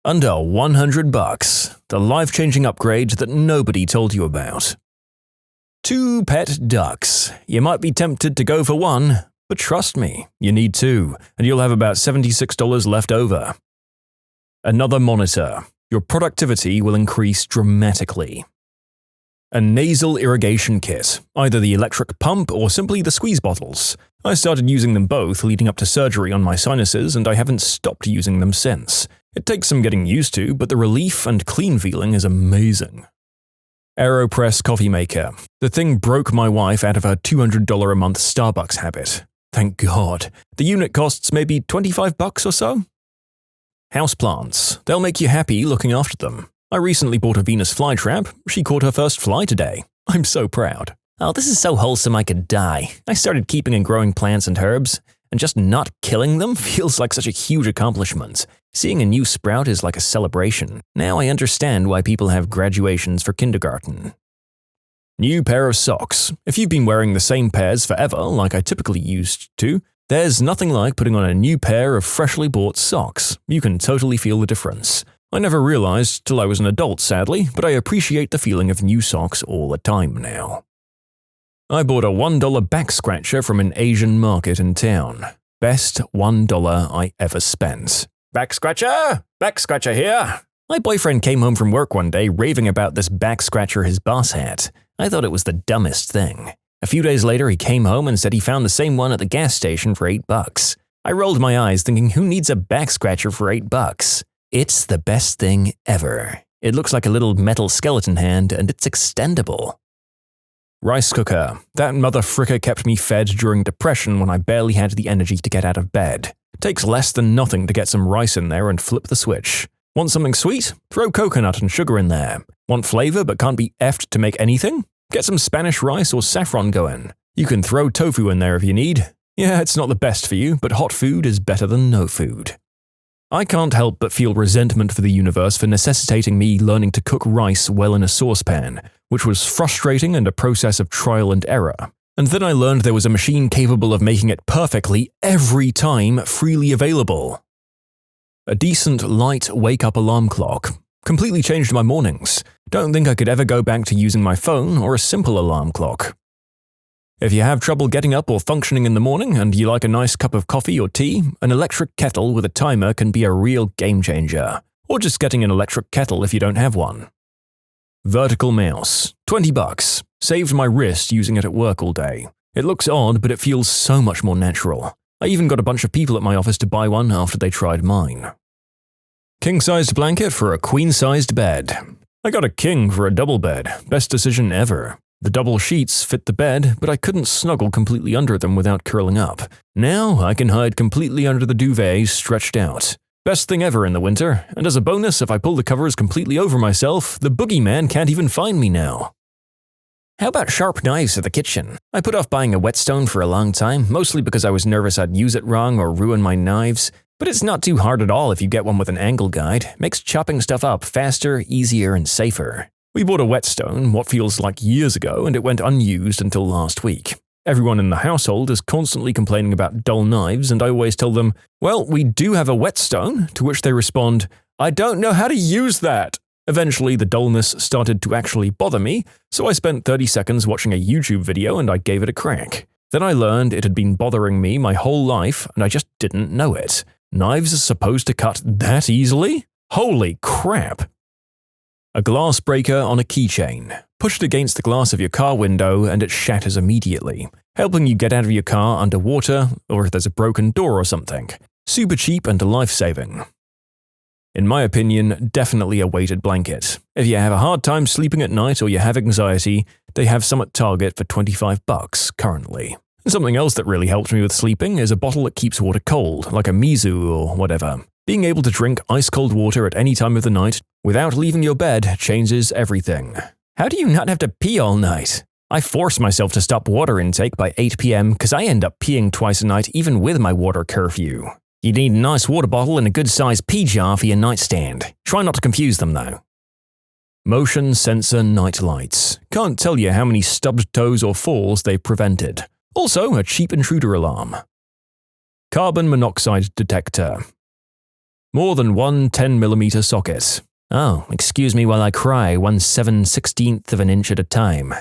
Under $100, the life-changing upgrade that nobody told you about. 2 pet ducks. You might be tempted to go for one, but trust me, you need 2, and you'll have about $76 left over. Another monitor. Your productivity will increase dramatically. A nasal irrigation kit, either the electric pump or simply the squeeze bottles. I started using them both leading up to surgery on my sinuses, and I haven't stopped using them since. It takes some getting used to, but the relief and clean feeling is amazing. AeroPress coffee maker. The thing broke my wife out of her $200 a month Starbucks habit. Thank God. The unit costs maybe $25 or so. Houseplants. They'll make you happy looking after them. I recently bought a Venus flytrap. She caught her first fly today. I'm so proud. Oh, this is so wholesome I could die. I started keeping and growing plants and herbs, and just not killing them feels like such a huge accomplishment. Seeing a new sprout is like a celebration. Now I understand why people have graduations for kindergarten. New pair of socks. If you've been wearing the same pairs forever, like I typically used to, there's nothing like putting on a new pair of freshly bought socks. You can totally feel the difference. I never realized till I was an adult, sadly, but I appreciate the feeling of new socks all the time now. I bought a $1 back scratcher from an Asian market in town. Best $1 I ever spent. Back scratcher here. My boyfriend came home from work one day raving about this back scratcher his boss had. I thought it was the dumbest thing. A few days later, he came home and said he found the same one at the gas station for $8. I rolled my eyes thinking, who needs a back scratcher for $8? It's the best thing ever. It looks like a little metal skeleton hand and it's extendable. Rice cooker. That mother fricker kept me fed during depression when I barely had the energy to get out of bed. Takes less than nothing to get some rice in there and flip the switch. Want something sweet? Throw coconut and sugar in there. Want flavor but can't be effed to make anything? Get some Spanish rice or saffron going. You can throw tofu in there if you need. Yeah, it's not the best for you, but hot food is better than no food. I can't help but feel resentment for the universe for necessitating me learning to cook rice well in a saucepan, which was frustrating and a process of trial and error. And then I learned there was a machine capable of making it perfectly every time freely available. A decent, light wake-up alarm clock. Completely changed my mornings. Don't think I could ever go back to using my phone or a simple alarm clock. If you have trouble getting up or functioning in the morning and you like a nice cup of coffee or tea, an electric kettle with a timer can be a real game changer. Or just getting an electric kettle if you don't have one. Vertical mouse. $20. Saved my wrist using it at work all day. It looks odd, but it feels so much more natural. I even got a bunch of people at my office to buy one after they tried mine. King-sized blanket for a queen-sized bed. I got a king for a double bed. Best decision ever. The double sheets fit the bed, but I couldn't snuggle completely under them without curling up. Now I can hide completely under the duvet stretched out. Best thing ever in the winter, and as a bonus, if I pull the covers completely over myself, the boogeyman can't even find me now. How about sharp knives for the kitchen? I put off buying a whetstone for a long time, mostly because I was nervous I'd use it wrong or ruin my knives. But it's not too hard at all if you get one with an angle guide. Makes chopping stuff up faster, easier, and safer. We bought a whetstone, what feels like years ago, and it went unused until last week. Everyone in the household is constantly complaining about dull knives, and I always tell them, well, we do have a whetstone, to which they respond, I don't know how to use that. Eventually, the dullness started to actually bother me, so I spent 30 seconds watching a YouTube video and I gave it a crack. Then I learned it had been bothering me my whole life, and I just didn't know it. Knives are supposed to cut that easily? Holy crap! A glass breaker on a keychain. Push it against the glass of your car window and it shatters immediately, helping you get out of your car underwater or if there's a broken door or something. Super cheap and life-saving. In my opinion, definitely a weighted blanket. If you have a hard time sleeping at night or you have anxiety, they have some at Target for $25 currently. And something else that really helps me with sleeping is a bottle that keeps water cold, like a Mizu or whatever. Being able to drink ice-cold water at any time of the night without leaving your bed changes everything. How do you not have to pee all night? I force myself to stop water intake by 8 p.m. because I end up peeing twice a night even with my water curfew. You need a nice water bottle and a good-sized pee jar for your nightstand. Try not to confuse them though. Motion sensor night lights. Can't tell you how many stubbed toes or falls they've prevented. Also, a cheap intruder alarm. Carbon monoxide detector. More than one 10mm socket. Oh, excuse me while I cry 1/7/16 of an inch at a time.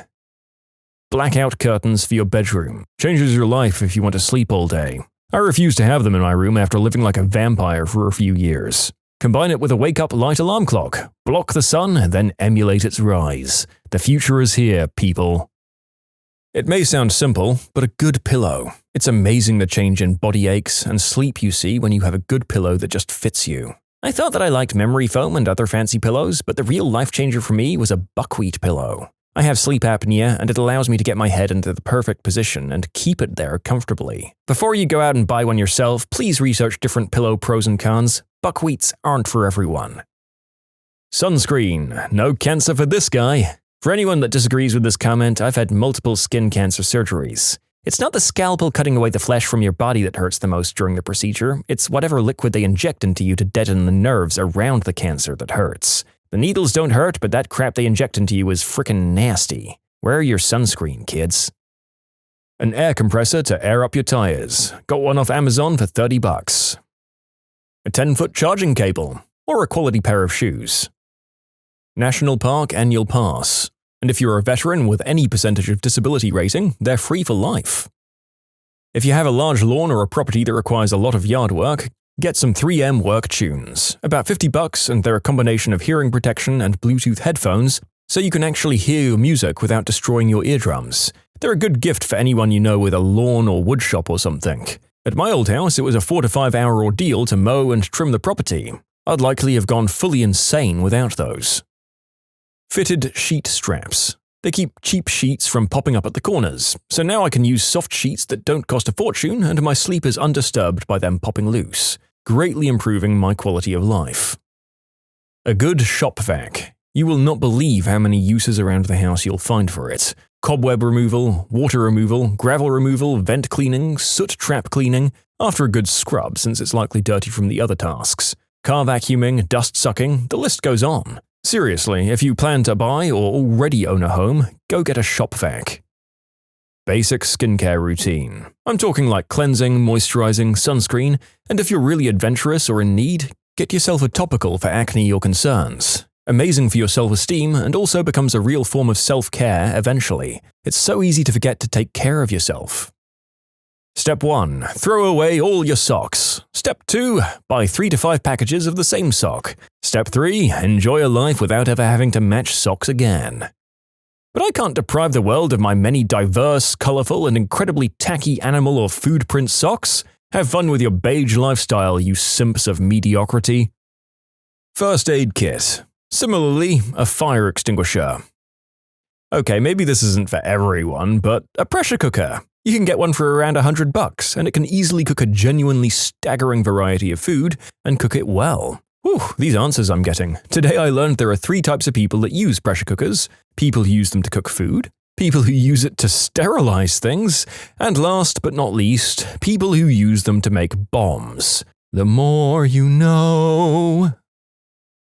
Blackout curtains for your bedroom. Changes your life if you want to sleep all day. I refuse to have them in my room after living like a vampire for a few years. Combine it with a wake-up light alarm clock. Block the sun and then emulate its rise. The future is here, people. It may sound simple, but a good pillow. It's amazing the change in body aches and sleep you see when you have a good pillow that just fits you. I thought that I liked memory foam and other fancy pillows, but the real life changer for me was a buckwheat pillow. I have sleep apnea, and it allows me to get my head into the perfect position and keep it there comfortably. Before you go out and buy one yourself, please research different pillow pros and cons. Buckwheats aren't for everyone. Sunscreen. No cancer for this guy. For anyone that disagrees with this comment, I've had multiple skin cancer surgeries. It's not the scalpel cutting away the flesh from your body that hurts the most during the procedure, it's whatever liquid they inject into you to deaden the nerves around the cancer that hurts. The needles don't hurt, but that crap they inject into you is frickin' nasty. Wear your sunscreen, kids. An air compressor to air up your tires. Got one off Amazon for $30. A 10-foot charging cable, or a quality pair of shoes. National Park Annual Pass. And if you're a veteran with any percentage of disability rating, they're free for life. If you have a large lawn or a property that requires a lot of yard work, get some 3M work tunes. About $50 and they're a combination of hearing protection and Bluetooth headphones, so you can actually hear your music without destroying your eardrums. They're a good gift for anyone you know with a lawn or wood shop or something. At my old house, it was a 4 to 5 hour ordeal to mow and trim the property. I'd likely have gone fully insane without those. Fitted sheet straps. They keep cheap sheets from popping up at the corners, so now I can use soft sheets that don't cost a fortune and my sleep is undisturbed by them popping loose, greatly improving my quality of life. A good shop vac. You will not believe how many uses around the house you'll find for it. Cobweb removal, water removal, gravel removal, vent cleaning, soot trap cleaning, after a good scrub since it's likely dirty from the other tasks. Car vacuuming, dust sucking, the list goes on. Seriously, if you plan to buy or already own a home, go get a shop vac. Basic skincare routine. I'm talking like cleansing, moisturizing, sunscreen, and if you're really adventurous or in need, get yourself a topical for acne or concerns. Amazing for your self-esteem and also becomes a real form of self-care eventually. It's so easy to forget to take care of yourself. Step 1. Throw away all your socks. Step 2. Buy 3 to 5 packages of the same sock. Step 3. Enjoy a life without ever having to match socks again. But I can't deprive the world of my many diverse, colorful, and incredibly tacky animal or food print socks. Have fun with your beige lifestyle, you simps of mediocrity. First aid kit. Similarly, a fire extinguisher. Okay, maybe this isn't for everyone, but a pressure cooker. You can get one for around $100, and it can easily cook a genuinely staggering variety of food and cook it well. Whew, these answers I'm getting. Today I learned there are 3 types of people that use pressure cookers: people who use them to cook food, people who use it to sterilize things, and last but not least, people who use them to make bombs. The more you know.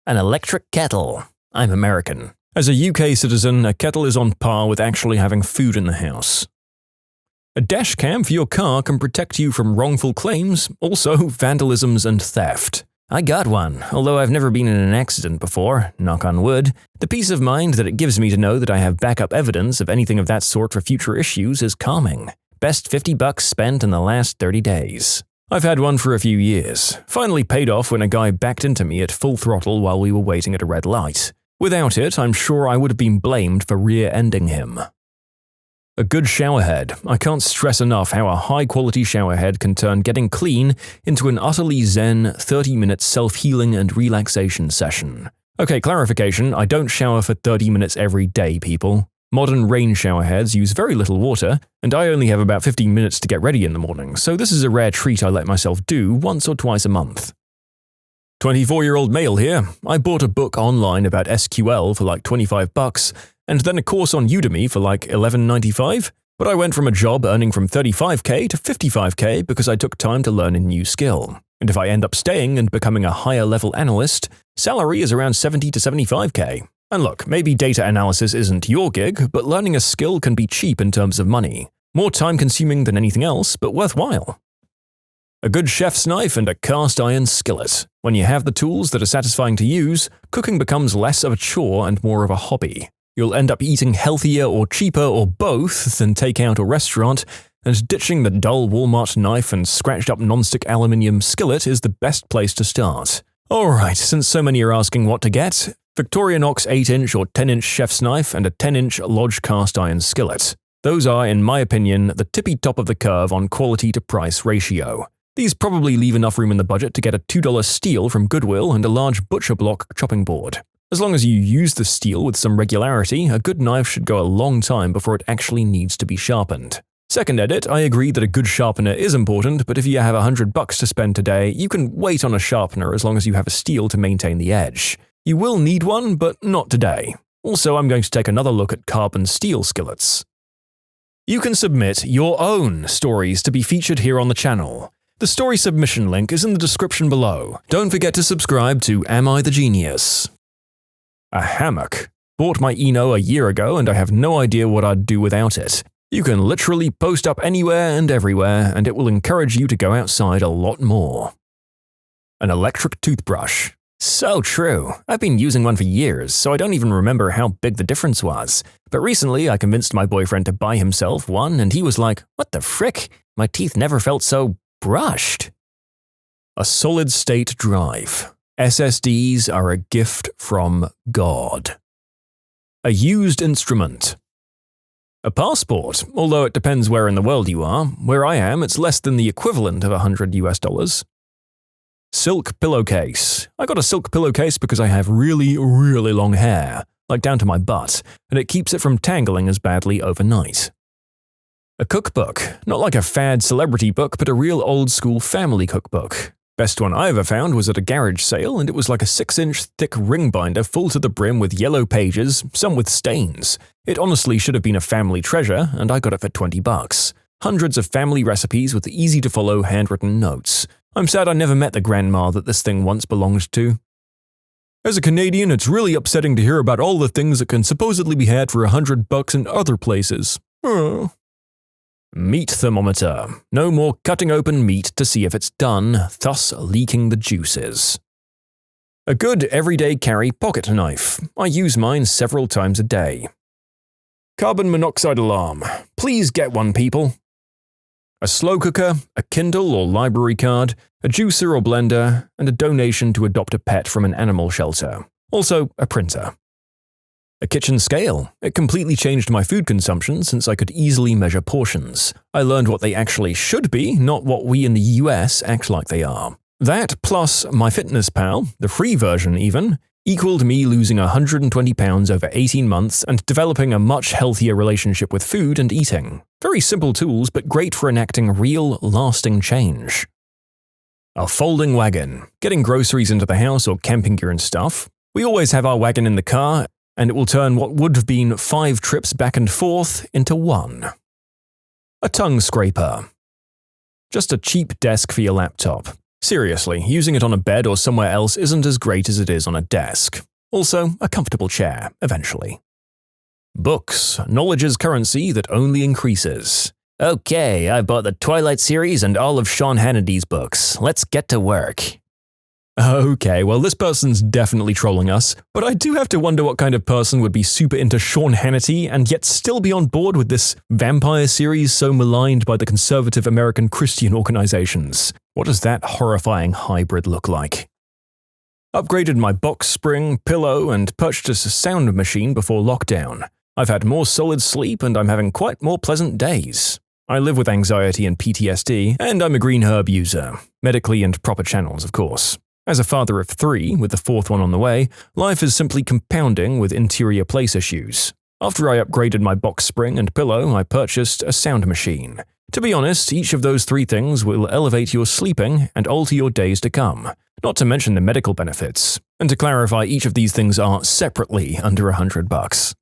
An electric kettle. I'm American. As a UK citizen, a kettle is on par with actually having food in the house. A dash cam for your car can protect you from wrongful claims, also vandalisms and theft. I got one, although I've never been in an accident before, knock on wood. The peace of mind that it gives me to know that I have backup evidence of anything of that sort for future issues is calming. Best $50 spent in the last 30 days. I've had one for a few years. Finally paid off when a guy backed into me at full throttle while we were waiting at a red light. Without it, I'm sure I would have been blamed for rear-ending him. A good showerhead. I can't stress enough how a high-quality showerhead can turn getting clean into an utterly zen 30-minute self-healing and relaxation session. Okay, clarification, I don't shower for 30 minutes every day, people. Modern rain showerheads use very little water, and I only have about 15 minutes to get ready in the morning, so this is a rare treat I let myself do once or twice a month. 24-year-old male here. I bought a book online about SQL for like $25, and then a course on Udemy for like $11.95, but I went from a job earning from $35K to $55K because I took time to learn a new skill. And if I end up staying and becoming a higher-level analyst, salary is around $70 to $75K. And look, maybe data analysis isn't your gig, but learning a skill can be cheap in terms of money. More time-consuming than anything else, but worthwhile. A good chef's knife and a cast iron skillet. When you have the tools that are satisfying to use, cooking becomes less of a chore and more of a hobby. You'll end up eating healthier or cheaper or both than takeout or restaurant, and ditching the dull Walmart knife and scratched-up nonstick aluminium skillet is the best place to start. Alright, since so many are asking what to get, Victorinox 8-inch or 10-inch chef's knife and a 10-inch Lodge cast iron skillet. Those are, in my opinion, the tippy top of the curve on quality to price ratio. These probably leave enough room in the budget to get a $2 steel from Goodwill and a large butcher block chopping board. As long as you use the steel with some regularity, a good knife should go a long time before it actually needs to be sharpened. Second edit, I agree that a good sharpener is important, but if you have $100 to spend today, you can wait on a sharpener as long as you have a steel to maintain the edge. You will need one, but not today. Also, I'm going to take another look at carbon steel skillets. You can submit your own stories to be featured here on the channel. The story submission link is in the description below. Don't forget to subscribe to Am I the Genius? A hammock. Bought my Eno a year ago and I have no idea what I'd do without it. You can literally post up anywhere and everywhere and it will encourage you to go outside a lot more. An electric toothbrush. So true. I've been using one for years, so I don't even remember how big the difference was. But recently I convinced my boyfriend to buy himself one and he was like, "What the frick? My teeth never felt so brushed." A solid-state drive. SSDs are a gift from God. A used instrument. A passport, although it depends where in the world you are. Where I am, it's less than the equivalent of $100. Silk pillowcase. I got a silk pillowcase because I have really long hair, like down to my butt, and it keeps it from tangling as badly overnight. A cookbook. Not like a fad celebrity book, but a real old-school family cookbook. Best one I ever found was at a garage sale, and it was like a 6-inch thick ring binder full to the brim with yellow pages, some with stains. It honestly should have been a family treasure, and I got it for $20. Hundreds of family recipes with easy-to-follow handwritten notes. I'm sad I never met the grandma that this thing once belonged to. As a Canadian, it's really upsetting to hear about all the things that can supposedly be had for $100 in other places. Oh. Meat thermometer. No more cutting open meat to see if it's done, thus leaking the juices. A good everyday carry pocket knife. I use mine several times a day. Carbon monoxide alarm. Please get one, people. A slow cooker, a Kindle or library card, a juicer or blender, and a donation to adopt a pet from an animal shelter. Also, a printer. A kitchen scale. It completely changed my food consumption since I could easily measure portions. I learned what they actually should be, not what we in the US act like they are. That plus MyFitnessPal, the free version even, equaled me losing 120 pounds over 18 months and developing a much healthier relationship with food and eating. Very simple tools, but great for enacting real, lasting change. A folding wagon. Getting groceries into the house or camping gear and stuff. We always have our wagon in the car, and it will turn what would have been 5 trips back and forth into 1. A tongue scraper. Just a cheap desk for your laptop. Seriously, using it on a bed or somewhere else isn't as great as it is on a desk. Also, a comfortable chair, eventually. Books. Knowledge is currency that only increases. Okay, I bought the Twilight series and all of Sean Hannity's books. Let's get to work. Okay, well this person's definitely trolling us, but I do have to wonder what kind of person would be super into Sean Hannity and yet still be on board with this vampire series so maligned by the conservative American Christian organizations. What does that horrifying hybrid look like? Upgraded my box spring, pillow, and purchased a sound machine before lockdown. I've had more solid sleep and I'm having quite more pleasant days. I live with anxiety and PTSD, and I'm a green herb user. Medically and proper channels, of course. As a father of 3, with the 4th one on the way, life is simply compounding with interior place issues. After I upgraded my box spring and pillow, I purchased a sound machine. To be honest, each of those 3 things will elevate your sleeping and alter your days to come, not to mention the medical benefits. And to clarify, each of these things are separately under $100.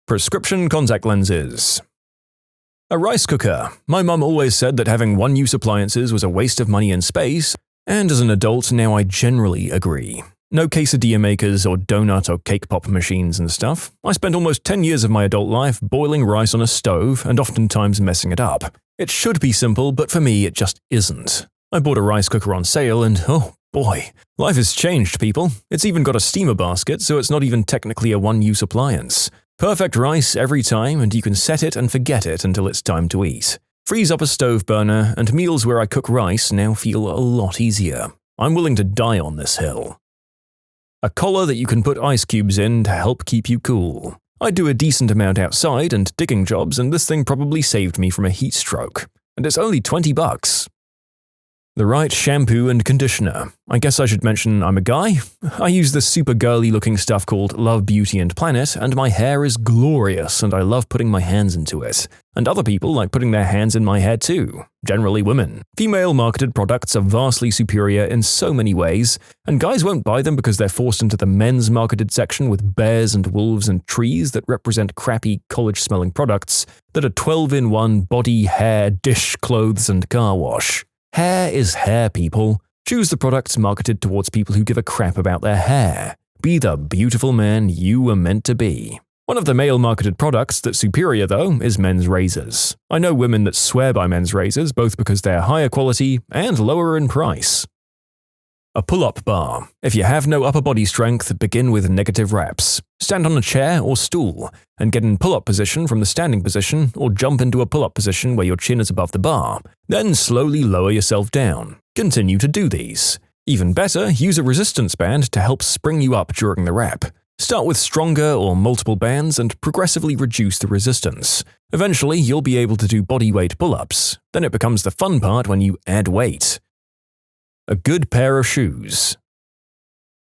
Prescription contact lenses. A rice cooker. My mum always said that having one-use appliances was a waste of money and space, and as an adult, now I generally agree. No quesadilla makers or donut or cake pop machines and stuff. I spent almost 10 years of my adult life boiling rice on a stove and oftentimes messing it up. It should be simple, but for me it just isn't. I bought a rice cooker on sale and oh boy, life has changed, people. It's even got a steamer basket, so it's not even technically a one-use appliance. Perfect rice every time, and you can set it and forget it until it's time to eat. Freeze up a stove burner, and meals where I cook rice now feel a lot easier. I'm willing to die on this hill. A collar that you can put ice cubes in to help keep you cool. I do a decent amount outside and digging jobs, and this thing probably saved me from a heat stroke. And it's only $20. The right shampoo and conditioner. I guess I should mention I'm a guy. I use this super girly looking stuff called Love, Beauty and Planet, and my hair is glorious and I love putting my hands into it. And other people like putting their hands in my hair too, generally women. Female marketed products are vastly superior in so many ways, and guys won't buy them because they're forced into the men's marketed section with bears and wolves and trees that represent crappy college-smelling products that are 12-in-1 body, hair, dish, clothes and car wash. Hair is hair, people. Choose the products marketed towards people who give a crap about their hair. Be the beautiful man you were meant to be. One of the male-marketed products that's superior, though, is men's razors. I know women that swear by men's razors, both because they're higher quality and lower in price. A pull-up bar. If you have no upper body strength, begin with negative reps. Stand on a chair or stool, and get in pull-up position from the standing position, or jump into a pull-up position where your chin is above the bar. Then slowly lower yourself down. Continue to do these. Even better, use a resistance band to help spring you up during the rep. Start with stronger or multiple bands and progressively reduce the resistance. Eventually, you'll be able to do bodyweight pull-ups. Then it becomes the fun part when you add weight. A good pair of shoes.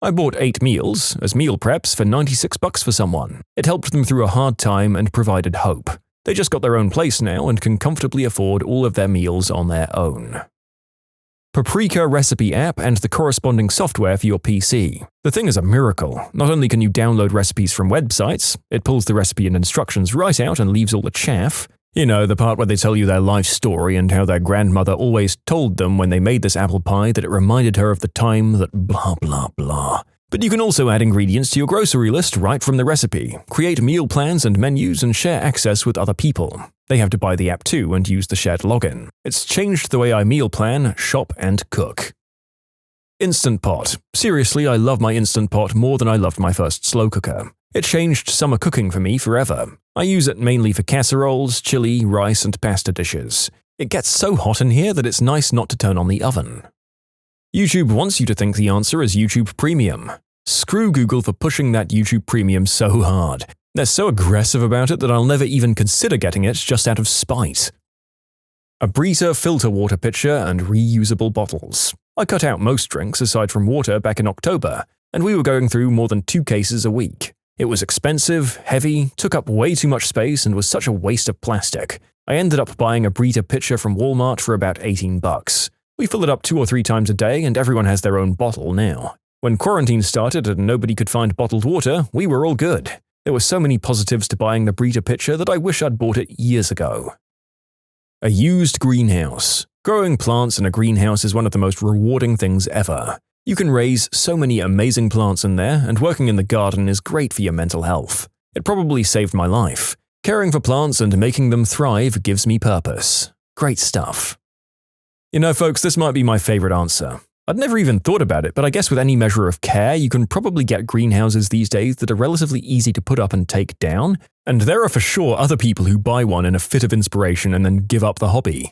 I bought 8 meals as meal preps for $96 for someone. It helped them through a hard time and provided hope. They just got their own place now and can comfortably afford all of their meals on their own. Paprika recipe app and the corresponding software for your PC. The thing is a miracle. Not only can you download recipes from websites, it pulls the recipe and instructions right out and leaves all the chaff. You know, the part where they tell you their life story and how their grandmother always told them when they made this apple pie that it reminded her of the time that blah blah blah. But you can also add ingredients to your grocery list right from the recipe, create meal plans and menus, and share access with other people. They have to buy the app too and use the shared login. It's changed the way I meal plan, shop, and cook. Instant Pot. Seriously, I love my Instant Pot more than I loved my first slow cooker. It changed summer cooking for me forever. I use it mainly for casseroles, chili, rice, and pasta dishes. It gets so hot in here that it's nice not to turn on the oven. YouTube wants you to think the answer is YouTube Premium. Screw Google for pushing that YouTube Premium so hard. They're so aggressive about it that I'll never even consider getting it just out of spite. A Brita filter water pitcher and reusable bottles. I cut out most drinks aside from water back in October, and we were going through more than 2 cases a week. It was expensive, heavy, took up way too much space, and was such a waste of plastic. I ended up buying a Brita pitcher from Walmart for about $18. We fill it up 2 or 3 times a day, and everyone has their own bottle now. When quarantine started and nobody could find bottled water, we were all good. There were so many positives to buying the Brita pitcher that I wish I'd bought it years ago. A used greenhouse. Growing plants in a greenhouse is one of the most rewarding things ever. You can raise so many amazing plants in there, and working in the garden is great for your mental health. It probably saved my life. Caring for plants and making them thrive gives me purpose. Great stuff. You know, folks, this might be my favorite answer. I'd never even thought about it, but I guess with any measure of care, you can probably get greenhouses these days that are relatively easy to put up and take down, and there are for sure other people who buy one in a fit of inspiration and then give up the hobby.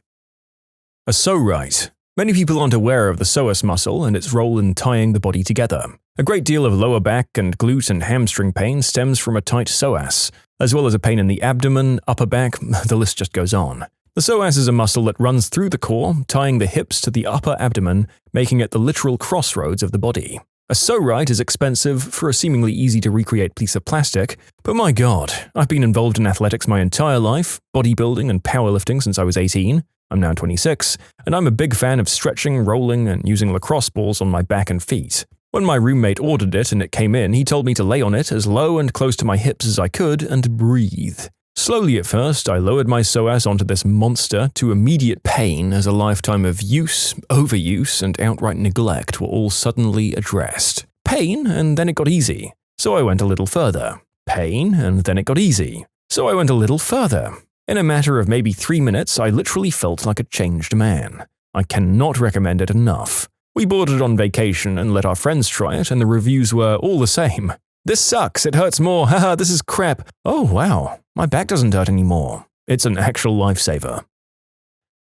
A sew-right. Many people aren't aware of the psoas muscle and its role in tying the body together. A great deal of lower back and glute and hamstring pain stems from a tight psoas, as well as a pain in the abdomen, upper back, the list just goes on. The psoas is a muscle that runs through the core, tying the hips to the upper abdomen, making it the literal crossroads of the body. A sew-right is expensive for a seemingly easy-to-recreate piece of plastic, but my god, I've been involved in athletics my entire life, bodybuilding and powerlifting since I was 18. I'm now 26, and I'm a big fan of stretching, rolling, and using lacrosse balls on my back and feet. When my roommate ordered it and it came in, he told me to lay on it as low and close to my hips as I could and breathe. Slowly at first, I lowered my psoas onto this monster to immediate pain as a lifetime of use, overuse, and outright neglect were all suddenly addressed. Pain, and then it got easy. So I went a little further. Pain, and then it got easy. So I went a little further. In a matter of maybe 3 minutes, I literally felt like a changed man. I cannot recommend it enough. We bought it on vacation and let our friends try it, and the reviews were all the same. This sucks, it hurts more, haha, this is crap. Oh wow, my back doesn't hurt anymore. It's an actual lifesaver.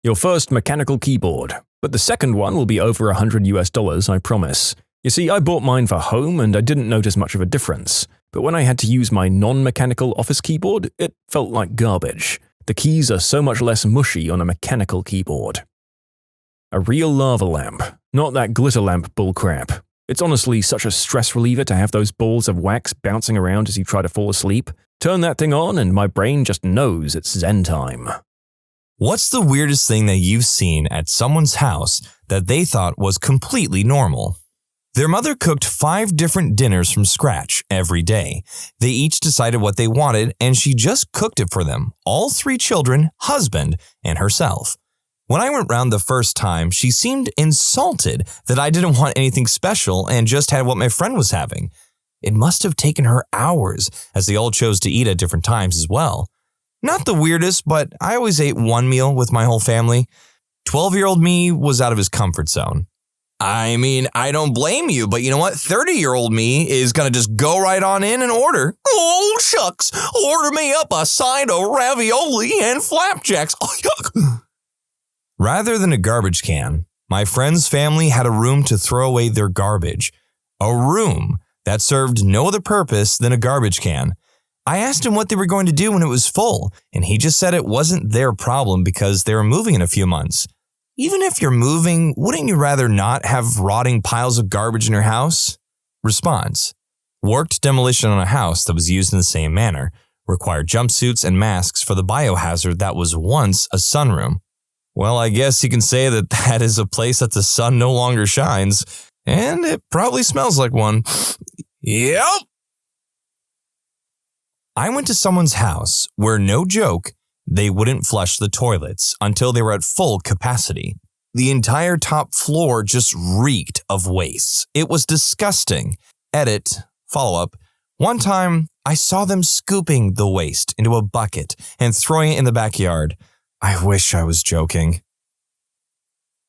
Your first mechanical keyboard, but the second one will be over $100 US, I promise. You see, I bought mine for home and I didn't notice much of a difference, but when I had to use my non-mechanical office keyboard, it felt like garbage. The keys are so much less mushy on a mechanical keyboard. A real lava lamp, not that glitter lamp bullcrap. It's honestly such a stress reliever to have those balls of wax bouncing around as you try to fall asleep. Turn that thing on and my brain just knows it's Zen time. What's the weirdest thing that you've seen at someone's house that they thought was completely normal? Their mother cooked 5 different dinners from scratch every day. They each decided what they wanted and she just cooked it for them, all 3 children, husband, and herself. When I went round the first time, she seemed insulted that I didn't want anything special and just had what my friend was having. It must have taken her hours, as they all chose to eat at different times as well. Not the weirdest, but I always ate one meal with my whole family. 12-year-old me was out of his comfort zone. I mean, I don't blame you, but you know what? 30-year-old me is going to just go right on in and order. Oh, shucks. Order me up a side of ravioli and flapjacks. Oh, yuck. Rather than a garbage can, my friend's family had a room to throw away their garbage. A room that served no other purpose than a garbage can. I asked him what they were going to do when it was full, and he just said it wasn't their problem because they were moving in a few months. Even if you're moving, wouldn't you rather not have rotting piles of garbage in your house? Response: worked demolition on a house that was used in the same manner, required jumpsuits and masks for the biohazard that was once a sunroom. Well, I guess you can say that is a place that the sun no longer shines, and it probably smells like one. Yep. I went to someone's house where, no joke, they wouldn't flush the toilets until they were at full capacity. The entire top floor just reeked of waste. It was disgusting. Edit, follow-up. One time, I saw them scooping the waste into a bucket and throwing it in the backyard. I wish I was joking.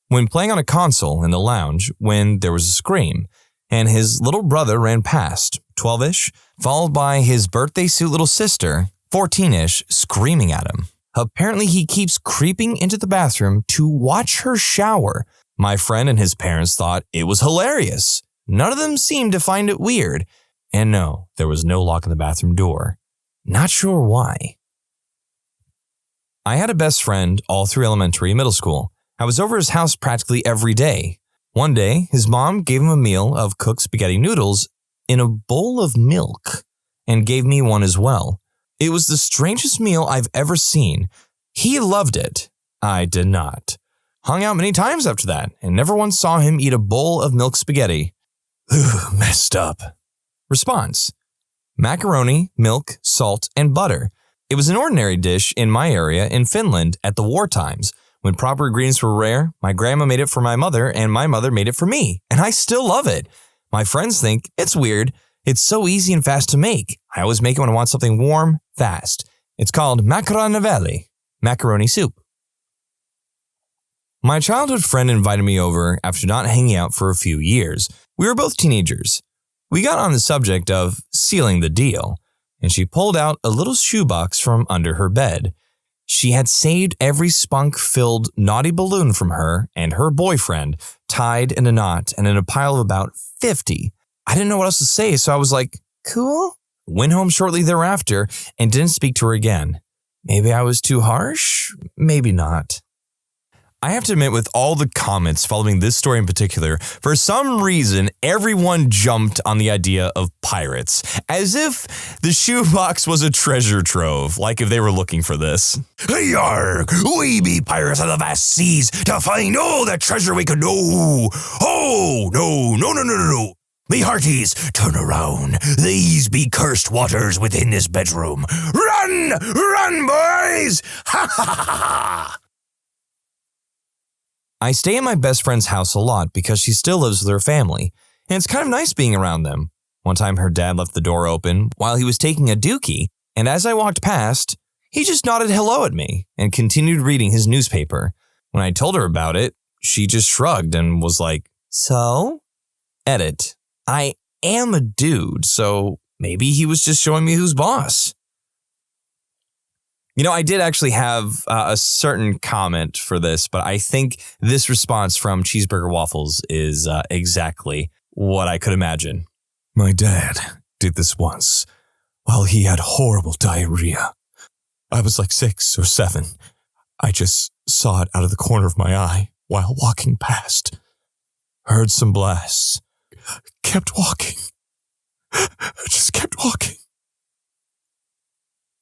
When playing on a console in the lounge, when there was a scream, and his little brother ran past, 12-ish, followed by his birthday suit little sister, 14-ish, screaming at him. Apparently he keeps creeping into the bathroom to watch her shower. My friend and his parents thought it was hilarious. None of them seemed to find it weird. And no, there was no lock on the bathroom door. Not sure why. I had a best friend all through elementary and middle school. I was over his house practically every day. One day, his mom gave him a meal of cooked spaghetti noodles in a bowl of milk and gave me one as well. It was the strangest meal I've ever seen. He loved it. I did not. Hung out many times after that and never once saw him eat a bowl of milk spaghetti. Ugh, messed up. Response: macaroni, milk, salt, and butter. It was an ordinary dish in my area in Finland at the war times. When proper ingredients were rare, my grandma made it for my mother and my mother made it for me, and I still love it. My friends think it's weird. It's so easy and fast to make. I always make it when I want something warm, fast. It's called macaroni, macaroni soup. My childhood friend invited me over after not hanging out for a few years. We were both teenagers. We got on the subject of sealing the deal, and she pulled out a little shoebox from under her bed. She had saved every spunk-filled naughty balloon from her and her boyfriend, tied in a knot and in a pile of about 50. I didn't know what else to say, so I was like, cool. Went home shortly thereafter and didn't speak to her again. Maybe I was too harsh? Maybe not. I have to admit, with all the comments following this story in particular, for some reason, everyone jumped on the idea of pirates, as if the shoebox was a treasure trove, like if they were looking for this. Yarg, we be pirates of the vast seas to find all the treasure we could know. Oh, no. Me hearties, turn around. These be cursed waters within this bedroom. Run, boys! Ha ha ha ha! I stay at my best friend's house a lot because she still lives with her family, and it's kind of nice being around them. One time her dad left the door open while he was taking a dookie, and as I walked past, he just nodded hello at me and continued reading his newspaper. When I told her about it, she just shrugged and was like, so? Edit. I am a dude, so maybe he was just showing me who's boss. You know, I did actually have a certain comment for this, but I think this response from Cheeseburger Waffles is exactly what I could imagine. My dad did this once while he had horrible diarrhea. I was like 6 or 7. I just saw it out of the corner of my eye while walking past. Heard some blasts. Kept walking. I just kept walking.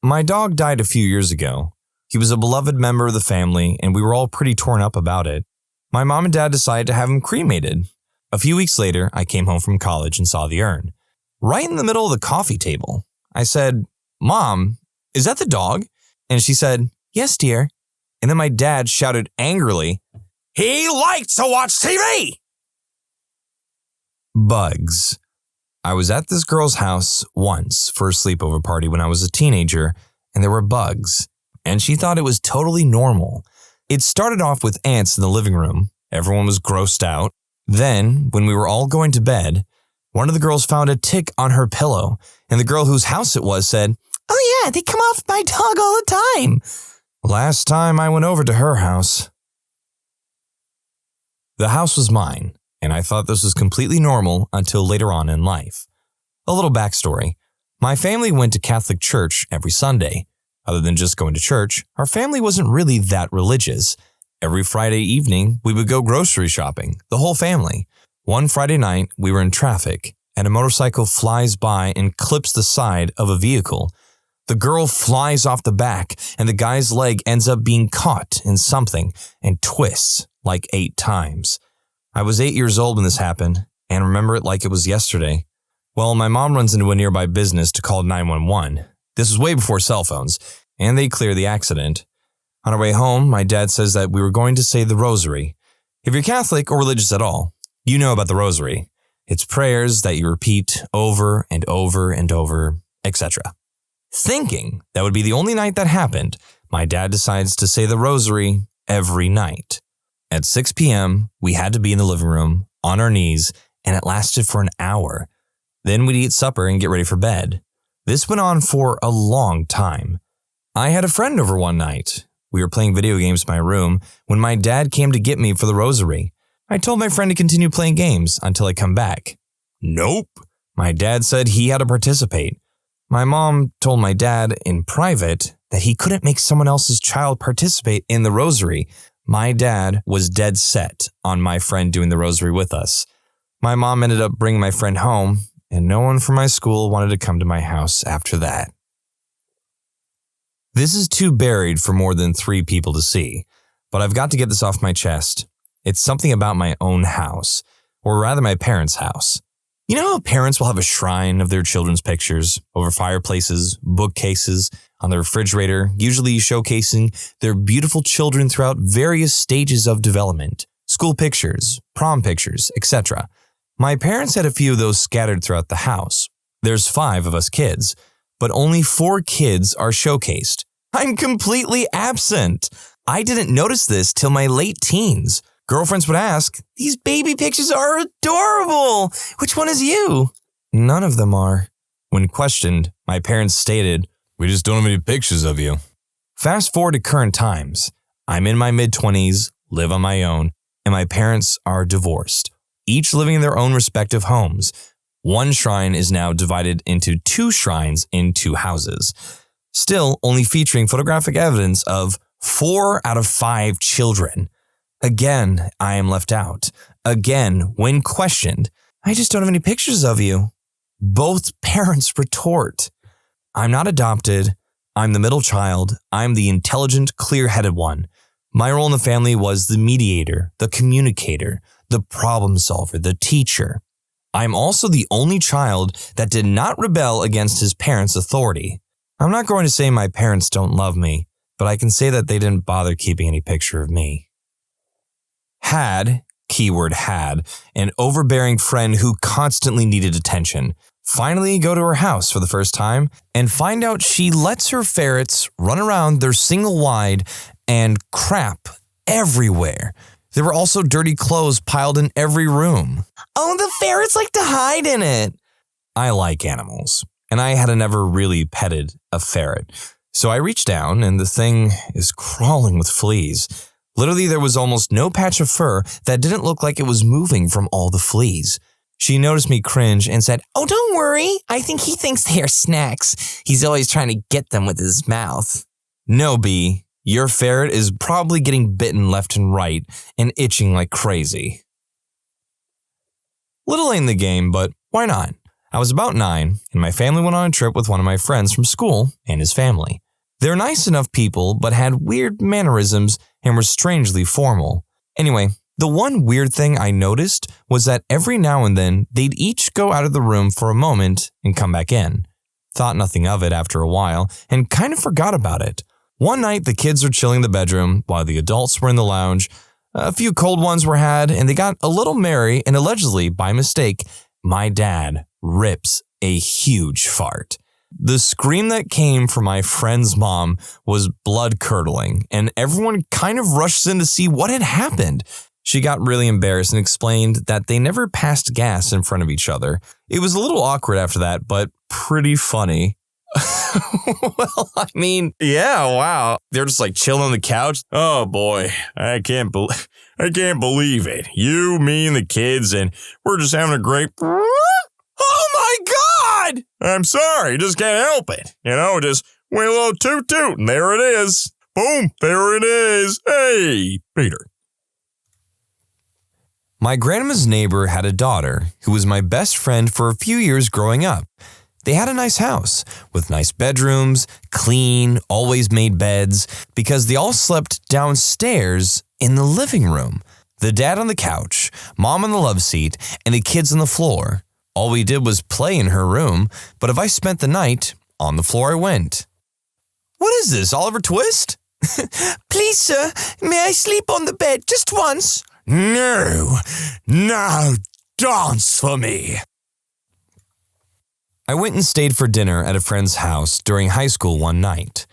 My dog died a few years ago. He was a beloved member of the family, and we were all pretty torn up about it. My mom and dad decided to have him cremated. A few weeks later, I came home from college and saw the urn. Right in the middle of the coffee table, I said, Mom, is that the dog? And she said, yes, dear. And then my dad shouted angrily, he liked to watch TV! Bugs. I was at this girl's house once for a sleepover party when I was a teenager, and there were bugs, and she thought it was totally normal. It started off with ants in the living room. Everyone was grossed out. Then, when we were all going to bed, one of the girls found a tick on her pillow, and the girl whose house it was said, oh yeah, they come off my dog all the time. Last time I went over to her house. The house was mine, and I thought this was completely normal until later on in life. A little backstory. My family went to Catholic church every Sunday. Other than just going to church, our family wasn't really that religious. Every Friday evening, we would go grocery shopping, the whole family. One Friday night, we were in traffic, and a motorcycle flies by and clips the side of a vehicle. The girl flies off the back, and the guy's leg ends up being caught in something and twists like 8 times. I was 8 years old when this happened, and remember it like it was yesterday. Well, my mom runs into a nearby business to call 911. This was way before cell phones, and they clear the accident. On our way home, my dad says that we were going to say the rosary. If you're Catholic or religious at all, you know about the rosary. It's prayers that you repeat over and over and over, etc. Thinking that would be the only night that happened, my dad decides to say the rosary every night. At 6 p.m., we had to be in the living room, on our knees, and it lasted for an hour. Then we'd eat supper and get ready for bed. This went on for a long time. I had a friend over one night. We were playing video games in my room when my dad came to get me for the rosary. I told my friend to continue playing games until I come back. Nope. My dad said he had to participate. My mom told my dad in private that he couldn't make someone else's child participate in the rosary. My dad was dead set on my friend doing the rosary with us. My mom ended up bringing my friend home, and no one from my school wanted to come to my house after that. This is too buried for more than 3 people to see, but I've got to get this off my chest. It's something about my own house, or rather my parents' house. You know how parents will have a shrine of their children's pictures over fireplaces, bookcases, on the refrigerator, usually showcasing their beautiful children throughout various stages of development, school pictures, prom pictures, etc. My parents had a few of those scattered throughout the house. There's 5 of us kids, but only 4 kids are showcased. I'm completely absent. I didn't notice this till my late teens. Girlfriends would ask, these baby pictures are adorable. Which one is you? None of them are. When questioned, my parents stated, we just don't have any pictures of you. Fast forward to current times. I'm in my mid-20s, live on my own, and my parents are divorced, each living in their own respective homes. One shrine is now divided into 2 shrines in 2 houses, still only featuring photographic evidence of 4 out of 5 children. Again, I am left out. Again, when questioned, I just don't have any pictures of you. Both parents retort, I'm not adopted. I'm the middle child. I'm the intelligent, clear-headed one. My role in the family was the mediator, the communicator, the problem solver, the teacher. I'm also the only child that did not rebel against his parents' authority. I'm not going to say my parents don't love me, but I can say that they didn't bother keeping any picture of me. Had, keyword had, an overbearing friend who constantly needed attention. Finally go to her house for the first time and find out she lets her ferrets run around their single wide and crap everywhere. There were also dirty clothes piled in every room. Oh, the ferrets like to hide in it. I like animals, and I had never really petted a ferret. So I reached down, and the thing is crawling with fleas. Literally, there was almost no patch of fur that didn't look like it was moving from all the fleas. She noticed me cringe and said, "Oh, don't worry. I think he thinks they are snacks. He's always trying to get them with his mouth." No, B. Your ferret is probably getting bitten left and right and itching like crazy. Little late in the game, but why not? I was about 9, and my family went on a trip with one of my friends from school and his family. They're nice enough people, but had weird mannerisms and were strangely formal. Anyway, the one weird thing I noticed was that every now and then they'd each go out of the room for a moment and come back in. Thought nothing of it after a while and kind of forgot about it. One night, the kids were chilling in the bedroom while the adults were in the lounge. A few cold ones were had, and they got a little merry, and allegedly, by mistake, my dad rips a huge fart. The scream that came from my friend's mom was blood-curdling, and everyone kind of rushed in to see what had happened. She got really embarrassed and explained that they never passed gas in front of each other. It was a little awkward after that, but pretty funny. Well, I mean, yeah, wow. They're just like chilling on the couch. Oh boy, I can't believe it. You, me, and the kids, and we're just having a great. Oh my God! I'm sorry, just can't help it. Just went a little toot toot, and there it is. Boom, there it is. Hey, Peter. My grandma's neighbor had a daughter who was my best friend for a few years growing up. They had a nice house with nice bedrooms, clean, always made beds, because they all slept downstairs in the living room. The dad on the couch, mom on the love seat, and the kids on the floor. All we did was play in her room, but if I spent the night, on the floor I went. What is this, Oliver Twist? Please, sir, may I sleep on the bed just once? No, now dance for me. I went and stayed for dinner at a friend's house during high school one night.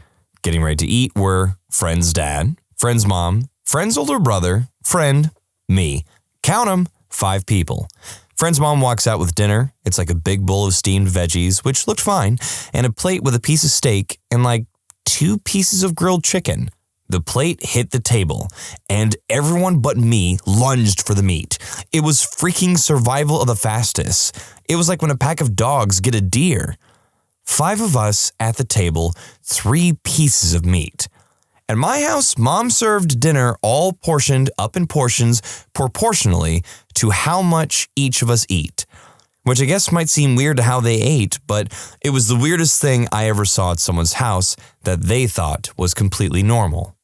Getting ready to eat were friend's dad, friend's mom, friend's older brother, friend, me. Count 'em, 5 people. Friend's mom walks out with dinner. It's like a big bowl of steamed veggies, which looked fine, and a plate with a piece of steak and like 2 pieces of grilled chicken. The plate hit the table, and everyone but me lunged for the meat. It was freaking survival of the fastest. It was like when a pack of dogs get a deer. 5 of us at the table, 3 pieces of meat. At my house, Mom served dinner all portioned up in portions proportionally to how much each of us eat. Which I guess might seem weird to how they ate, but it was the weirdest thing I ever saw at someone's house that they thought was completely normal.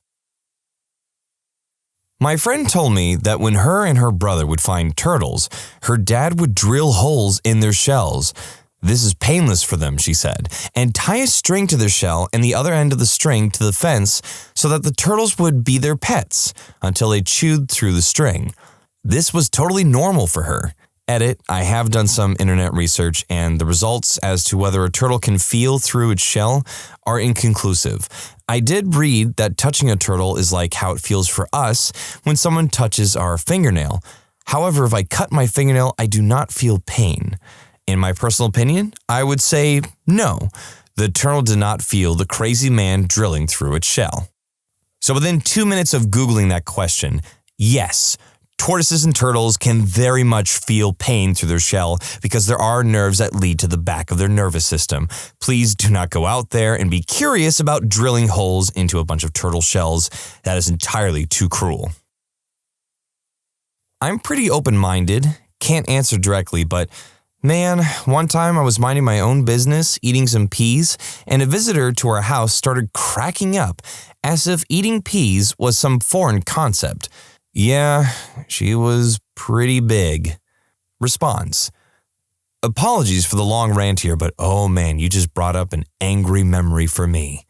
My friend told me that when her and her brother would find turtles, her dad would drill holes in their shells. This is painless for them, she said, and tie a string to their shell and the other end of the string to the fence so that the turtles would be their pets until they chewed through the string. This was totally normal for her. Edit, I have done some internet research, and the results as to whether a turtle can feel through its shell are inconclusive. I did read that touching a turtle is like how it feels for us when someone touches our fingernail. However, if I cut my fingernail, I do not feel pain. In my personal opinion, I would say no. The turtle did not feel the crazy man drilling through its shell. So within 2 minutes of Googling that question, yes, tortoises and turtles can very much feel pain through their shell because there are nerves that lead to the back of their nervous system. Please do not go out there and be curious about drilling holes into a bunch of turtle shells. That is entirely too cruel. I'm pretty open-minded, can't answer directly, but man, one time I was minding my own business, eating some peas, and a visitor to our house started cracking up as if eating peas was some foreign concept. Yeah, she was pretty big. Response. Apologies for the long rant here, but oh man, you just brought up an angry memory for me.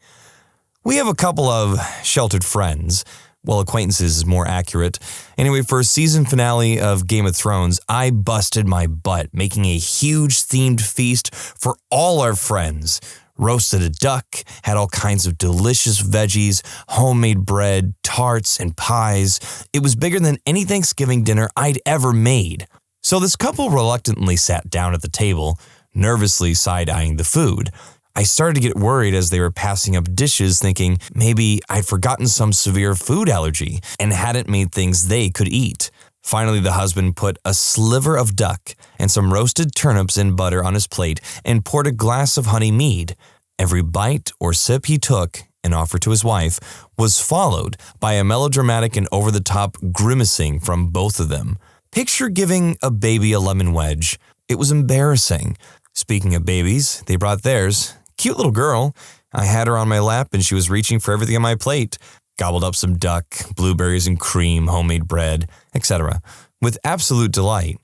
We have a couple of sheltered friends. Well, acquaintances is more accurate. Anyway, for a season finale of Game of Thrones, I busted my butt making a huge themed feast for all our friends. roasted a duck, had all kinds of delicious veggies, homemade bread, tarts, and pies. It was bigger than any Thanksgiving dinner I'd ever made. So this couple reluctantly sat down at the table, nervously side-eyeing the food. I started to get worried as they were passing up dishes, thinking maybe I'd forgotten some severe food allergy and hadn't made things they could eat. Finally, the husband put a sliver of duck and some roasted turnips in butter on his plate and poured a glass of honey mead. Every bite or sip he took and offered to his wife was followed by a melodramatic and over-the-top grimacing from both of them. Picture giving a baby a lemon wedge. It was embarrassing. Speaking of babies, they brought theirs. Cute little girl. I had her on my lap and she was reaching for everything on my plate. Gobbled up some duck, blueberries and cream, homemade bread, etc. with absolute delight.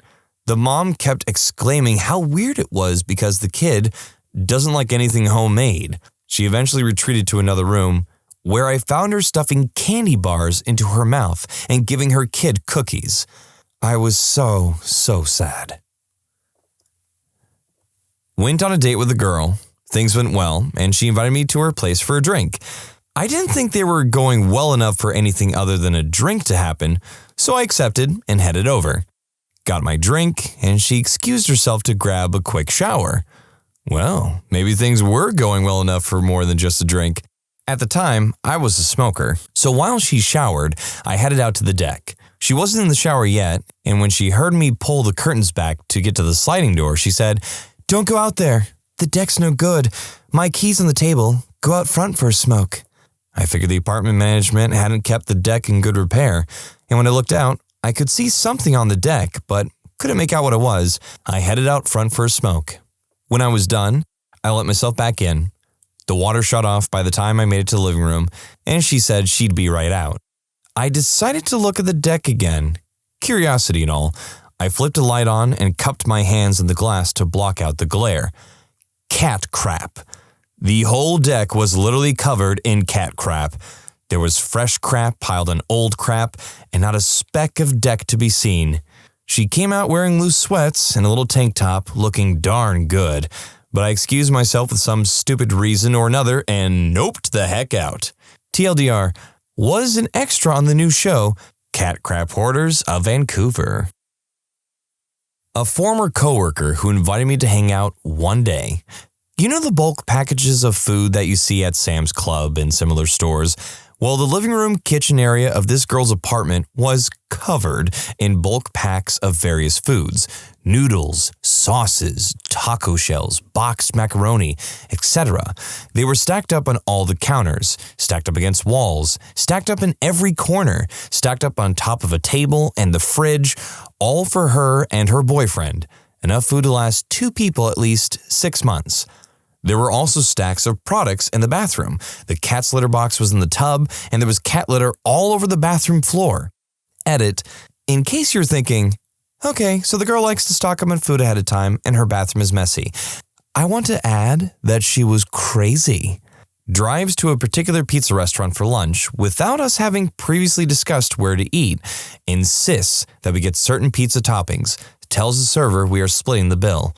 The mom kept exclaiming how weird it was because the kid doesn't like anything homemade. She eventually retreated to another room, where I found her stuffing candy bars into her mouth and giving her kid cookies. I was so sad. Went on a date with a girl. Things went well, and she invited me to her place for a drink. I didn't think they were going well enough for anything other than a drink to happen, so I accepted and headed over. Got my drink, and she excused herself to grab a quick shower. Well, maybe things were going well enough for more than just a drink. At the time, I was a smoker, so while she showered, I headed out to the deck. She wasn't in the shower yet, and when she heard me pull the curtains back to get to the sliding door, she said, "Don't go out there. The deck's no good. My key's on the table. Go out front for a smoke." I figured the apartment management hadn't kept the deck in good repair, and when I looked out, I could see something on the deck, but couldn't make out what it was. I headed out front for a smoke. When I was done, I let myself back in. The water shut off by the time I made it to the living room, and she said she'd be right out. I decided to look at the deck again. Curiosity and all, I flipped a light on and cupped my hands in the glass to block out the glare. Cat crap. The whole deck was literally covered in cat crap. There was fresh crap piled on old crap, and not a speck of deck to be seen. She came out wearing loose sweats and a little tank top, looking darn good, but I excused myself with some stupid reason or another and noped the heck out. TLDR, was an extra on the new show, Cat Crap Hoarders of Vancouver. A former coworker who invited me to hang out one day. You know the bulk packages of food that you see at Sam's Club and similar stores? Well, the living room kitchen area of this girl's apartment was covered in bulk packs of various foods. Noodles, sauces, taco shells, boxed macaroni, etc. They were stacked up on all the counters, stacked up against walls, stacked up in every corner, stacked up on top of a table and the fridge, all for her and her boyfriend. Enough food to last 2 people at least 6 months. There were also stacks of products in the bathroom. The cat's litter box was in the tub, and there was cat litter all over the bathroom floor. Edit, in case you're thinking, okay, so the girl likes to stock up on food ahead of time, and her bathroom is messy. I want to add that she was crazy. Drives to a particular pizza restaurant for lunch without us having previously discussed where to eat, insists that we get certain pizza toppings, tells the server we are splitting the bill.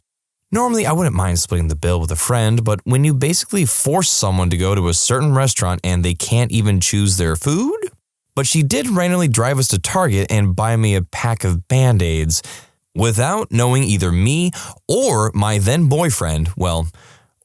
Normally, I wouldn't mind splitting the bill with a friend, but when you basically force someone to go to a certain restaurant and they can't even choose their food? But she did randomly drive us to Target and buy me a pack of Band-Aids without knowing either me or my then boyfriend, well,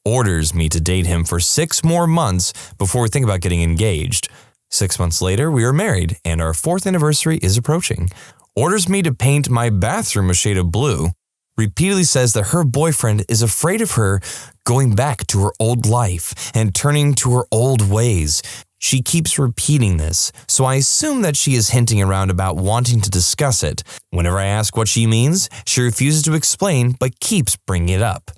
orders me to date him for 6 more months before we think about getting engaged. 6 months later, we are married and our 4th anniversary is approaching. Orders me to paint my bathroom a shade of blue. Repeatedly says that her boyfriend is afraid of her going back to her old life and turning to her old ways. She keeps repeating this, so I assume that she is hinting around about wanting to discuss it. Whenever I ask what she means, she refuses to explain but keeps bringing it up.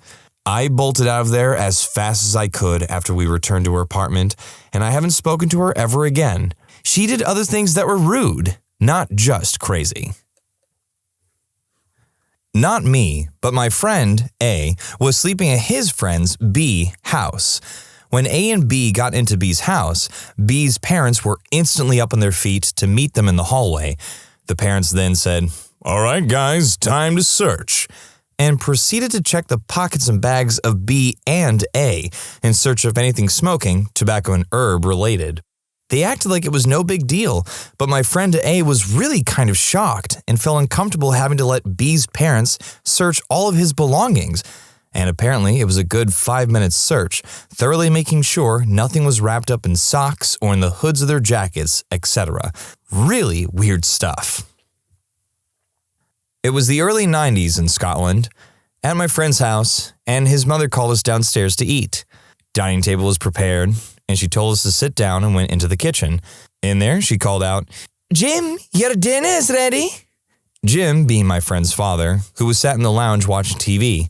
I bolted out of there as fast as I could after we returned to her apartment, and I haven't spoken to her ever again. She did other things that were rude, not just crazy. Not me, but my friend, A, was sleeping at his friend's B house. When A and B got into B's house, B's parents were instantly up on their feet to meet them in the hallway. The parents then said, "All right, guys, time to search." and proceeded to check the pockets and bags of B and A in search of anything smoking, tobacco, and herb related. They acted like it was no big deal, but my friend A was really kind of shocked and felt uncomfortable having to let B's parents search all of his belongings. And apparently it was a good 5-minute search, thoroughly making sure nothing was wrapped up in socks or in the hoods of their jackets, etc. Really weird stuff. It was the early 90s in Scotland, at my friend's house, and his mother called us downstairs to eat. Dining table was prepared, and she told us to sit down and went into the kitchen. In there, she called out, "Jim, your dinner is ready." Jim, being my friend's father, who was sat in the lounge watching TV.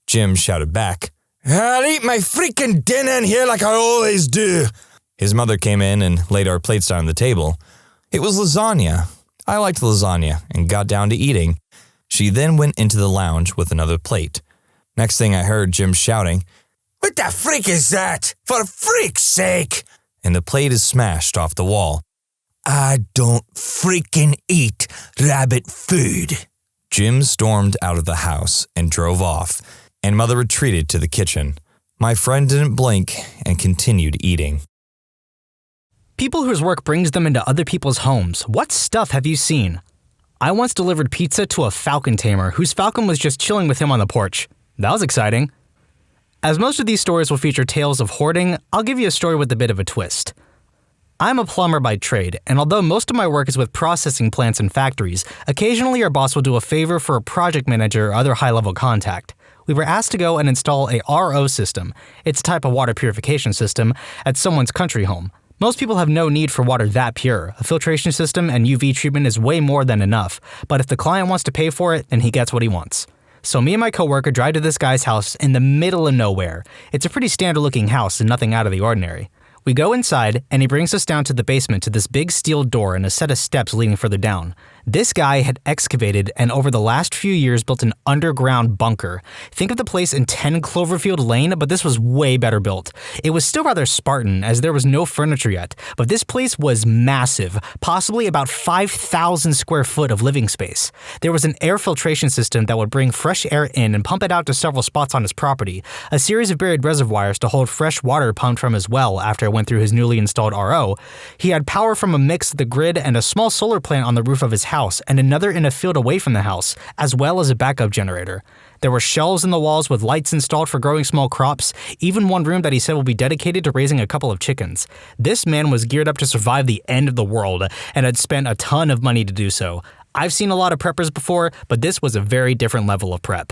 Jim shouted back, "I'll eat my freaking dinner in here like I always do." His mother came in and laid our plates down on the table. It was lasagna. I liked lasagna and got down to eating. She then went into the lounge with another plate. Next thing I heard Jim shouting, "What the freak is that? For freak's sake!" And the plate is smashed off the wall. "I don't freaking eat rabbit food." Jim stormed out of the house and drove off, and Mother retreated to the kitchen. My friend didn't blink and continued eating. People whose work brings them into other people's homes. What stuff have you seen? I once delivered pizza to a falcon tamer whose falcon was just chilling with him on the porch. That was exciting. As most of these stories will feature tales of hoarding, I'll give you a story with a bit of a twist. I'm a plumber by trade, and although most of my work is with processing plants and factories, occasionally our boss will do a favor for a project manager or other high-level contact. We were asked to go and install a RO system, it's a type of water purification system, at someone's country home. Most people have no need for water that pure. A filtration system and UV treatment is way more than enough, but if the client wants to pay for it, then he gets what he wants. So me and my coworker drive to this guy's house in the middle of nowhere. It's a pretty standard looking house and nothing out of the ordinary. We go inside, and he brings us down to the basement to this big steel door and a set of steps leading further down. This guy had excavated and over the last few years built an underground bunker. Think of the place in 10 Cloverfield Lane, but this was way better built. It was still rather Spartan, as there was no furniture yet, but this place was massive, possibly about 5,000 square foot of living space. There was an air filtration system that would bring fresh air in and pump it out to several spots on his property, a series of buried reservoirs to hold fresh water pumped from his well after it went through his newly installed RO. He had power from a mix of the grid and a small solar plant on the roof of his house and another in a field away from the house, as well as a backup generator. There were shelves in the walls with lights installed for growing small crops, even one room that he said will be dedicated to raising a couple of chickens. This man was geared up to survive the end of the world and had spent a ton of money to do so. I've seen a lot of preppers before, but this was a very different level of prep.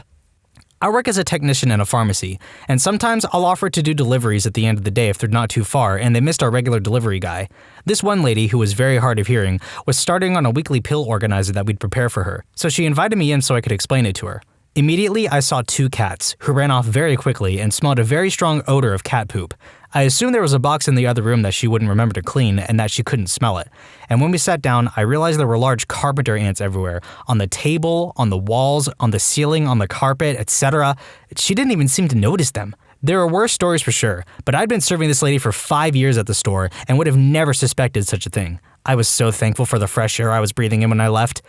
I work as a technician in a pharmacy, and sometimes I'll offer to do deliveries at the end of the day if they're not too far and they missed our regular delivery guy. This one lady, who was very hard of hearing, was starting on a weekly pill organizer that we'd prepare for her, so she invited me in so I could explain it to her. Immediately, I saw 2 cats, who ran off very quickly and smelled a very strong odor of cat poop. I assumed there was a box in the other room that she wouldn't remember to clean and that she couldn't smell it. And when we sat down, I realized there were large carpenter ants everywhere, on the table, on the walls, on the ceiling, on the carpet, etc. She didn't even seem to notice them. There are worse stories for sure, but I'd been serving this lady for 5 years at the store and would have never suspected such a thing. I was so thankful for the fresh air I was breathing in when I left.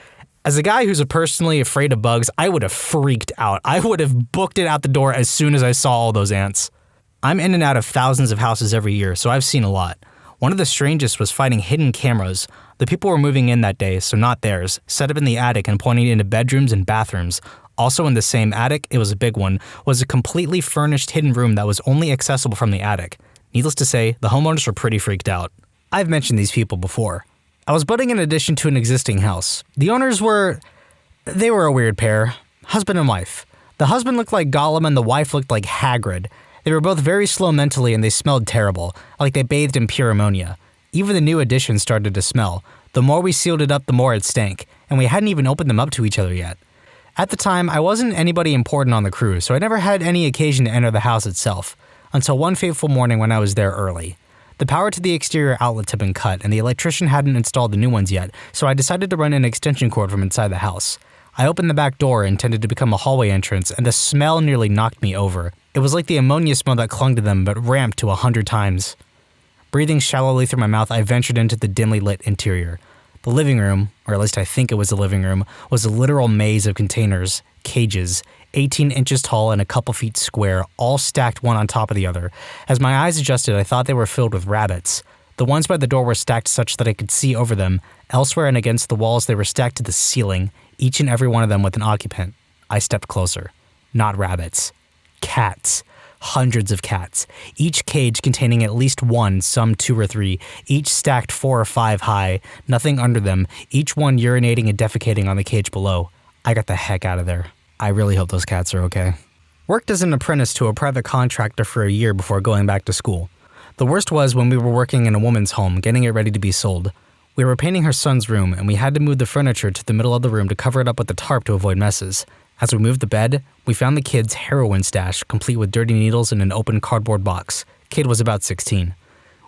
As a guy who's personally afraid of bugs, I would have freaked out. I would have booked it out the door as soon as I saw all those ants. I'm in and out of thousands of houses every year, so I've seen a lot. One of the strangest was finding hidden cameras. The people were moving in that day, so not theirs, set up in the attic and pointing into bedrooms and bathrooms. Also in the same attic, it was a big one, was a completely furnished hidden room that was only accessible from the attic. Needless to say, the homeowners were pretty freaked out. I've mentioned these people before. I was building an addition to an existing house. The owners were a weird pair, husband and wife. The husband looked like Gollum and the wife looked like Hagrid. They were both very slow mentally and they smelled terrible, like they bathed in pure ammonia. Even the new addition started to smell. The more we sealed it up, the more it stank, and we hadn't even opened them up to each other yet. At the time, I wasn't anybody important on the crew, so I never had any occasion to enter the house itself, until one fateful morning when I was there early. The power to the exterior outlets had been cut, and the electrician hadn't installed the new ones yet, so I decided to run an extension cord from inside the house. I opened the back door intended to become a hallway entrance, and the smell nearly knocked me over. It was like the ammonia smell that clung to them, but ramped to 100 times. Breathing shallowly through my mouth, I ventured into the dimly lit interior. The living room, or at least I think it was the living room, was a literal maze of containers, cages, 18 inches tall and a couple feet square, all stacked one on top of the other. As my eyes adjusted, I thought they were filled with rabbits. The ones by the door were stacked such that I could see over them. Elsewhere and against the walls, they were stacked to the ceiling, each and every one of them with an occupant. I stepped closer. Not rabbits. Cats. Hundreds of cats, each cage containing at least one, some 2 or 3, each stacked 4 or 5 high, nothing under them, each one urinating and defecating on the cage below. I got the heck out of there. I really hope those cats are okay. Worked as an apprentice to a private contractor for a year before going back to school. The worst was when we were working in a woman's home, getting it ready to be sold. We were painting her son's room, and we had to move the furniture to the middle of the room to cover it up with a tarp to avoid messes. As we moved the bed, we found the kid's heroin stash, complete with dirty needles in an open cardboard box. Kid was about 16.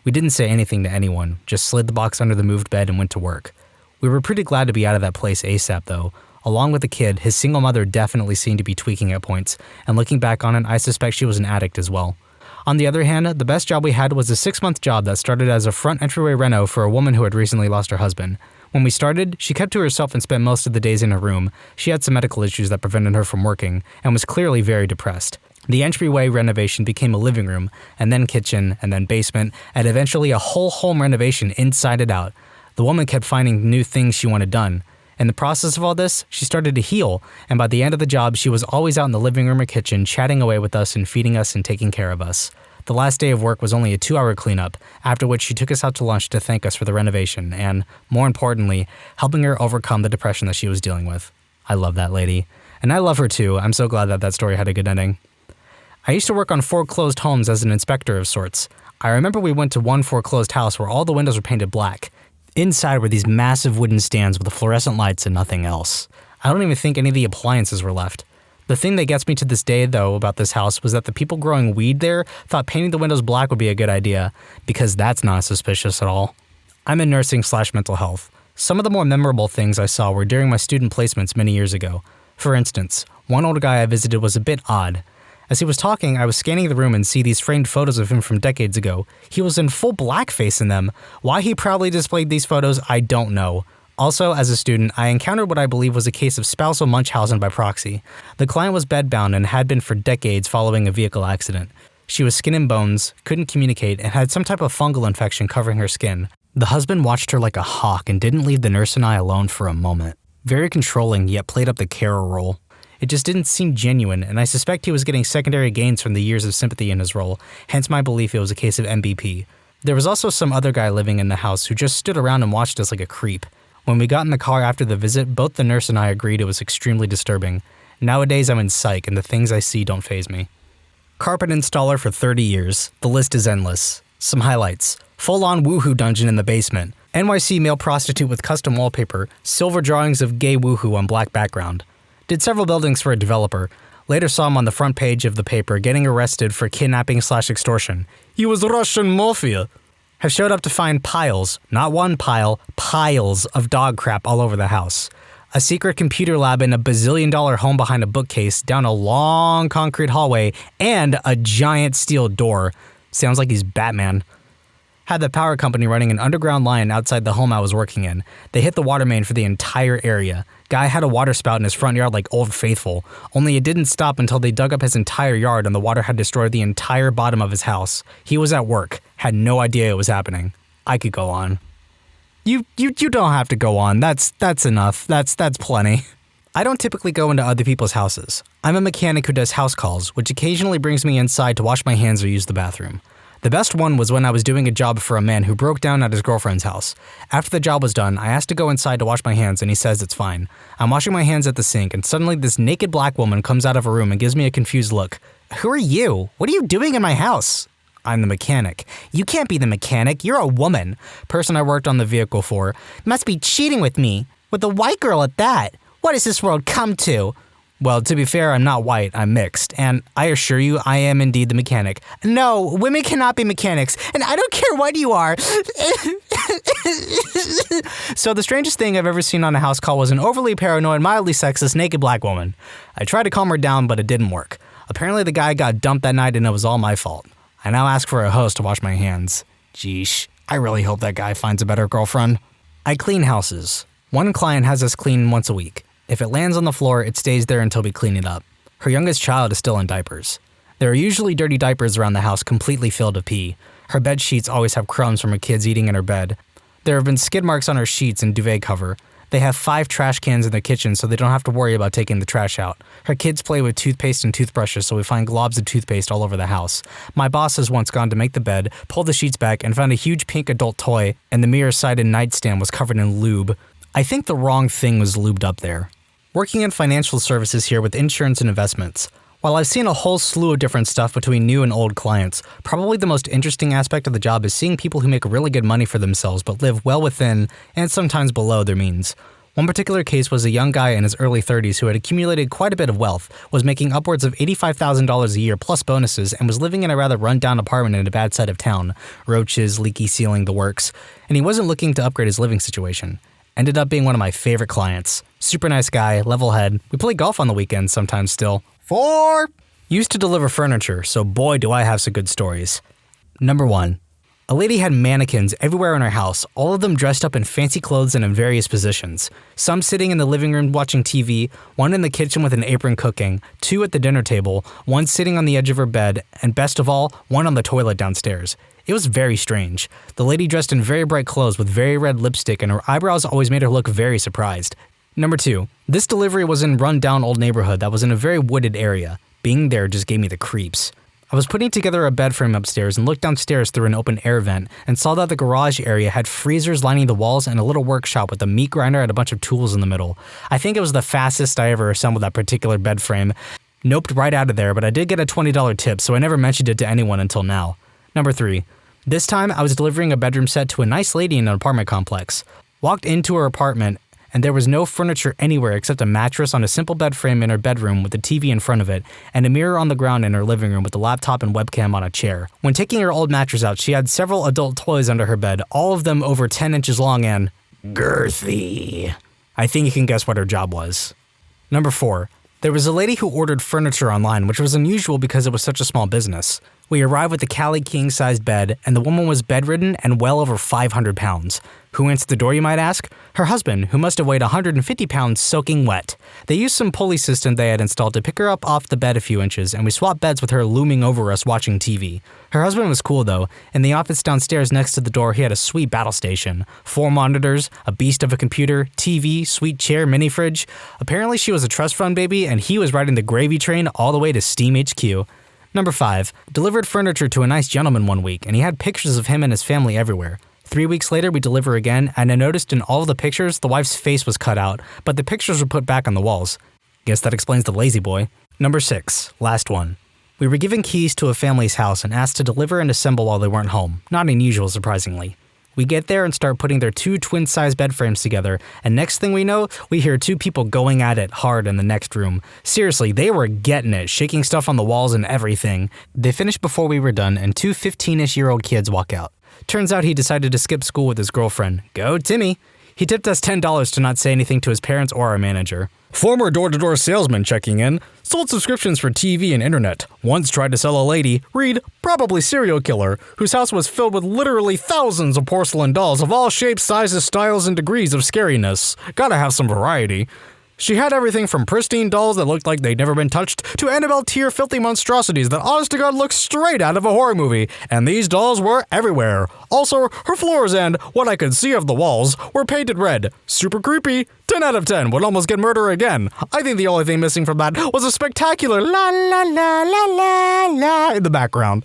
We didn't say anything to anyone, just slid the box under the moved bed and went to work. We were pretty glad to be out of that place ASAP though. Along with the kid, his single mother definitely seemed to be tweaking at points, and looking back on it, I suspect she was an addict as well. On the other hand, the best job we had was a 6-month job that started as a front entryway reno for a woman who had recently lost her husband. When we started, she kept to herself and spent most of the days in her room. She had some medical issues that prevented her from working, and was clearly very depressed. The entryway renovation became a living room, and then kitchen, and then basement, and eventually a whole home renovation inside and out. The woman kept finding new things she wanted done. In the process of all this, she started to heal, and by the end of the job, she was always out in the living room or kitchen, chatting away with us and feeding us and taking care of us. The last day of work was only a 2-hour cleanup, after which she took us out to lunch to thank us for the renovation and, more importantly, helping her overcome the depression that she was dealing with. I love that lady. And I love her too. I'm so glad that story had a good ending. I used to work on foreclosed homes as an inspector of sorts. I remember we went to one foreclosed house where all the windows were painted black. Inside were these massive wooden stands with the fluorescent lights and nothing else. I don't even think any of the appliances were left. The thing that gets me to this day, though, about this house was that the people growing weed there thought painting the windows black would be a good idea, because that's not suspicious at all. I'm in nursing/mental health. Some of the more memorable things I saw were during my student placements many years ago. For instance, one old guy I visited was a bit odd. As he was talking, I was scanning the room and see these framed photos of him from decades ago. He was in full blackface in them. Why he proudly displayed these photos, I don't know. Also, as a student, I encountered what I believe was a case of spousal Munchausen by proxy. The client was bedbound and had been for decades following a vehicle accident. She was skin and bones, couldn't communicate, and had some type of fungal infection covering her skin. The husband watched her like a hawk and didn't leave the nurse and I alone for a moment. Very controlling, yet played up the carer role. It just didn't seem genuine, and I suspect he was getting secondary gains from the years of sympathy in his role, hence my belief it was a case of MBP. There was also some other guy living in the house who just stood around and watched us like a creep. When we got in the car after the visit, both the nurse and I agreed it was extremely disturbing. Nowadays I'm in psych and the things I see don't faze me. Carpet installer for 30 years. The list is endless. Some highlights. Full-on woohoo dungeon in the basement. NYC male prostitute with custom wallpaper. Silver drawings of gay woohoo on black background. Did several buildings for a developer. Later saw him on the front page of the paper getting arrested for kidnapping/extortion. He was Russian mafia. Have showed up to find piles, not one pile, piles of dog crap all over the house. A secret computer lab in a bazillion-dollar home behind a bookcase, down a long concrete hallway, and a giant steel door. Sounds like he's Batman. Had the power company running an underground line outside the home I was working in. They hit the water main for the entire area. Guy had a water spout in his front yard like Old Faithful, only it didn't stop until they dug up his entire yard and the water had destroyed the entire bottom of his house. He was at work, had no idea it was happening. I could go on. You don't have to go on. That's enough. That's plenty. I don't typically go into other people's houses. I'm a mechanic who does house calls, which occasionally brings me inside to wash my hands or use the bathroom. The best one was when I was doing a job for a man who broke down at his girlfriend's house. After the job was done, I asked to go inside to wash my hands and he says it's fine. I'm washing my hands at the sink and suddenly this naked black woman comes out of a room and gives me a confused look. Who are you? What are you doing in my house? I'm the mechanic. You can't be the mechanic. You're a woman. Person I worked on the vehicle for. Must be cheating with me. With a white girl at that. What has this world come to? Well, to be fair, I'm not white, I'm mixed, and I assure you I am indeed the mechanic. No, women cannot be mechanics, and I don't care what you are. So the strangest thing I've ever seen on a house call was an overly paranoid, mildly sexist, naked black woman. I tried to calm her down, but it didn't work. Apparently the guy got dumped that night and it was all my fault. I now ask for a hose to wash my hands. Geesh, I really hope that guy finds a better girlfriend. I clean houses. One client has us clean once a week. If it lands on the floor, it stays there until we clean it up. Her youngest child is still in diapers. There are usually dirty diapers around the house completely filled with pee. Her bed sheets always have crumbs from her kids eating in her bed. There have been skid marks on her sheets and duvet cover. They have 5 trash cans in their kitchen so they don't have to worry about taking the trash out. Her kids play with toothpaste and toothbrushes, so we find globs of toothpaste all over the house. My boss has once gone to make the bed, pulled the sheets back, and found a huge pink adult toy, and the mirror-sided nightstand was covered in lube. I think the wrong thing was lubed up there. Working in financial services here with insurance and investments. While I've seen a whole slew of different stuff between new and old clients, probably the most interesting aspect of the job is seeing people who make really good money for themselves but live well within, and sometimes below, their means. One particular case was a young guy in his early 30s who had accumulated quite a bit of wealth, was making upwards of $85,000 a year plus bonuses, and was living in a rather run-down apartment in a bad side of town. Roaches, leaky ceiling, the works. And he wasn't looking to upgrade his living situation. Ended up being one of my favorite clients. Super nice guy, level head. We play golf on the weekends sometimes still. 4! Used to deliver furniture, so boy do I have some good stories. Number 1. A lady had mannequins everywhere in her house, all of them dressed up in fancy clothes and in various positions. Some sitting in the living room watching TV, one in the kitchen with an apron cooking, 2 at the dinner table, 1 sitting on the edge of her bed, and best of all, 1 on the toilet downstairs. It was very strange. The lady dressed in very bright clothes with very red lipstick, and her eyebrows always made her look very surprised. Number 2. This delivery was in run-down old neighborhood that was in a very wooded area. Being there just gave me the creeps. I was putting together a bed frame upstairs and looked downstairs through an open air vent and saw that the garage area had freezers lining the walls and a little workshop with a meat grinder and a bunch of tools in the middle. I think it was the fastest I ever assembled that particular bed frame. Noped right out of there, but I did get a $20 tip, so I never mentioned it to anyone until now. Number 3. This time I was delivering a bedroom set to a nice lady in an apartment complex. Walked into her apartment, and there was no furniture anywhere except a mattress on a simple bed frame in her bedroom with a TV in front of it, and a mirror on the ground in her living room with a laptop and webcam on a chair. When taking her old mattress out, she had several adult toys under her bed, all of them over 10 inches long and girthy. I think you can guess what her job was. Number 4. There was a lady who ordered furniture online, which was unusual because it was such a small business. We arrived with a Cali king-sized bed, and the woman was bedridden and well over 500 pounds. Who answered the door, you might ask? Her husband, who must have weighed 150 pounds soaking wet. They used some pulley system they had installed to pick her up off the bed a few inches, and we swapped beds with her looming over us watching TV. Her husband was cool though. In the office downstairs next to the door, he had a sweet battle station. 4 monitors, a beast of a computer, TV, sweet chair, mini fridge. Apparently she was a trust fund baby, and he was riding the gravy train all the way to Steam HQ. Number 5. Delivered furniture to a nice gentleman one week, and he had pictures of him and his family everywhere. 3 weeks later, we deliver again, and I noticed in all of the pictures, the wife's face was cut out, but the pictures were put back on the walls. Guess that explains the lazy boy. Number 6. Last one. We were given keys to a family's house and asked to deliver and assemble while they weren't home. Not unusual, surprisingly. We get there and start putting their 2 twin-size bed frames together, and next thing we know, we hear 2 people going at it hard in the next room. Seriously, they were getting it, shaking stuff on the walls and everything. They finished before we were done, and 2 15-ish-year-old kids walk out. Turns out he decided to skip school with his girlfriend. Go Timmy! He tipped us $10 to not say anything to his parents or our manager. Former door-to-door salesman checking in. Sold subscriptions for TV and internet. Once tried to sell a lady, read, probably serial killer, whose house was filled with literally thousands of porcelain dolls of all shapes, sizes, styles, and degrees of scariness. Gotta have some variety. She had everything from pristine dolls that looked like they'd never been touched to Annabelle-tier filthy monstrosities that honest to God looked straight out of a horror movie, and these dolls were everywhere. Also, her floors and what I could see of the walls were painted red. Super creepy. 10 out of 10 would almost get murder again. I think the only thing missing from that was a spectacular la la la la la la in the background.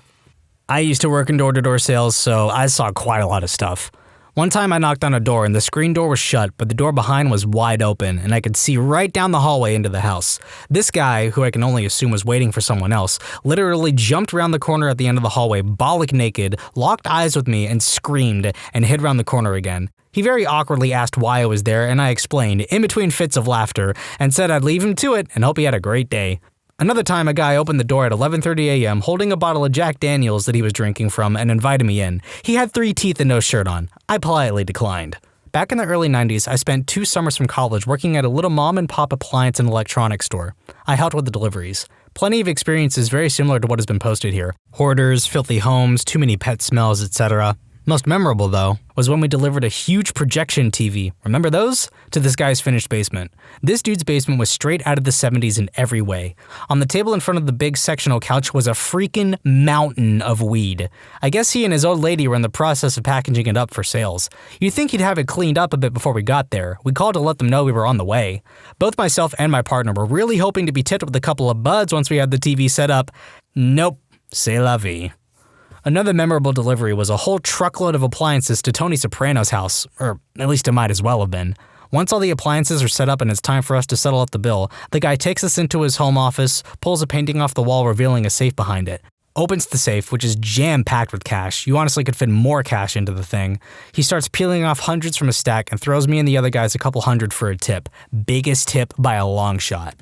I used to work in door-to-door sales, so I saw quite a lot of stuff. One time I knocked on a door and the screen door was shut, but the door behind was wide open and I could see right down the hallway into the house. This guy, who I can only assume was waiting for someone else, literally jumped around the corner at the end of the hallway, bollock naked, locked eyes with me and screamed and hid around the corner again. He very awkwardly asked why I was there and I explained, in between fits of laughter, and said I'd leave him to it and hope he had a great day. Another time, a guy opened the door at 11:30 a.m. holding a bottle of Jack Daniels that he was drinking from and invited me in. He had 3 teeth and no shirt on. I politely declined. Back in the early 90s, I spent 2 summers from college working at a little mom-and-pop appliance and electronics store. I helped with the deliveries. Plenty of experiences very similar to what has been posted here. Hoarders, filthy homes, too many pet smells, etc. Most memorable, though, was when we delivered a huge projection TV, remember those? To this guy's finished basement. This dude's basement was straight out of the 70s in every way. On the table in front of the big sectional couch was a freaking mountain of weed. I guess he and his old lady were in the process of packaging it up for sales. You'd think he'd have it cleaned up a bit before we got there. We called to let them know we were on the way. Both myself and my partner were really hoping to be tipped with a couple of buds once we had the TV set up. Nope. C'est la vie. Another memorable delivery was a whole truckload of appliances to Tony Soprano's house, or at least it might as well have been. Once all the appliances are set up and it's time for us to settle up the bill, the guy takes us into his home office, pulls a painting off the wall revealing a safe behind it, opens the safe, which is jam-packed with cash. You honestly could fit more cash into the thing. He starts peeling off hundreds from a stack and throws me and the other guys a couple hundred for a tip. Biggest tip by a long shot.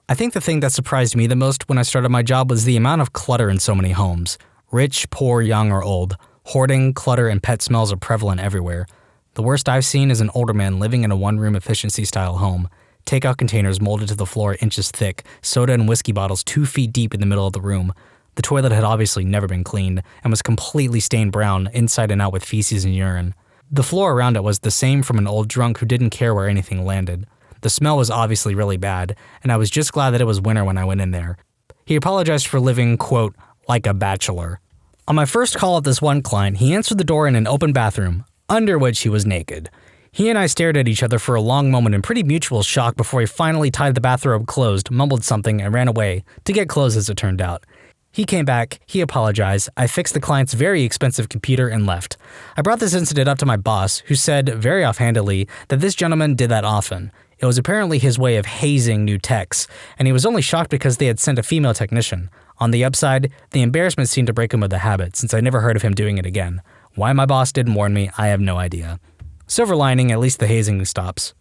I think the thing that surprised me the most when I started my job was the amount of clutter in so many homes. Rich, poor, young, or old. Hoarding, clutter, and pet smells are prevalent everywhere. The worst I've seen is an older man living in a one-room efficiency-style home. Takeout containers molded to the floor inches thick, soda and whiskey bottles 2 feet deep in the middle of the room. The toilet had obviously never been cleaned and was completely stained brown inside and out with feces and urine. The floor around it was the same from an old drunk who didn't care where anything landed. The smell was obviously really bad, and I was just glad that it was winter when I went in there. He apologized for living, quote, like a bachelor. On my first call at this one client, he answered the door in an open bathroom, under which he was naked. He and I stared at each other for a long moment in pretty mutual shock before he finally tied the bathrobe closed, mumbled something, and ran away, to get clothes as it turned out. He came back, he apologized, I fixed the client's very expensive computer and left. I brought this incident up to my boss, who said, very offhandedly, that this gentleman did that often. It was apparently his way of hazing new techs, and he was only shocked because they had sent a female technician. On the upside, the embarrassment seemed to break him of the habit, since I never heard of him doing it again. Why my boss didn't warn me, I have no idea. Silver lining, at least the hazing stops.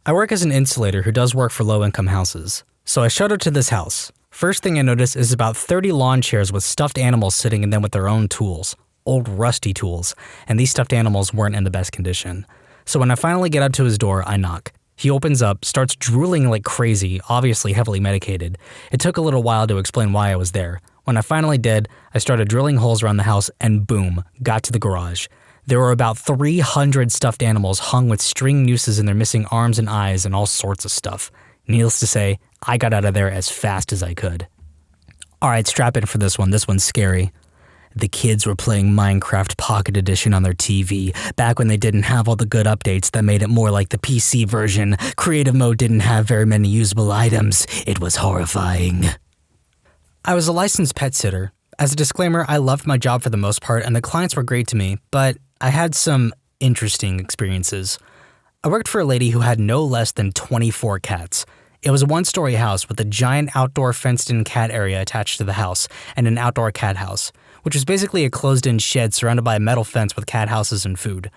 I work as an insulator who does work for low-income houses. So I showed up to this house. First thing I noticed is about 30 lawn chairs with stuffed animals sitting in them with their own tools. Old rusty tools. And these stuffed animals weren't in the best condition. So when I finally get up to his door, I knock. He opens up, starts drooling like crazy, obviously heavily medicated. It took a little while to explain why I was there. When I finally did, I started drilling holes around the house and boom, got to the garage. There were about 300 stuffed animals hung with string nooses in their missing arms and eyes and all sorts of stuff. Needless to say, I got out of there as fast as I could. Alright, strap in for this one. This one's scary. The kids were playing Minecraft Pocket Edition on their TV, back when they didn't have all the good updates that made it more like the PC version. Creative mode didn't have very many usable items. It was horrifying. I was a licensed pet sitter. As a disclaimer, I loved my job for the most part, and the clients were great to me, but I had some interesting experiences. I worked for a lady who had no less than 24 cats. It was a one-story house with a giant outdoor fenced-in cat area attached to the house and an outdoor cat house, which was basically a closed-in shed surrounded by a metal fence with cat houses and food.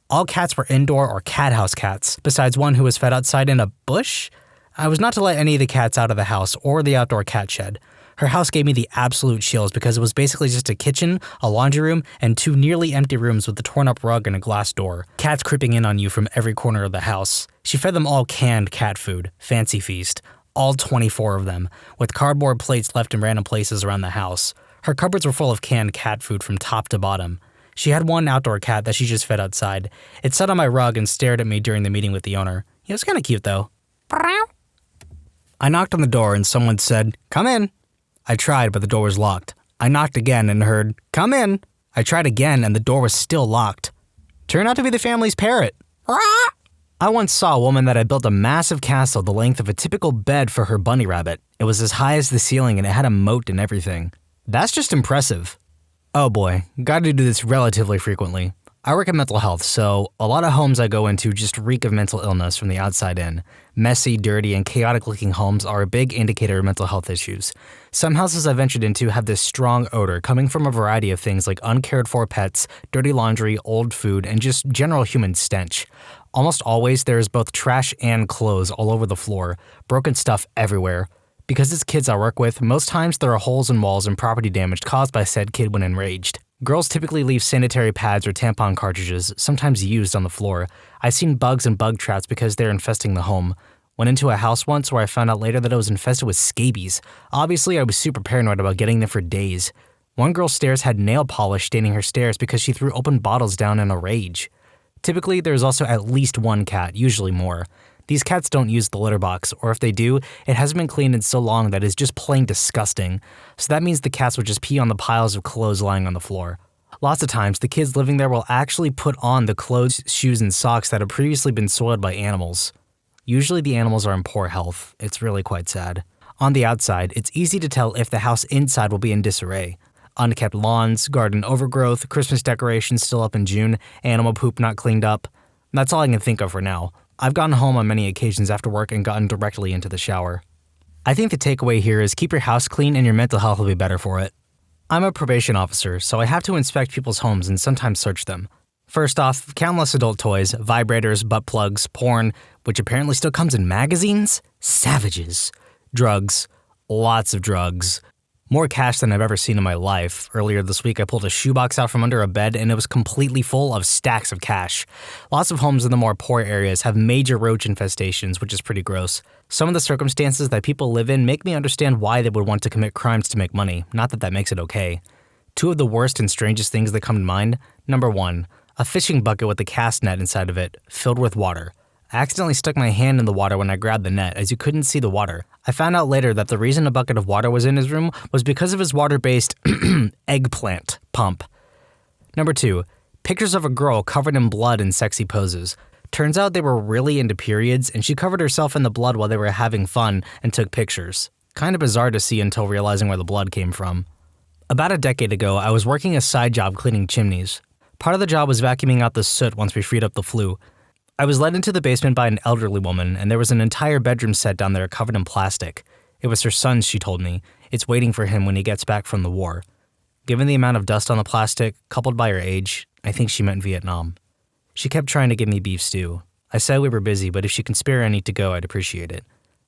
All cats were indoor or cat house cats, besides one who was fed outside in a bush. I was not to let any of the cats out of the house or the outdoor cat shed. Her house gave me the absolute chills because it was basically just a kitchen, a laundry room, and 2 nearly empty rooms with a torn-up rug and a glass door. Cats creeping in on you from every corner of the house. She fed them all canned cat food, fancy feast, all 24 of them, with cardboard plates left in random places around the house. Her cupboards were full of canned cat food from top to bottom. She had one outdoor cat that she just fed outside. It sat on my rug and stared at me during the meeting with the owner. He was kind of cute, though. I knocked on the door and someone said, "Come in." I tried, but the door was locked. I knocked again and heard, "Come in." I tried again and the door was still locked. Turned out to be the family's parrot. I once saw a woman that had built a massive castle the length of a typical bed for her bunny rabbit. It was as high as the ceiling and it had a moat and everything. That's just impressive. Oh boy, gotta do this relatively frequently. I work in mental health, so a lot of homes I go into just reek of mental illness from the outside in. Messy, dirty, and chaotic-looking homes are a big indicator of mental health issues. Some houses I ventured into have this strong odor coming from a variety of things like uncared-for pets, dirty laundry, old food, and just general human stench. Almost always there is both trash and clothes all over the floor, broken stuff everywhere. Because it's kids I work with, most times there are holes in walls and property damage caused by said kid when enraged. Girls typically leave sanitary pads or tampon cartridges, sometimes used, on the floor. I've seen bugs and bug traps because they're infesting the home. Went into a house once where I found out later that it was infested with scabies. Obviously, I was super paranoid about getting them for days. One girl's stairs had nail polish staining her stairs because she threw open bottles down in a rage. Typically, there's also at least one cat, usually more. These cats don't use the litter box, or if they do, it hasn't been cleaned in so long that it's just plain disgusting. So that means the cats would just pee on the piles of clothes lying on the floor. Lots of times, the kids living there will actually put on the clothes, shoes, and socks that have previously been soiled by animals. Usually the animals are in poor health. It's really quite sad. On the outside, it's easy to tell if the house inside will be in disarray. Unkept lawns, garden overgrowth, Christmas decorations still up in June, animal poop not cleaned up. That's all I can think of for now. I've gotten home on many occasions after work and gotten directly into the shower. I think the takeaway here is keep your house clean and your mental health will be better for it. I'm a probation officer, so I have to inspect people's homes and sometimes search them. First off, countless adult toys, vibrators, butt plugs, porn, which apparently still comes in magazines? Savages. Drugs. Lots of drugs. More cash than I've ever seen in my life. Earlier this week, I pulled a shoebox out from under a bed and it was completely full of stacks of cash. Lots of homes in the more poor areas have major roach infestations, which is pretty gross. Some of the circumstances that people live in make me understand why they would want to commit crimes to make money, not that that makes it okay. Two of the worst and strangest things that come to mind. Number 1, a fishing bucket with a cast net inside of it, filled with water. I accidentally stuck my hand in the water when I grabbed the net, as you couldn't see the water. I found out later that the reason a bucket of water was in his room was because of his water-based eggplant pump. Number 2, pictures of a girl covered in blood in sexy poses. Turns out they were really into periods, and she covered herself in the blood while they were having fun and took pictures. Kind of bizarre to see until realizing where the blood came from. About a decade ago, I was working a side job cleaning chimneys. Part of the job was vacuuming out the soot once we freed up the flue. I was led into the basement by an elderly woman, and there was an entire bedroom set down there covered in plastic. It was her son's, she told me. It's waiting for him when he gets back from the war. Given the amount of dust on the plastic, coupled by her age, I think she meant Vietnam. She kept trying to give me beef stew. I said we were busy, but if she can spare any to go, I'd appreciate it.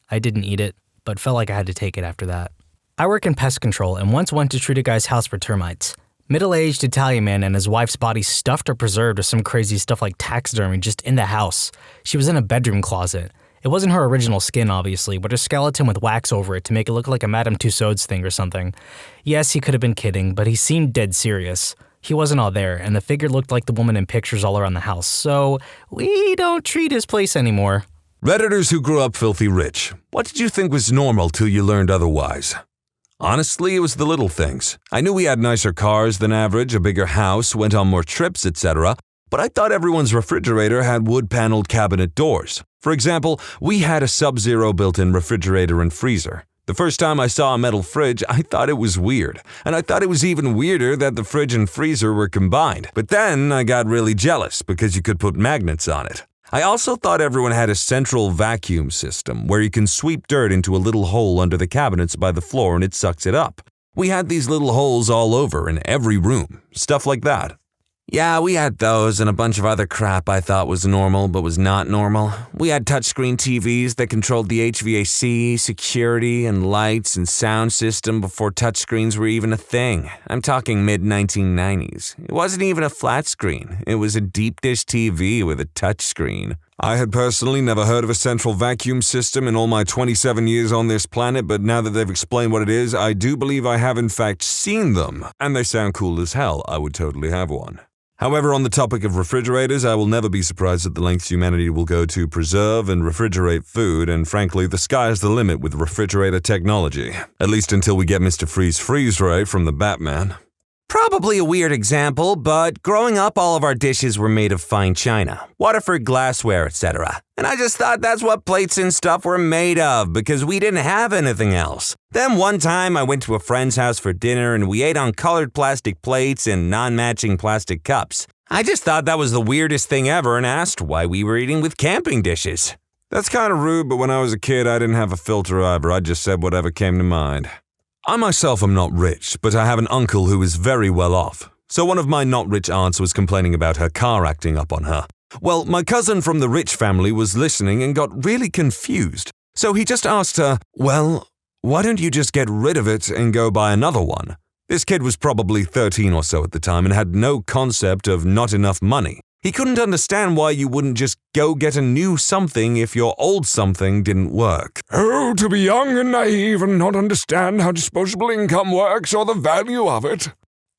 I didn't eat it, but felt like I had to take it after that. I work in pest control and once went to treat a guy's house for termites. Middle-aged Italian man and his wife's body stuffed or preserved with some crazy stuff like taxidermy just in the house. She was in a bedroom closet. It wasn't her original skin, obviously, but a skeleton with wax over it to make it look like a Madame Tussauds thing or something. Yes, he could have been kidding, but he seemed dead serious. He wasn't all there, and the figure looked like the woman in pictures all around the house, so we don't treat his place anymore. Redditors who grew up filthy rich. What did you think was normal till you learned otherwise? Honestly, it was the little things. I knew we had nicer cars than average, a bigger house, went on more trips, etc., but I thought everyone's refrigerator had wood-paneled cabinet doors. For example, we had a Sub-Zero built-in refrigerator and freezer. The first time I saw a metal fridge, I thought it was weird, and I thought it was even weirder that the fridge and freezer were combined. But then I got really jealous because you could put magnets on it. I also thought everyone had a central vacuum system where you can sweep dirt into a little hole under the cabinets by the floor and it sucks it up. We had these little holes all over in every room, stuff like that. Yeah, we had those and a bunch of other crap I thought was normal but was not normal. We had touchscreen TVs that controlled the HVAC, security, and lights and sound system before touchscreens were even a thing. I'm talking mid-1990s. It wasn't even a flat screen. It was a deep dish TV with a touchscreen. I had personally never heard of a central vacuum system in all my 27 years on this planet, but now that they've explained what it is, I do believe I have in fact seen them. And they sound cool as hell. I would totally have one. However, on the topic of refrigerators, I will never be surprised at the lengths humanity will go to preserve and refrigerate food, and frankly, the sky's the limit with refrigerator technology. At least until we get Mr. Freeze-Ray from the Batman. Probably a weird example, but growing up, all of our dishes were made of fine china, Waterford glassware, etc. And I just thought that's what plates and stuff were made of, because we didn't have anything else. Then one time I went to a friend's house for dinner and we ate on colored plastic plates and non-matching plastic cups. I just thought that was the weirdest thing ever and asked why we were eating with camping dishes. That's kind of rude, but when I was a kid, I didn't have a filter either. I just said whatever came to mind. I myself am not rich, but I have an uncle who is very well off. So one of my not rich aunts was complaining about her car acting up on her. Well, my cousin from the rich family was listening and got really confused. So he just asked her, well, why don't you just get rid of it and go buy another one? This kid was probably 13 or so at the time and had no concept of not enough money. He couldn't understand why you wouldn't just go get a new something if your old something didn't work. Oh, to be young and naive and not understand how disposable income works or the value of it.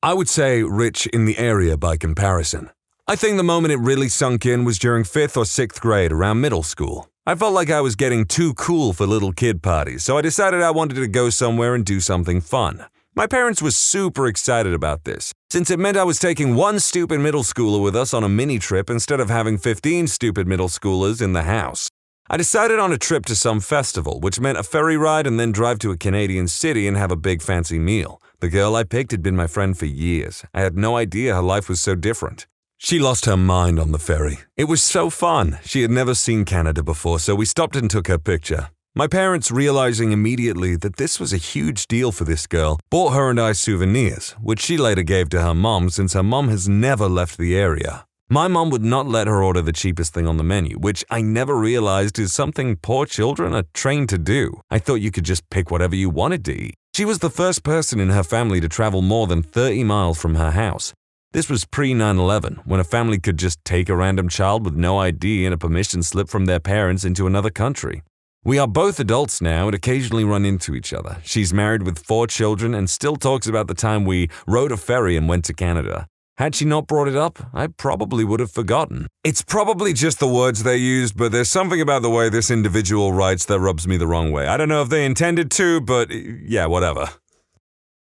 I would say rich in the area by comparison. I think the moment it really sunk in was during 5th or 6th grade, around middle school. I felt like I was getting too cool for little kid parties, so I decided I wanted to go somewhere and do something fun. My parents were super excited about this, since it meant I was taking one stupid middle schooler with us on a mini trip instead of having 15 stupid middle schoolers in the house. I decided on a trip to some festival, which meant a ferry ride and then drive to a Canadian city and have a big fancy meal. The girl I picked had been my friend for years. I had no idea her life was so different. She lost her mind on the ferry. It was so fun. She had never seen Canada before, so we stopped and took her picture. My parents, realizing immediately that this was a huge deal for this girl, bought her and I souvenirs, which she later gave to her mom since her mom has never left the area. My mom would not let her order the cheapest thing on the menu, which I never realized is something poor children are trained to do. I thought you could just pick whatever you wanted to eat. She was the first person in her family to travel more than 30 miles from her house. This was pre-9/11, when a family could just take a random child with no ID and a permission slip from their parents into another country. We are both adults now and occasionally run into each other. She's married with 4 children and still talks about the time we rode a ferry and went to Canada. Had she not brought it up, I probably would have forgotten. It's probably just the words they used, but there's something about the way this individual writes that rubs me the wrong way. I don't know if they intended to, but yeah, whatever.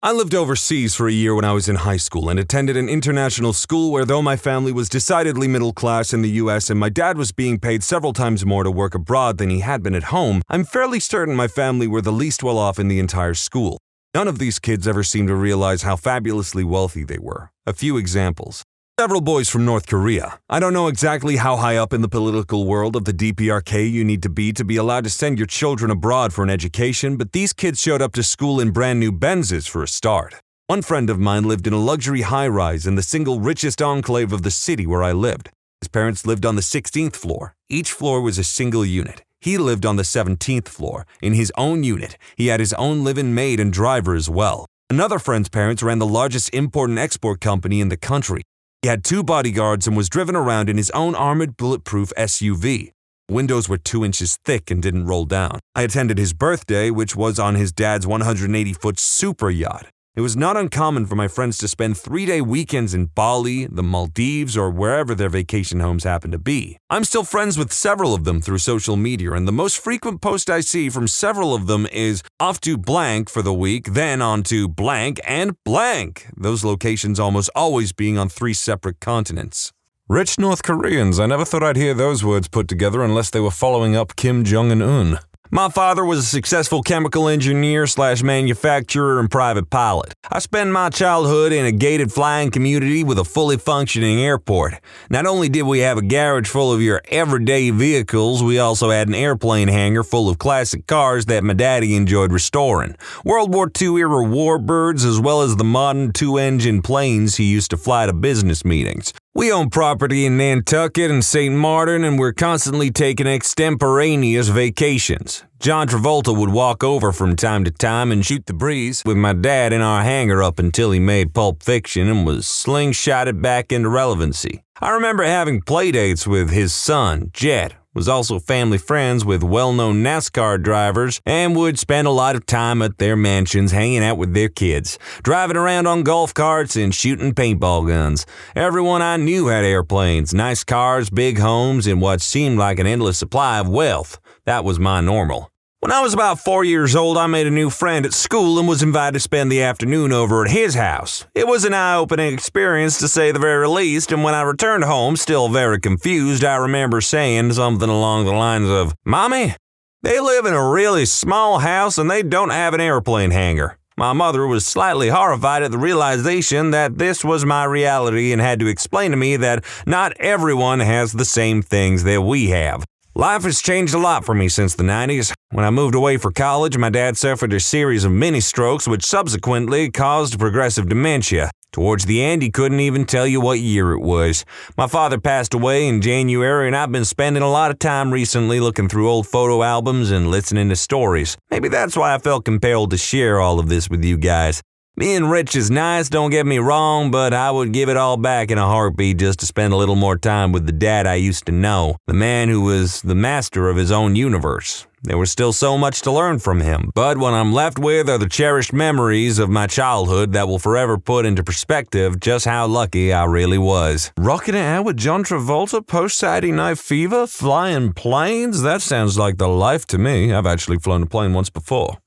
I lived overseas for a year when I was in high school and attended an international school where, though my family was decidedly middle class in the US and my dad was being paid several times more to work abroad than he had been at home, I'm fairly certain my family were the least well off in the entire school. None of these kids ever seemed to realize how fabulously wealthy they were. A few examples. Several boys from North Korea. I don't know exactly how high up in the political world of the DPRK you need to be allowed to send your children abroad for an education, but these kids showed up to school in brand new Benzes for a start. One friend of mine lived in a luxury high-rise in the single richest enclave of the city where I lived. His parents lived on the 16th floor. Each floor was a single unit. He lived on the 17th floor. In his own unit, he had his own live-in maid and driver as well. Another friend's parents ran the largest import and export company in the country. He had 2 bodyguards and was driven around in his own armored bulletproof SUV. Windows were 2 inches thick and didn't roll down. I attended his birthday, which was on his dad's 180-foot super yacht. It was not uncommon for my friends to spend 3-day weekends in Bali, the Maldives, or wherever their vacation homes happened to be. I'm still friends with several of them through social media, and the most frequent post I see from several of them is off to blank for the week, then on to blank and blank, those locations almost always being on 3 separate continents. Rich North Koreans, I never thought I'd hear those words put together unless they were following up Kim Jong-un. My father was a successful chemical engineer/manufacturer and private pilot. I spent my childhood in a gated flying community with a fully functioning airport. Not only did we have a garage full of your everyday vehicles, we also had an airplane hangar full of classic cars that my daddy enjoyed restoring. World War II era warbirds as well as the modern 2-engine planes he used to fly to business meetings. We own property in Nantucket and St. Martin, and we're constantly taking extemporaneous vacations. John Travolta would walk over from time to time and shoot the breeze with my dad in our hangar up until he made Pulp Fiction and was slingshotted back into relevancy. I remember having playdates with his son, Jet, was also family friends with well-known NASCAR drivers and would spend a lot of time at their mansions hanging out with their kids, driving around on golf carts and shooting paintball guns. Everyone I knew had airplanes, nice cars, big homes, and what seemed like an endless supply of wealth. That was my normal. When I was about 4 years old, I made a new friend at school and was invited to spend the afternoon over at his house. It was an eye-opening experience, to say the very least, and when I returned home, still very confused, I remember saying something along the lines of, "Mommy, they live in a really small house and they don't have an airplane hangar." My mother was slightly horrified at the realization that this was my reality and had to explain to me that not everyone has the same things that we have. Life has changed a lot for me since the 90s. When I moved away for college, my dad suffered a series of mini-strokes which subsequently caused progressive dementia. Towards the end, he couldn't even tell you what year it was. My father passed away in January, and I've been spending a lot of time recently looking through old photo albums and listening to stories. Maybe that's why I felt compelled to share all of this with you guys. Being rich is nice, don't get me wrong, but I would give it all back in a heartbeat just to spend a little more time with the dad I used to know, the man who was the master of his own universe. There was still so much to learn from him, but what I'm left with are the cherished memories of my childhood that will forever put into perspective just how lucky I really was. Rocking it out with John Travolta post-Saturday Night Fever, flying planes? That sounds like the life to me. I've actually flown a plane once before.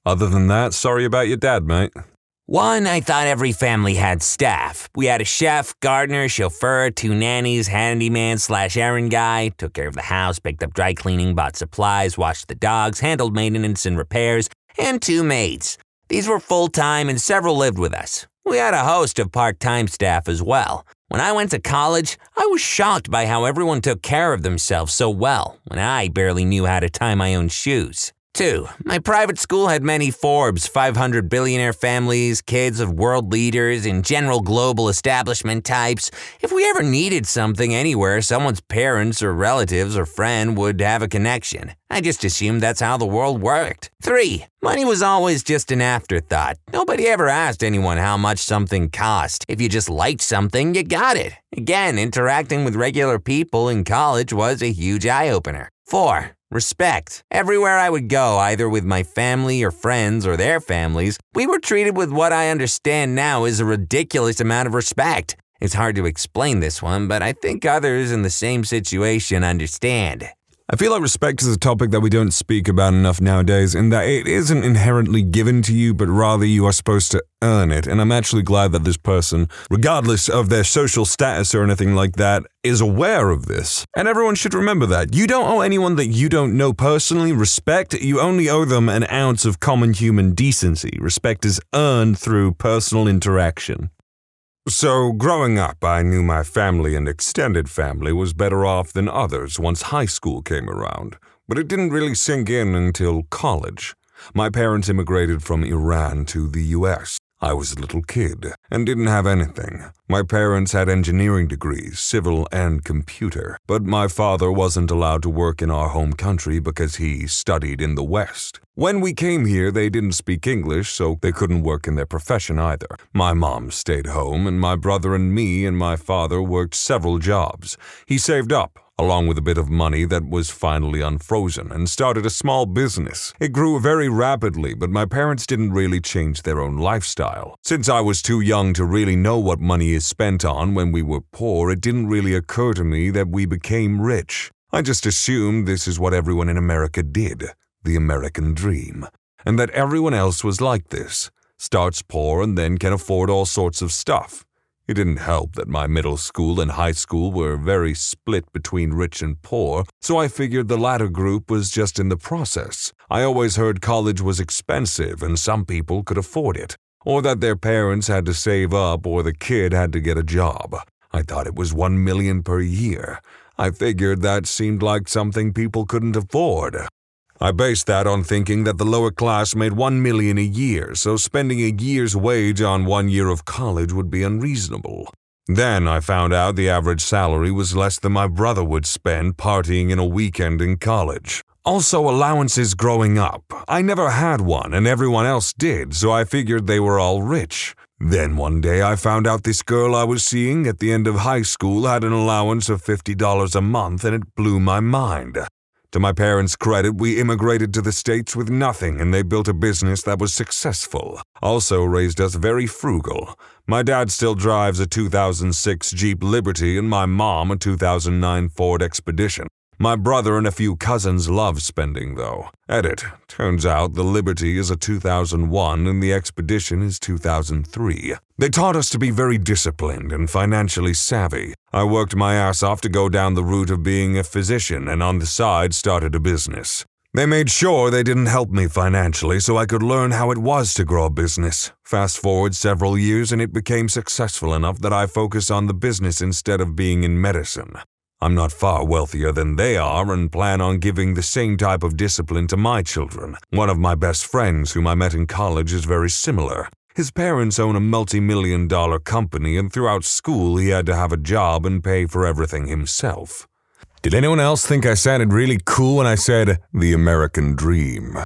Other than that, sorry about your dad, mate. One, I thought every family had staff. We had a chef, gardener, chauffeur, 2 nannies, handyman/errand guy, took care of the house, picked up dry cleaning, bought supplies, washed the dogs, handled maintenance and repairs, and 2 maids. These were full-time and several lived with us. We had a host of part-time staff as well. When I went to college, I was shocked by how everyone took care of themselves so well, when I barely knew how to tie my own shoes. 2. My private school had many Forbes 500 billionaire families, kids of world leaders, and general global establishment types. If we ever needed something anywhere, someone's parents or relatives or friend would have a connection. I just assumed that's how the world worked. 3. Money was always just an afterthought. Nobody ever asked anyone how much something cost. If you just liked something, you got it. Again, interacting with regular people in college was a huge eye-opener. 4. Respect. Everywhere I would go, either with my family or friends or their families, we were treated with what I understand now is a ridiculous amount of respect. It's hard to explain this one, but I think others in the same situation understand. I feel like respect is a topic that we don't speak about enough nowadays, in that it isn't inherently given to you, but rather you are supposed to earn it. And I'm actually glad that this person, regardless of their social status or anything like that, is aware of this. And everyone should remember that. You don't owe anyone that you don't know personally respect. You only owe them an ounce of common human decency. Respect is earned through personal interaction. So, growing up, I knew my family and extended family was better off than others once high school came around, but it didn't really sink in until college. My parents immigrated from Iran to the US. I was a little kid and didn't have anything. My parents had engineering degrees, civil and computer, but my father wasn't allowed to work in our home country because he studied in the West. When we came here, they didn't speak English, so they couldn't work in their profession either. My mom stayed home, and my brother and me and my father worked several jobs. He saved up, along with a bit of money that was finally unfrozen, and started a small business. It grew very rapidly, but my parents didn't really change their own lifestyle. Since I was too young to really know what money is spent on when we were poor, it didn't really occur to me that we became rich. I just assumed this is what everyone in America did, the American dream, and that everyone else was like this, starts poor and then can afford all sorts of stuff. It didn't help that my middle school and high school were very split between rich and poor, so I figured the latter group was just in the process. I always heard college was expensive and some people could afford it, or that their parents had to save up or the kid had to get a job. I thought it was $1 million per year. I figured that seemed like something people couldn't afford. I based that on thinking that the lower class made $1 million a year, so spending a year's wage on 1 year of college would be unreasonable. Then I found out the average salary was less than my brother would spend partying in a weekend in college. Also, allowances growing up. I never had one, and everyone else did, so I figured they were all rich. Then one day I found out this girl I was seeing at the end of high school had an allowance of $50 a month, and it blew my mind. To my parents' credit, we immigrated to the States with nothing, and they built a business that was successful. Also raised us very frugal. My dad still drives a 2006 Jeep Liberty and my mom a 2009 Ford Expedition. My brother and a few cousins love spending, though. Edit. Turns out the Liberty is a 2001 and the Expedition is 2003. They taught us to be very disciplined and financially savvy. I worked my ass off to go down the route of being a physician and on the side started a business. They made sure they didn't help me financially so I could learn how it was to grow a business. Fast forward several years and it became successful enough that I focus on the business instead of being in medicine. I'm not far wealthier than they are and plan on giving the same type of discipline to my children. One of my best friends whom I met in college is very similar. His parents own a multi-million-dollar company and throughout school he had to have a job and pay for everything himself. Did anyone else think I sounded really cool when I said the American dream?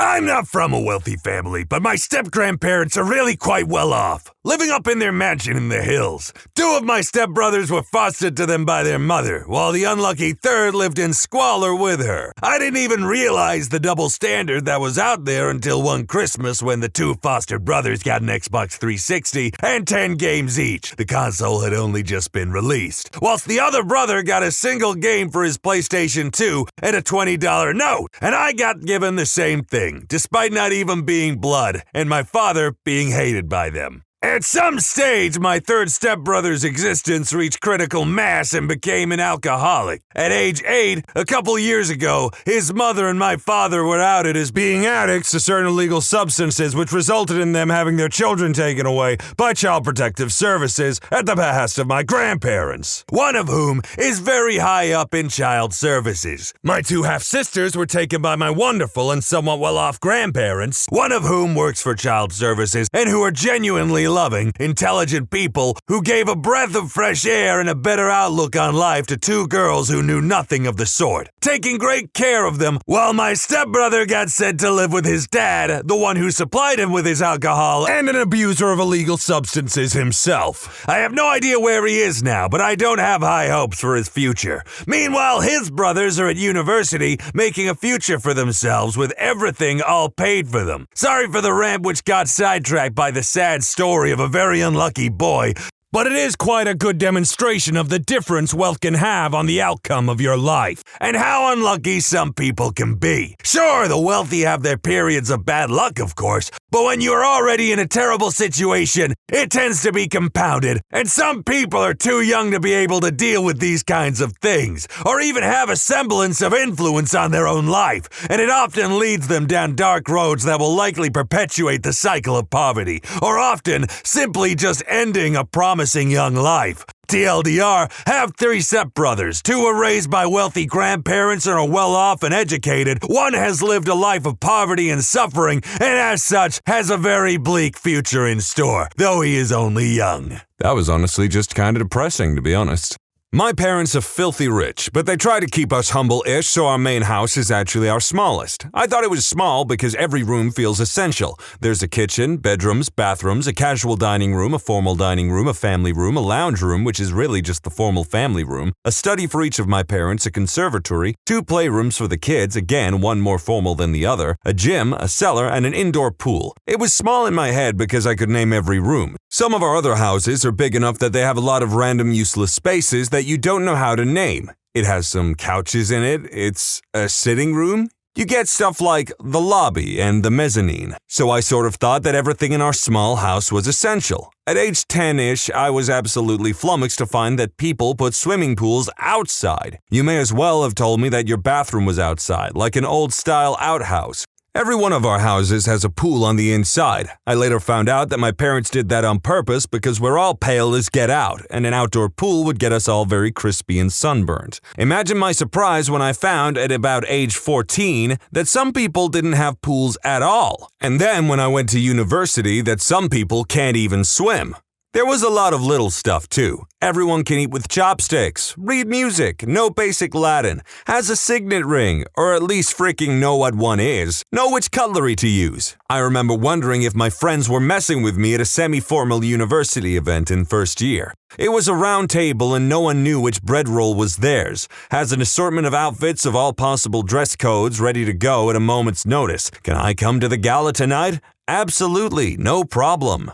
I'm not from a wealthy family, but my step-grandparents are really quite well off, living up in their mansion in the hills. 2 of my stepbrothers were fostered to them by their mother, while the unlucky third lived in squalor with her. I didn't even realize the double standard that was out there until one Christmas when the 2 fostered brothers got an Xbox 360 and 10 games each. The console had only just been released, whilst the other brother got a single game for his PlayStation 2 and a $20 note, and I got given the same thing, despite not even being blood, and my father being hated by them. At some stage, my third stepbrother's existence reached critical mass and became an alcoholic. At age 8, a couple years ago, his mother and my father were outed as being addicts to certain illegal substances, which resulted in them having their children taken away by Child Protective Services at the behest of my grandparents, one of whom is very high up in child services. My 2 half-sisters were taken by my wonderful and somewhat well-off grandparents, one of whom works for child services and who are genuinely loving, intelligent people who gave a breath of fresh air and a better outlook on life to 2 girls who knew nothing of the sort, taking great care of them while my stepbrother got sent to live with his dad, the one who supplied him with his alcohol and an abuser of illegal substances himself. I have no idea where he is now, but I don't have high hopes for his future. Meanwhile, his brothers are at university making a future for themselves with everything all paid for them. Sorry for the rant which got sidetracked by the sad story of a very unlucky boy, but it is quite a good demonstration of the difference wealth can have on the outcome of your life, and how unlucky some people can be. Sure, the wealthy have their periods of bad luck, of course, but when you're already in a terrible situation, it tends to be compounded, and some people are too young to be able to deal with these kinds of things, or even have a semblance of influence on their own life, and it often leads them down dark roads that will likely perpetuate the cycle of poverty, or often simply just ending a promising young life. TLDR, have 3 stepbrothers. 2 were raised by wealthy grandparents and are well off and educated. 1 has lived a life of poverty and suffering, and as such, has a very bleak future in store, though he is only young. That was honestly just kind of depressing, to be honest. My parents are filthy rich, but they try to keep us humble-ish, so our main house is actually our smallest. I thought it was small because every room feels essential. There's a kitchen, bedrooms, bathrooms, a casual dining room, a formal dining room, a family room, a lounge room, which is really just the formal family room, a study for each of my parents, a conservatory, 2 playrooms for the kids, again, one more formal than the other, a gym, a cellar, and an indoor pool. It was small in my head because I could name every room. Some of our other houses are big enough that they have a lot of random useless spaces that you don't know how to name. It has some couches in it. It's a sitting room. You get stuff like the lobby and the mezzanine. So I sort of thought that everything in our small house was essential. At age 10-ish, I was absolutely flummoxed to find that people put swimming pools outside. You may as well have told me that your bathroom was outside, like an old-style outhouse. Every one of our houses has a pool on the inside. I later found out that my parents did that on purpose because we're all pale as get out, and an outdoor pool would get us all very crispy and sunburned. Imagine my surprise when I found at about age 14 that some people didn't have pools at all. And then when I went to university that some people can't even swim. There was a lot of little stuff too. Everyone can eat with chopsticks, read music, know basic Latin, has a signet ring, or at least freaking know what one is, know which cutlery to use. I remember wondering if my friends were messing with me at a semi-formal university event in first year. It was a round table and no one knew which bread roll was theirs. Has an assortment of outfits of all possible dress codes ready to go at a moment's notice. Can I come to the gala tonight? Absolutely, no problem.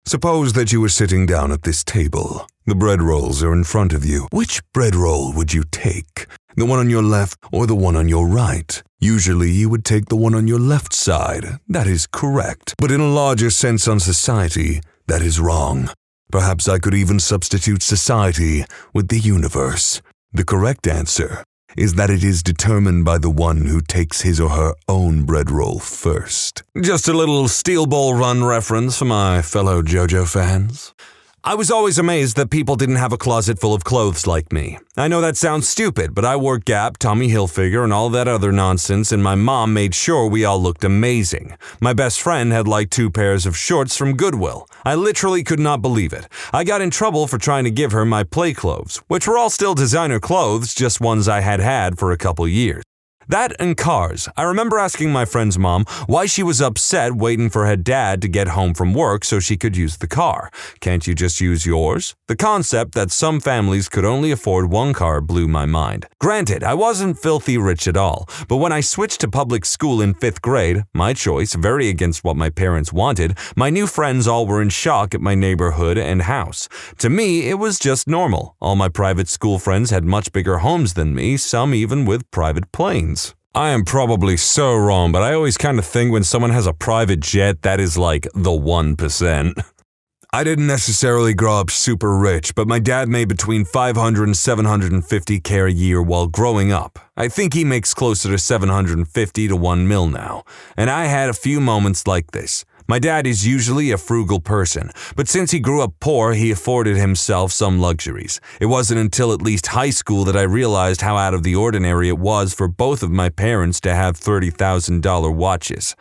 Suppose that you were sitting down at this table. The bread rolls are in front of you. Which bread roll would you take? The one on your left or the one on your right? Usually you would take the one on your left side. That is correct. But in a larger sense on society, that is wrong. Perhaps I could even substitute society with the universe. The correct answer is that it is determined by the one who takes his or her own bread roll first. Just a little Steel Ball Run reference for my fellow JoJo fans. I was always amazed that people didn't have a closet full of clothes like me. I know that sounds stupid, but I wore Gap, Tommy Hilfiger, and all that other nonsense, and my mom made sure we all looked amazing. My best friend had like 2 pairs of shorts from Goodwill. I literally could not believe it. I got in trouble for trying to give her my play clothes, which were all still designer clothes, just ones I had had for a couple years. That and cars. I remember asking my friend's mom why she was upset waiting for her dad to get home from work so she could use the car. Can't you just use yours? The concept that some families could only afford one car blew my mind. Granted, I wasn't filthy rich at all, but when I switched to public school in 5th grade, my choice, very against what my parents wanted, my new friends all were in shock at my neighborhood and house. To me, it was just normal. All my private school friends had much bigger homes than me, some even with private planes. I am probably so wrong, but I always kind of think when someone has a private jet, that is like the 1%. I didn't necessarily grow up super rich, but my dad made between $500 and $750K a year while growing up. I think he makes closer to $750 to $1 million now. And I had a few moments like this. My dad is usually a frugal person, but since he grew up poor, he afforded himself some luxuries. It wasn't until at least high school that I realized how out of the ordinary it was for both of my parents to have $30,000 watches.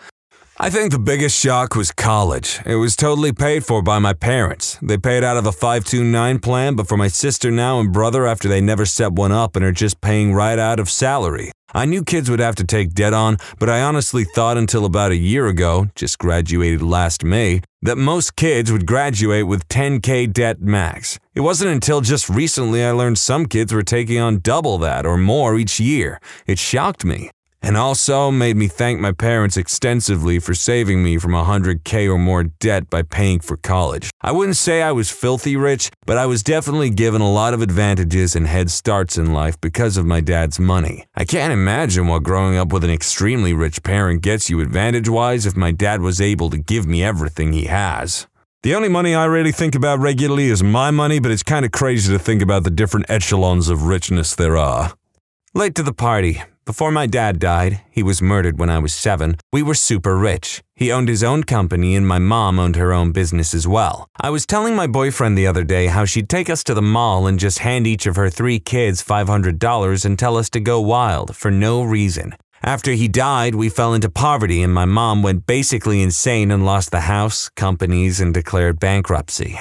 I think the biggest shock was college. It was totally paid for by my parents. They paid out of a 529 plan, but for my sister now and brother after they never set one up and are just paying right out of salary. I knew kids would have to take debt on, but I honestly thought until about a year ago, just graduated last May, that most kids would graduate with $10K debt max. It wasn't until just recently I learned some kids were taking on double that or more each year. It shocked me. And also made me thank my parents extensively for saving me from $100K or more debt by paying for college. I wouldn't say I was filthy rich, but I was definitely given a lot of advantages and head starts in life because of my dad's money. I can't imagine what growing up with an extremely rich parent gets you advantage-wise if my dad was able to give me everything he has. The only money I really think about regularly is my money, but it's kind of crazy to think about the different echelons of richness there are. Late to the party. Before my dad died, he was murdered when I was 7, we were super rich. He owned his own company and my mom owned her own business as well. I was telling my boyfriend the other day how she'd take us to the mall and just hand each of her 3 kids $500 and tell us to go wild for no reason. After he died, we fell into poverty and my mom went basically insane and lost the house, companies, and declared bankruptcy.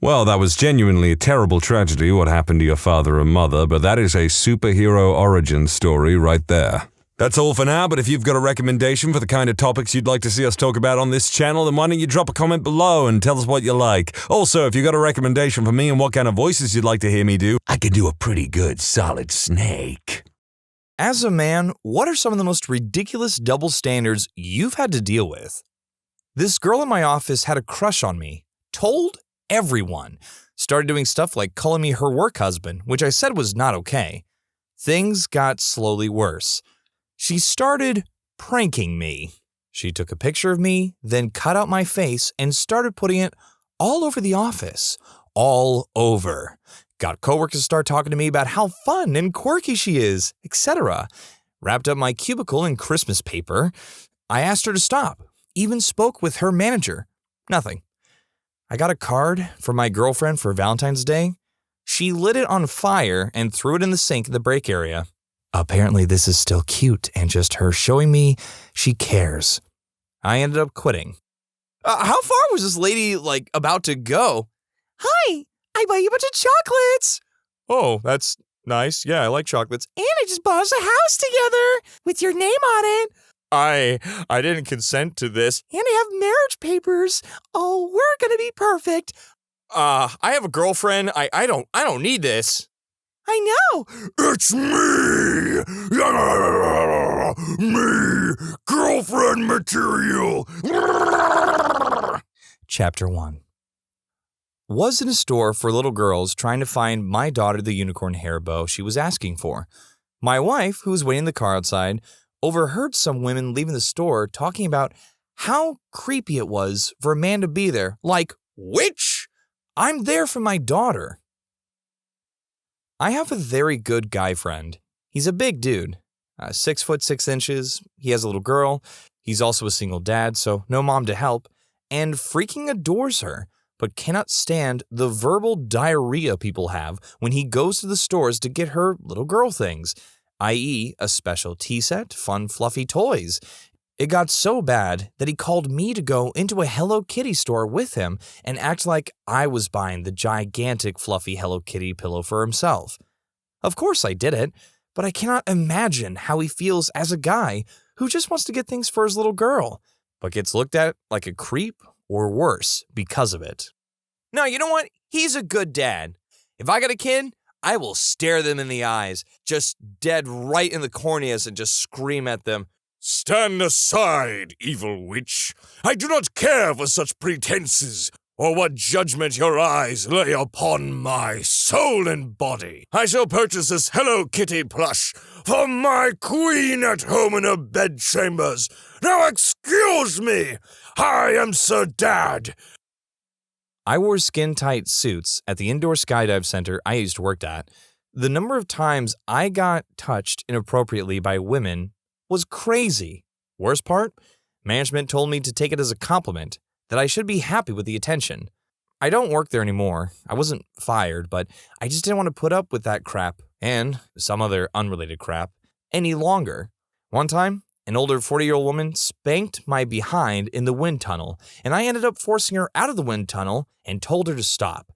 Well, that was genuinely a terrible tragedy what happened to your father and mother, but that is a superhero origin story right there. That's all for now, but if you've got a recommendation for the kind of topics you'd like to see us talk about on this channel, then why don't you drop a comment below and tell us what you like. Also, if you've got a recommendation for me and what kind of voices you'd like to hear me do, I could do a pretty good solid snake. As a man, what are some of the most ridiculous double standards you've had to deal with? This girl in my office had a crush on me. Told everyone. Started doing stuff like calling me her work husband, which I said was not okay. Things got slowly worse. She started pranking me. She took a picture of me, then cut out my face and started putting it all over the office. All over. Got coworkers to start talking to me about how fun and quirky she is, etc. Wrapped up my cubicle in Christmas paper. I asked her to stop. Even spoke with her manager. Nothing. I got a card from my girlfriend for Valentine's Day. She lit it on fire and threw it in the sink in the break area. Apparently this is still cute and just her showing me she cares. I ended up quitting. How far was this lady, about to go? Hi, I bought you a bunch of chocolates. Oh, that's nice. Yeah, I like chocolates. And I just bought us a house together with your name on it. I didn't consent to this. And I have marriage papers. Oh, we're gonna be perfect. I have a girlfriend. I don't need this. I know. It's me! Me! Girlfriend material! Chapter 1. Was in a store for little girls trying to find my daughter the unicorn hair bow she was asking for. My wife, who was waiting in the car outside, overheard some women leaving the store talking about how creepy it was for a man to be there. Like, which? I'm there for my daughter. I have a very good guy friend. He's a big dude, 6 foot 6 inches. He has a little girl. He's also a single dad, so no mom to help, and freaking adores her, but cannot stand the verbal diarrhea people have when he goes to the stores to get her little girl things, i.e. a special tea set, fun fluffy toys. It got so bad that he called me to go into a Hello Kitty store with him and act like I was buying the gigantic fluffy Hello Kitty pillow for himself. Of course I did it, but I cannot imagine how he feels as a guy who just wants to get things for his little girl, but gets looked at like a creep or worse because of it. No, you know what? He's a good dad. If I got a kid, I will stare them in the eyes, just dead right in the corneas and just scream at them, "Stand aside, evil witch. I do not care for such pretenses, or what judgment your eyes lay upon my soul and body. I shall purchase this Hello Kitty plush for my queen at home in her bedchambers. Now excuse me, I am Sir Dad." I wore skin-tight suits at the indoor skydive center I used to work at. The number of times I got touched inappropriately by women was crazy. Worst part? Management told me to take it as a compliment, that I should be happy with the attention. I don't work there anymore. I wasn't fired, but I just didn't want to put up with that crap, and some other unrelated crap, any longer. One time, an older 40-year-old woman spanked my behind in the wind tunnel, and I ended up forcing her out of the wind tunnel and told her to stop.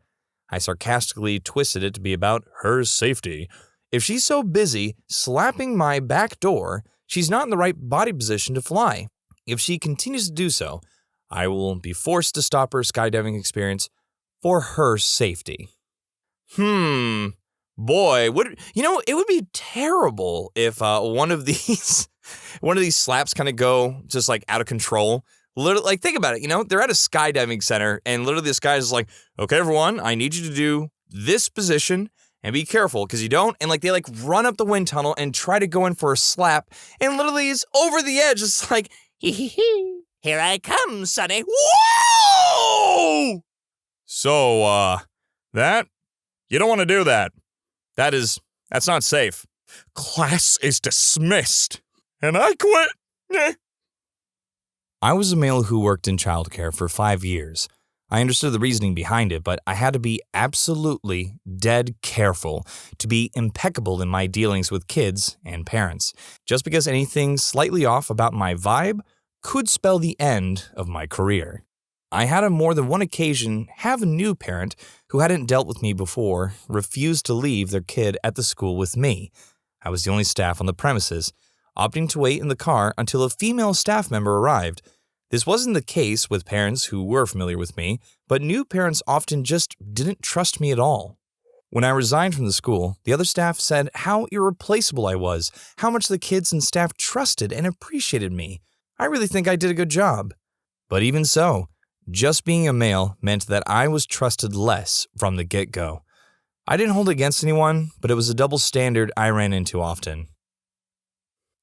I sarcastically twisted it to be about her safety. If she's so busy slapping my back door, she's not in the right body position to fly. If she continues to do so, I will be forced to stop her skydiving experience for her safety. Boy, it would be terrible if one of these slaps kind of go just like out of control. Literally, like, think about it, they're at a skydiving center and literally this guy is like, "Okay, everyone, I need you to do this position and be careful because you don't." And like they like run up the wind tunnel and try to go in for a slap and literally is over the edge. It's like, "Hee. Here I come, sonny." Whoa! So, that? You don't want to do that. That's not safe. Class is dismissed. And I quit. I was a male who worked in childcare for 5 years. I understood the reasoning behind it, but I had to be absolutely dead careful to be impeccable in my dealings with kids and parents. Just because anything slightly off about my vibe could spell the end of my career. I had on more than one occasion have a new parent who hadn't dealt with me before refuse to leave their kid at the school with me. I was the only staff on the premises, opting to wait in the car until a female staff member arrived. This wasn't the case with parents who were familiar with me, but new parents often just didn't trust me at all. When I resigned from the school, the other staff said how irreplaceable I was, how much the kids and staff trusted and appreciated me. I really think I did a good job. But even so, just being a male meant that I was trusted less from the get-go. I didn't hold it against anyone, but it was a double standard I ran into often.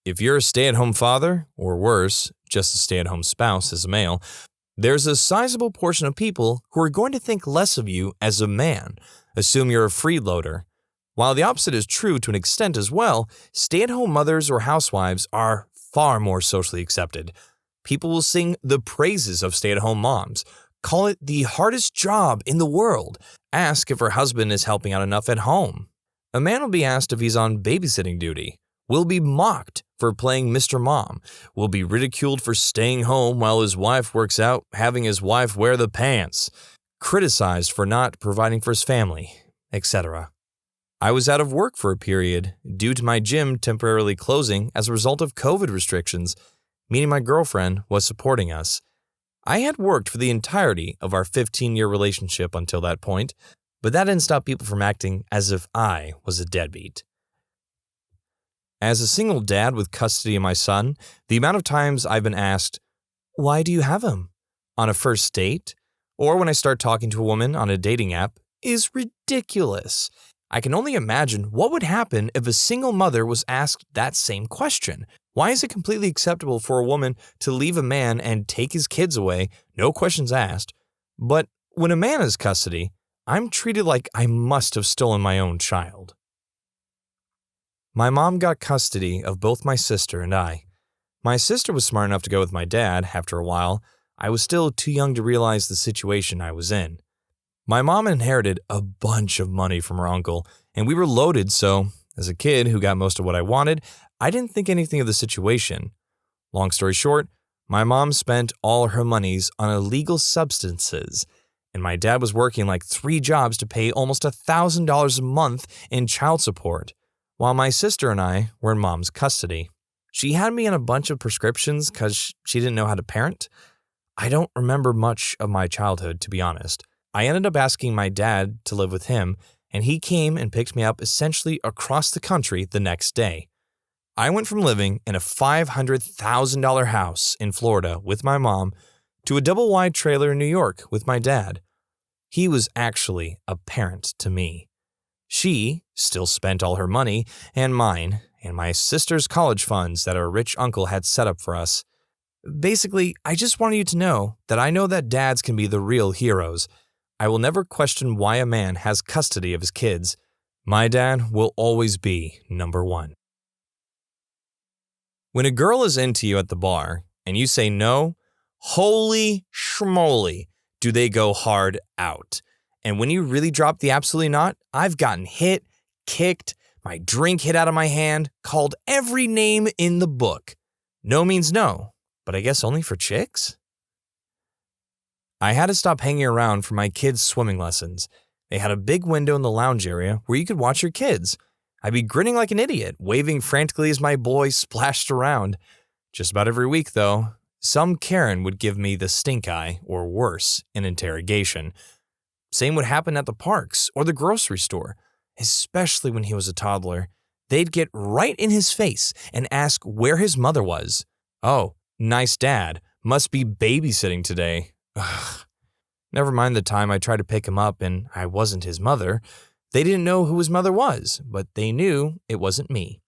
If you're a stay-at-home father, or worse, just a stay-at-home spouse as a male, there's a sizable portion of people who are going to think less of you as a man, assume you're a freeloader. While the opposite is true to an extent as well, stay-at-home mothers or housewives are far more socially accepted. People will sing the praises of stay-at-home moms, call it the hardest job in the world, ask if her husband is helping out enough at home. A man will be asked if he's on babysitting duty, will be mocked for playing Mr. Mom, will be ridiculed for staying home while his wife works out, having his wife wear the pants, criticized for not providing for his family, etc. I was out of work for a period due to my gym temporarily closing as a result of COVID restrictions, meaning my girlfriend was supporting us. I had worked for the entirety of our 15-year relationship until that point, but that didn't stop people from acting as if I was a deadbeat. As a single dad with custody of my son, the amount of times I've been asked, "Why do you have him?" on a first date, or when I start talking to a woman on a dating app, is ridiculous. I can only imagine what would happen if a single mother was asked that same question. Why is it completely acceptable for a woman to leave a man and take his kids away, no questions asked, but when a man has custody, I'm treated like I must have stolen my own child? My mom got custody of both my sister and I. My sister was smart enough to go with my dad after a while. I was still too young to realize the situation I was in. My mom inherited a bunch of money from her uncle, and we were loaded, so as a kid who got most of what I wanted, I didn't think anything of the situation. Long story short, my mom spent all her monies on illegal substances, and my dad was working like 3 jobs to pay almost $1,000 a month in child support. while my sister and I were in mom's custody. She had me on a bunch of prescriptions because she didn't know how to parent. I don't remember much of my childhood, to be honest. I ended up asking my dad to live with him, and he came and picked me up essentially across the country the next day. I went from living in a $500,000 house in Florida with my mom to a double-wide trailer in New York with my dad. He was actually a parent to me. She still spent all her money and mine and my sister's college funds that our rich uncle had set up for us. Basically, I just wanted you to know that I know that dads can be the real heroes. I will never question why a man has custody of his kids. My dad will always be number one. When a girl is into you at the bar and you say no, holy schmoly, do they go hard out. And when you really drop the absolutely not, I've gotten hit, kicked, my drink hit out of my hand, called every name in the book. No means no, but I guess only for chicks? I had to stop hanging around for my kids' swimming lessons. They had a big window in the lounge area where you could watch your kids. I'd be grinning like an idiot, waving frantically as my boys splashed around. Just about every week, though, some Karen would give me the stink eye, or worse, an interrogation. Same would happen at the parks or the grocery store, especially when he was a toddler. They'd get right in his face and ask where his mother was. Oh, nice dad. Must be babysitting today. Ugh. Never mind the time I tried to pick him up and I wasn't his mother. They didn't know who his mother was, but they knew it wasn't me.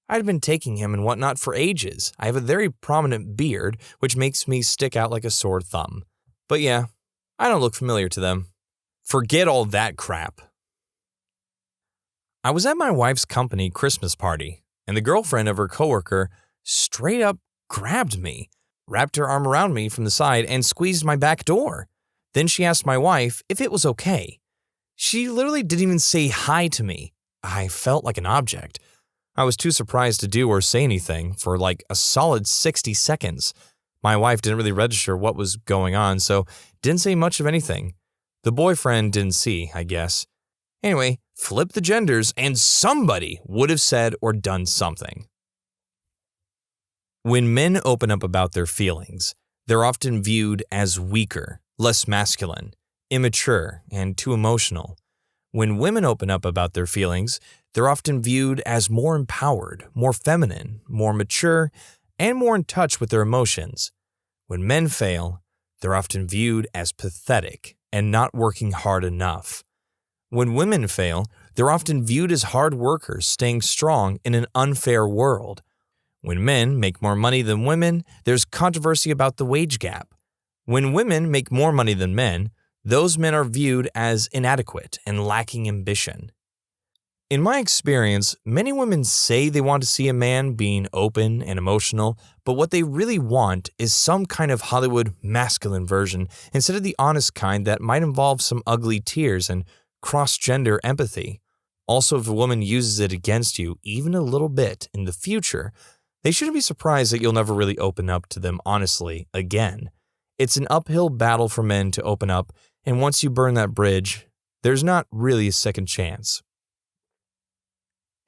I'd been taking him and whatnot for ages. I have a very prominent beard, which makes me stick out like a sore thumb. But yeah, I don't look familiar to them. Forget all that crap. I was at my wife's company Christmas party, and the girlfriend of her coworker straight up grabbed me, wrapped her arm around me from the side, and squeezed my back door. Then she asked my wife if it was okay. She literally didn't even say hi to me. I felt like an object. I was too surprised to do or say anything for like a solid 60 seconds. My wife didn't really register what was going on, so didn't say much of anything. The boyfriend didn't see, I guess. Anyway, flip the genders and somebody would have said or done something. When men open up about their feelings, they're often viewed as weaker, less masculine, immature, and too emotional. When women open up about their feelings, they're often viewed as more empowered, more feminine, more mature, and more in touch with their emotions. When men fail, they're often viewed as pathetic and not working hard enough. When women fail, they're often viewed as hard workers staying strong in an unfair world. When men make more money than women, there's controversy about the wage gap. When women make more money than men, those men are viewed as inadequate and lacking ambition. In my experience, many women say they want to see a man being open and emotional, but what they really want is some kind of Hollywood masculine version instead of the honest kind that might involve some ugly tears and cross-gender empathy. Also, if a woman uses it against you even a little bit in the future, they shouldn't be surprised that you'll never really open up to them honestly again. It's an uphill battle for men to open up, and once you burn that bridge, there's not really a second chance.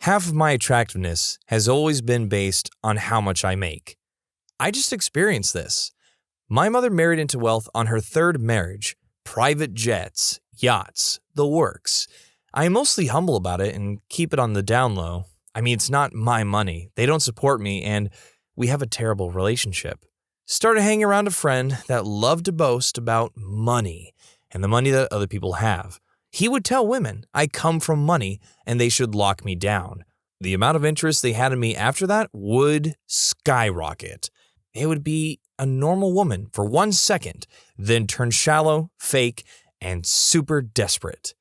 Half of my attractiveness has always been based on how much I make. I just experienced this. My mother married into wealth on her third marriage, private jets, yachts, the works. I am mostly humble about it and keep it on the down low. I mean, it's not my money. They don't support me, and we have a terrible relationship. Started hanging around a friend that loved to boast about money and the money that other people have. He would tell women I come from money and they should lock me down. The amount of interest they had in me after that would skyrocket. It would be a normal woman for 1 second, then turn shallow, fake, and super desperate.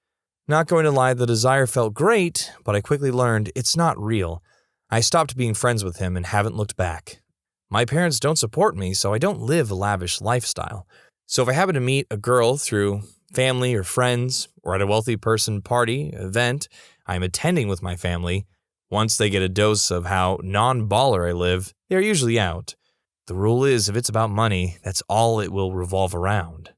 Not going to lie, the desire felt great, but I quickly learned it's not real. I stopped being friends with him and haven't looked back. My parents don't support me, so I don't live a lavish lifestyle. So if I happen to meet a girl through family or friends, or at a wealthy person party, event I'm attending with my family, once they get a dose of how non-baller I live, they're usually out. The rule is, if it's about money, that's all it will revolve around.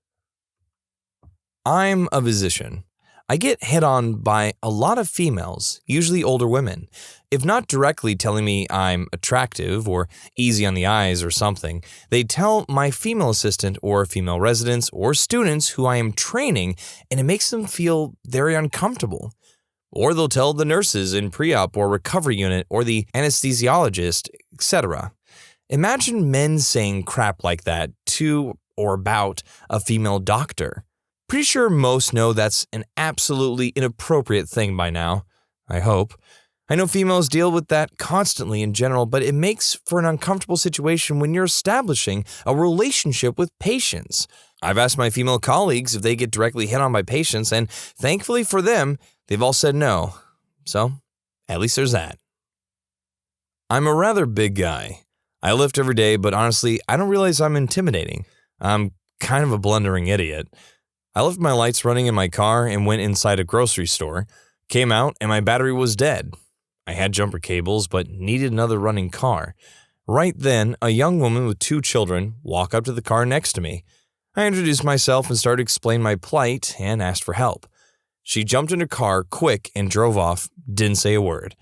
I'm a physician. I get hit on by a lot of females, usually older women. If not directly telling me I'm attractive or easy on the eyes or something, they tell my female assistant or female residents or students who I am training, and it makes them feel very uncomfortable. Or they'll tell the nurses in pre-op or recovery unit or the anesthesiologist, etc. Imagine men saying crap like that to or about a female doctor. Pretty sure most know that's an absolutely inappropriate thing by now. I hope. I know females deal with that constantly in general, but it makes for an uncomfortable situation when you're establishing a relationship with patients. I've asked my female colleagues if they get directly hit on by patients, and thankfully for them, they've all said no. So, at least there's that. I'm a rather big guy. I lift every day, but honestly, I don't realize I'm intimidating. I'm kind of a blundering idiot. I left my lights running in my car and went inside a grocery store, came out, and my battery was dead. I had jumper cables, but needed another running car. Right then, a young woman with 2 children walked up to the car next to me. I introduced myself and started explaining my plight and asked for help. She jumped in her car quick and drove off, didn't say a word.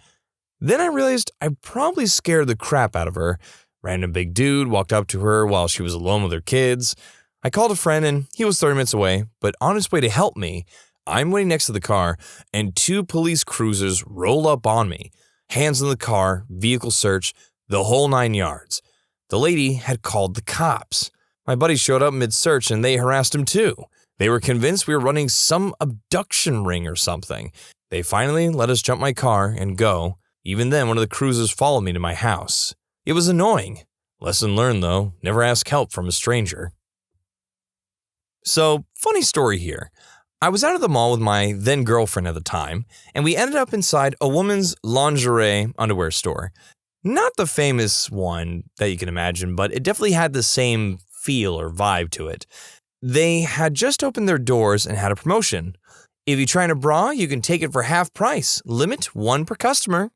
Then I realized I probably scared the crap out of her. Random big dude walked up to her while she was alone with her kids. I called a friend and he was 30 minutes away, but on his way to help me, I'm waiting next to the car and 2 police cruisers roll up on me. Hands in the car, vehicle search, the whole 9 yards. The lady had called the cops. My buddies showed up mid-search and they harassed him too. They were convinced we were running some abduction ring or something. They finally let us jump my car and go. Even then, one of the cruisers followed me to my house. It was annoying. Lesson learned though, never ask help from a stranger. So, funny story here. I was out at the mall with my then girlfriend at the time, and we ended up inside a woman's lingerie underwear store. Not the famous one that you can imagine, but it definitely had the same feel or vibe to it. They had just opened their doors and had a promotion. If you try on a bra, you can take it for half price. Limit 1 per customer.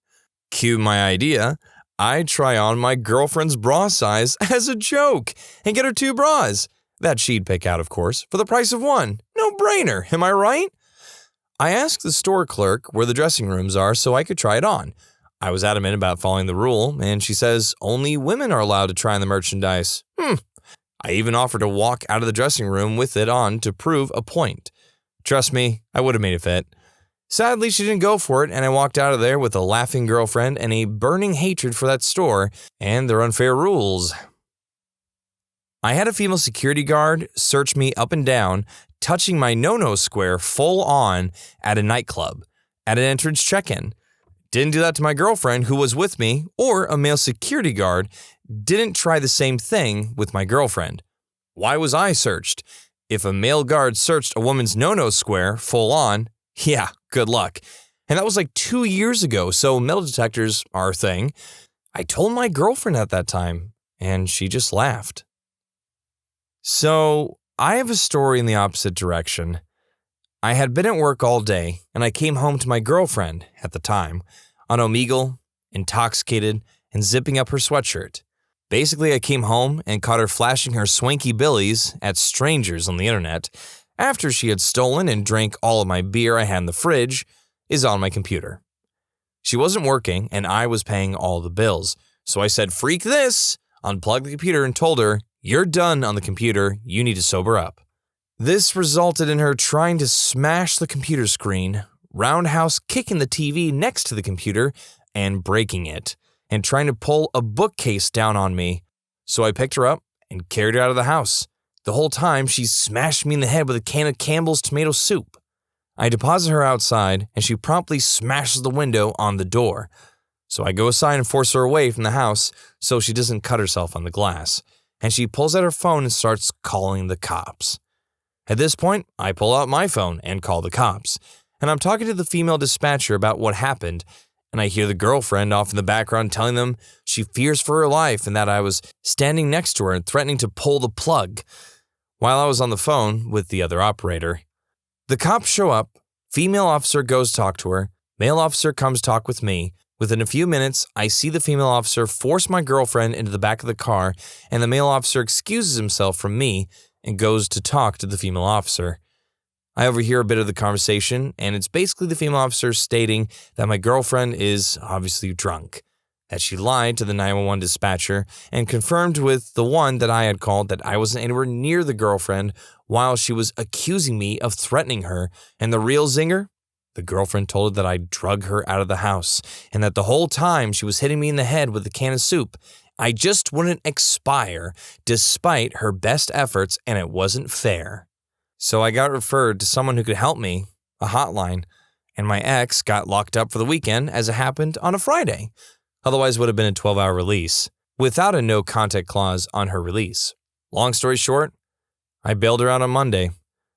Cue my idea. I try on my girlfriend's bra size as a joke and get her 2 bras. That she'd pick out, of course, for the price of 1. No-brainer, am I right? I asked the store clerk where the dressing rooms are so I could try it on. I was adamant about following the rule, and she says only women are allowed to try on the merchandise. I even offered to walk out of the dressing room with it on to prove a point. Trust me, I would have made it fit. Sadly, she didn't go for it, and I walked out of there with a laughing girlfriend and a burning hatred for that store and their unfair rules. I had a female security guard search me up and down, touching my no-no square full on at a nightclub, at an entrance check-in. Didn't do that to my girlfriend who was with me, or a male security guard didn't try the same thing with my girlfriend. Why was I searched? If a male guard searched a woman's no-no square full on, yeah, good luck. And that was like 2 years ago, so metal detectors are a thing. I told my girlfriend at that time, and she just laughed. So, I have a story in the opposite direction. I had been at work all day, and I came home to my girlfriend, at the time, on Omegle, intoxicated, and zipping up her sweatshirt. Basically, I came home and caught her flashing her swanky billies at strangers on the internet after she had stolen and drank all of my beer I had in the fridge is on my computer. She wasn't working, and I was paying all the bills, so I said, "Freak this!" unplugged the computer and told her, "You're done on the computer, you need to sober up." This resulted in her trying to smash the computer screen, roundhouse kicking the TV next to the computer, and breaking it, and trying to pull a bookcase down on me. So I picked her up and carried her out of the house. The whole time, she smashed me in the head with a can of Campbell's tomato soup. I deposit her outside, and she promptly smashes the window on the door. So I go aside and force her away from the house so she doesn't cut herself on the glass. And she pulls out her phone and starts calling the cops. At this point, I pull out my phone and call the cops. And I'm talking to the female dispatcher about what happened, and I hear the girlfriend off in the background telling them she fears for her life and that I was standing next to her and threatening to pull the plug while I was on the phone with the other operator. The cops show up, female officer goes talk to her, male officer comes talk with me. Within a few minutes, I see the female officer force my girlfriend into the back of the car, and the male officer excuses himself from me and goes to talk to the female officer. I overhear a bit of the conversation, and it's basically the female officer stating that my girlfriend is obviously drunk, that she lied to the 911 dispatcher and confirmed with the one that I had called that I wasn't anywhere near the girlfriend while she was accusing me of threatening her. And the real zinger? The girlfriend told her that I drug her out of the house and that the whole time she was hitting me in the head with a can of soup. I just wouldn't expire despite her best efforts, and it wasn't fair. So I got referred to someone who could help me, a hotline, and my ex got locked up for the weekend as it happened on a Friday. Otherwise would have been a 12-hour release, without a no contact clause on her release. Long story short, I bailed her out on Monday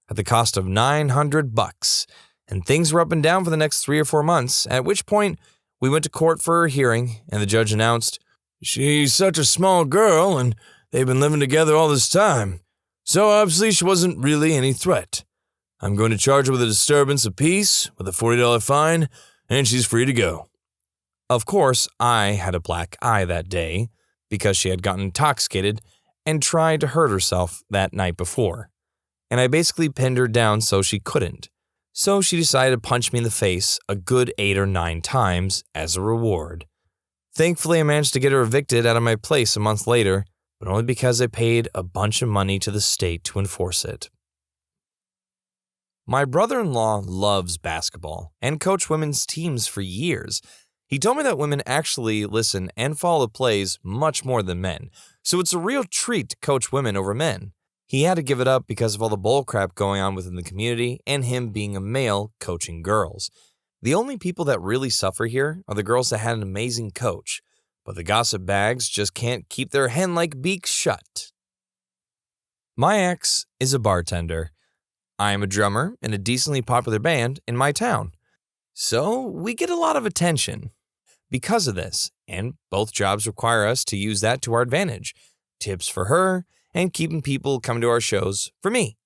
at the cost of $900, and things were up and down for the next 3 or 4 months, at which point we went to court for a hearing, and the judge announced, "She's such a small girl, and they've been living together all this time, so obviously she wasn't really any threat. I'm going to charge her with a disturbance of peace with a $40 fine, and she's free to go." Of course, I had a black eye that day because she had gotten intoxicated and tried to hurt herself that night before, and I basically pinned her down so she couldn't. So she decided to punch me in the face a good 8 or 9 times as a reward. Thankfully, I managed to get her evicted out of my place a month later, but only because I paid a bunch of money to the state to enforce it. My brother-in-law loves basketball and coached women's teams for years. He told me that women actually listen and follow the plays much more than men, so it's a real treat to coach women over men. He had to give it up because of all the bullcrap going on within the community and him being a male coaching girls. The only people that really suffer here are the girls that had an amazing coach, but the gossip bags just can't keep their hen-like beaks shut. My ex is a bartender. I am a drummer in a decently popular band in my town, so we get a lot of attention because of this, and both jobs require us to use that to our advantage. Tips for her, and keeping people coming to our shows for me.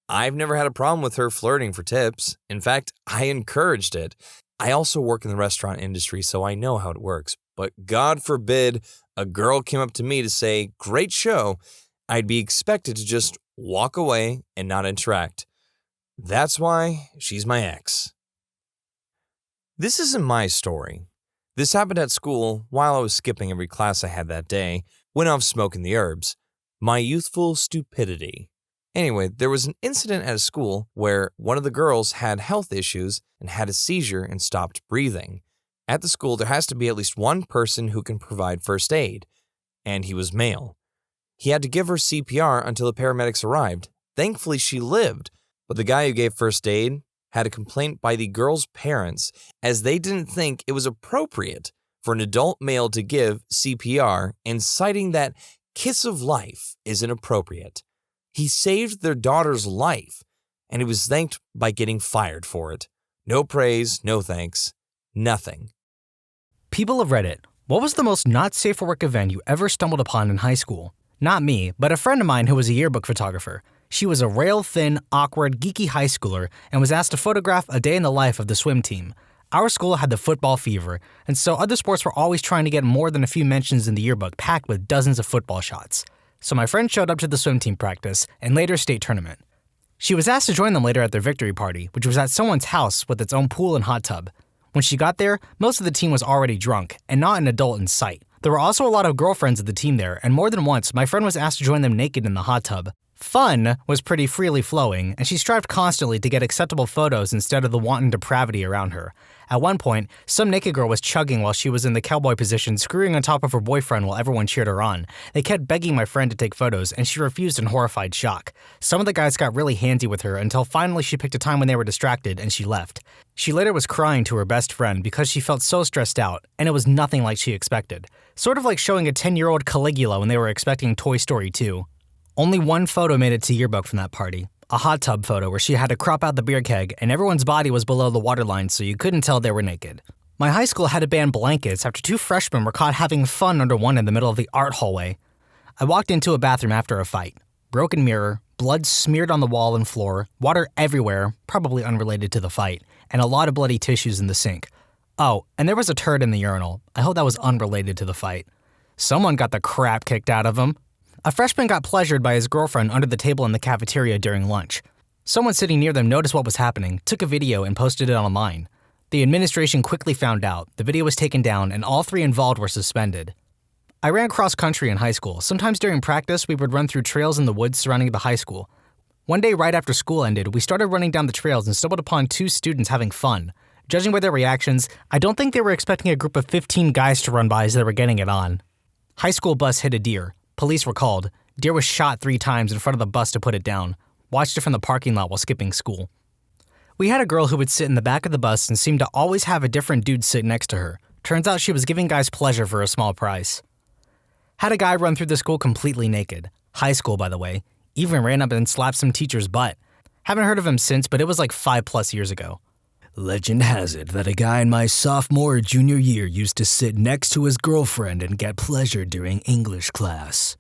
I've never had a problem with her flirting for tips. In fact, I encouraged it. I also work in the restaurant industry, so I know how it works. But God forbid a girl came up to me to say, "Great show," I'd be expected to just walk away and not interact. That's why she's my ex. This isn't my story. This happened at school while I was skipping every class I had that day, went off smoking the herbs. My youthful stupidity. Anyway, there was an incident at a school where one of the girls had health issues and had a seizure and stopped breathing. At the school, there has to be at least one person who can provide first aid, and he was male. He had to give her CPR until the paramedics arrived. Thankfully, she lived, but the guy who gave first aid had a complaint by the girl's parents as they didn't think it was appropriate for an adult male to give CPR, and citing that kiss of life is inappropriate. He saved their daughter's life, and he was thanked by getting fired for it. No praise, no thanks, nothing. People of Reddit, what was the most not safe for work event you ever stumbled upon in high school? Not me, but a friend of mine who was a yearbook photographer. She was a rail-thin, awkward, geeky high schooler and was asked to photograph a day in the life of the swim team. Our school had the football fever, and so other sports were always trying to get more than a few mentions in the yearbook packed with dozens of football shots. So my friend showed up to the swim team practice and later state tournament. She was asked to join them later at their victory party, which was at someone's house with its own pool and hot tub. When she got there, most of the team was already drunk and not an adult in sight. There were also a lot of girlfriends of the team there, and more than once, my friend was asked to join them naked in the hot tub. Fun was pretty freely flowing, and she strived constantly to get acceptable photos instead of the wanton depravity around her. At one point, some naked girl was chugging while she was in the cowboy position, screwing on top of her boyfriend while everyone cheered her on. They kept begging my friend to take photos, and she refused in horrified shock. Some of the guys got really handsy with her until finally she picked a time when they were distracted, and she left. She later was crying to her best friend because she felt so stressed out, and it was nothing like she expected. Sort of like showing a 10-year-old Caligula when they were expecting Toy Story 2. Only one photo made it to yearbook from that party. A hot tub photo where she had to crop out the beer keg and everyone's body was below the waterline so you couldn't tell they were naked. My high school had to ban blankets after 2 freshmen were caught having fun under one in the middle of the art hallway. I walked into a bathroom after a fight. Broken mirror, blood smeared on the wall and floor, water everywhere, probably unrelated to the fight, and a lot of bloody tissues in the sink. Oh, and there was a turd in the urinal. I hope that was unrelated to the fight. Someone got the crap kicked out of him. A freshman got pleasured by his girlfriend under the table in the cafeteria during lunch. Someone sitting near them noticed what was happening, took a video, and posted it online. The administration quickly found out, the video was taken down, and all 3 involved were suspended. I ran cross-country in high school. Sometimes during practice, we would run through trails in the woods surrounding the high school. One day right after school ended, we started running down the trails and stumbled upon 2 students having fun. Judging by their reactions, I don't think they were expecting a group of 15 guys to run by as they were getting it on. High school bus hit a deer. Police were called. Deer was shot 3 times in front of the bus to put it down. Watched it from the parking lot while skipping school. We had a girl who would sit in the back of the bus and seemed to always have a different dude sit next to her. Turns out she was giving guys pleasure for a small price. Had a guy run through the school completely naked. High school, by the way. Even ran up and slapped some teacher's butt. Haven't heard of him since, but it was like 5+ years ago. Legend has it that a guy in my sophomore or junior year used to sit next to his girlfriend and get pleasure during English class.